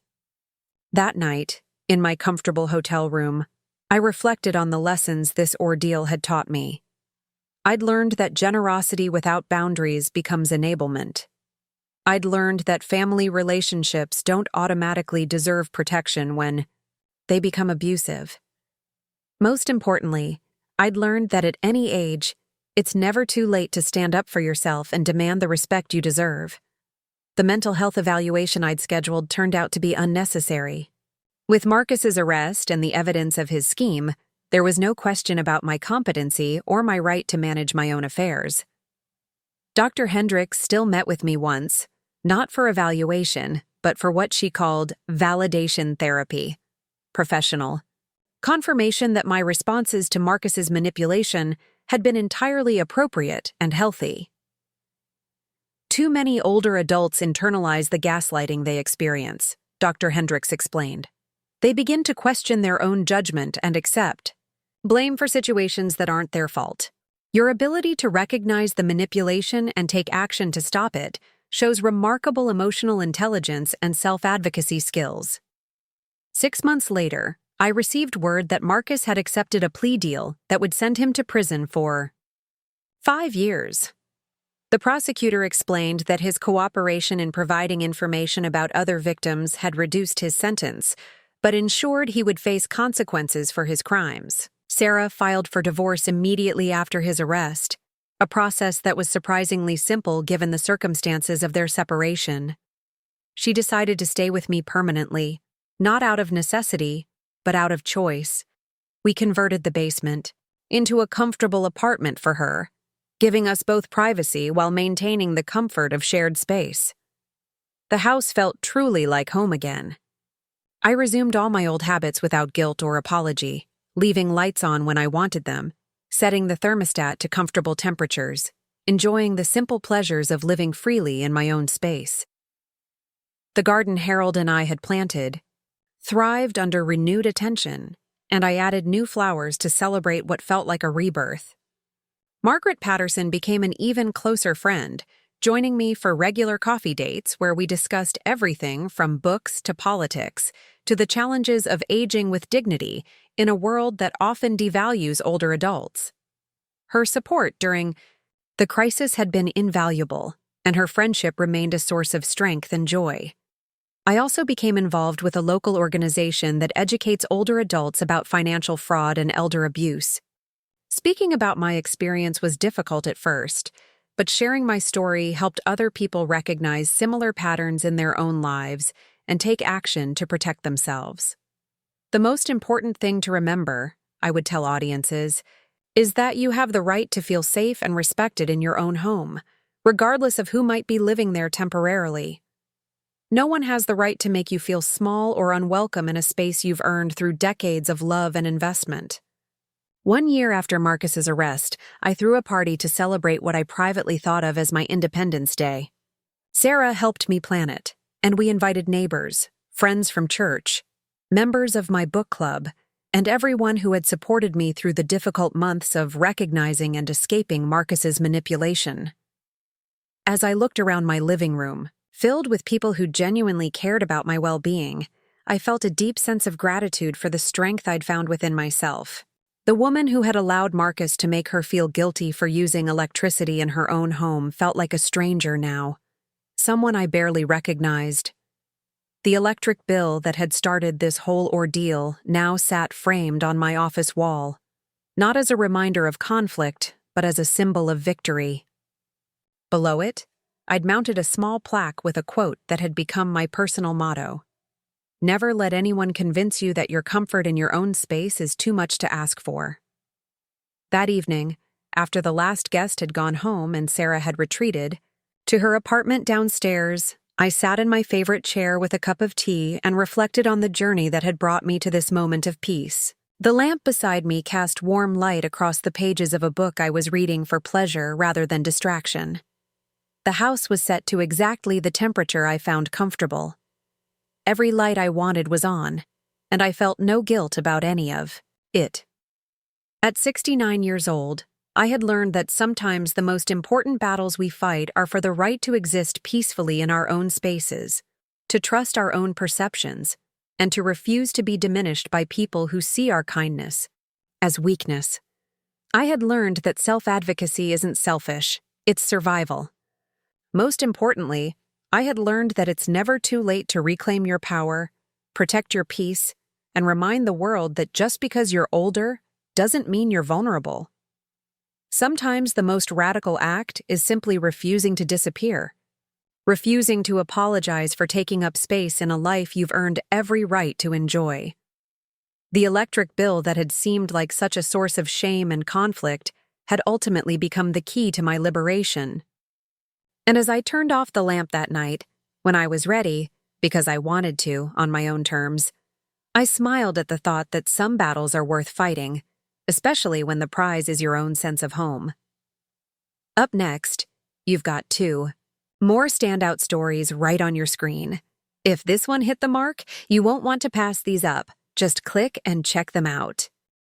That night, in my comfortable hotel room, I reflected on the lessons this ordeal had taught me. I'd learned that generosity without boundaries becomes enablement. I'd learned that family relationships don't automatically deserve protection when they become abusive. Most importantly, I'd learned that at any age, it's never too late to stand up for yourself and demand the respect you deserve. The mental health evaluation I'd scheduled turned out to be unnecessary. With Marcus's arrest and the evidence of his scheme, there was no question about my competency or my right to manage my own affairs. Dr. Hendricks still met with me once, not for evaluation, but for what she called validation therapy. Professional. Confirmation that my responses to Marcus's manipulation had been entirely appropriate and healthy. Too many older adults internalize the gaslighting they experience, Dr. Hendricks explained. They begin to question their own judgment and accept blame for situations that aren't their fault. Your ability to recognize the manipulation and take action to stop it shows remarkable emotional intelligence and self-advocacy skills. 6 months later, I received word that Marcus had accepted a plea deal that would send him to prison for 5 years. The prosecutor explained that his cooperation in providing information about other victims had reduced his sentence, but ensured he would face consequences for his crimes. Sarah filed for divorce immediately after his arrest, a process that was surprisingly simple given the circumstances of their separation. She decided to stay with me permanently, not out of necessity, but out of choice. We converted the basement into a comfortable apartment for her, giving us both privacy while maintaining the comfort of shared space. The house felt truly like home again. I resumed all my old habits without guilt or apology, leaving lights on when I wanted them, setting the thermostat to comfortable temperatures, enjoying the simple pleasures of living freely in my own space. The garden Harold and I had planted thrived under renewed attention, and I added new flowers to celebrate what felt like a rebirth. Margaret Patterson became an even closer friend, joining me for regular coffee dates where we discussed everything from books to politics to the challenges of aging with dignity in a world that often devalues older adults. Her support during the crisis had been invaluable, and her friendship remained a source of strength and joy. I also became involved with a local organization that educates older adults about financial fraud and elder abuse. Speaking about my experience was difficult at first, but sharing my story helped other people recognize similar patterns in their own lives and take action to protect themselves. The most important thing to remember, I would tell audiences, is that you have the right to feel safe and respected in your own home, regardless of who might be living there temporarily. No one has the right to make you feel small or unwelcome in a space you've earned through decades of love and investment. 1 year after Marcus's arrest, I threw a party to celebrate what I privately thought of as my Independence Day. Sarah helped me plan it, and we invited neighbors, friends from church, members of my book club, and everyone who had supported me through the difficult months of recognizing and escaping Marcus's manipulation. As I looked around my living room, filled with people who genuinely cared about my well-being, I felt a deep sense of gratitude for the strength I'd found within myself. The woman who had allowed Marcus to make her feel guilty for using electricity in her own home felt like a stranger now, someone I barely recognized. The electric bill that had started this whole ordeal now sat framed on my office wall, not as a reminder of conflict, but as a symbol of victory. Below it, I'd mounted a small plaque with a quote that had become my personal motto. Never let anyone convince you that your comfort in your own space is too much to ask for. That evening, after the last guest had gone home and Sarah had retreated to her apartment downstairs, I sat in my favorite chair with a cup of tea and reflected on the journey that had brought me to this moment of peace. The lamp beside me cast warm light across the pages of a book I was reading for pleasure rather than distraction. The house was set to exactly the temperature I found comfortable. Every light I wanted was on, and I felt no guilt about any of it. At 69 years old, I had learned that sometimes the most important battles we fight are for the right to exist peacefully in our own spaces, to trust our own perceptions, and to refuse to be diminished by people who see our kindness as weakness. I had learned that self-advocacy isn't selfish, it's survival. Most importantly, I had learned that it's never too late to reclaim your power, protect your peace, and remind the world that just because you're older doesn't mean you're vulnerable. Sometimes the most radical act is simply refusing to disappear, refusing to apologize for taking up space in a life you've earned every right to enjoy. The electric bill that had seemed like such a source of shame and conflict had ultimately become the key to my liberation. And as I turned off the lamp that night, when I was ready, because I wanted to, on my own terms, I smiled at the thought that some battles are worth fighting, especially when the prize is your own sense of home. Up next, you've got 2 more standout stories right on your screen. If this one hit the mark, you won't want to pass these up. Just click and check them out.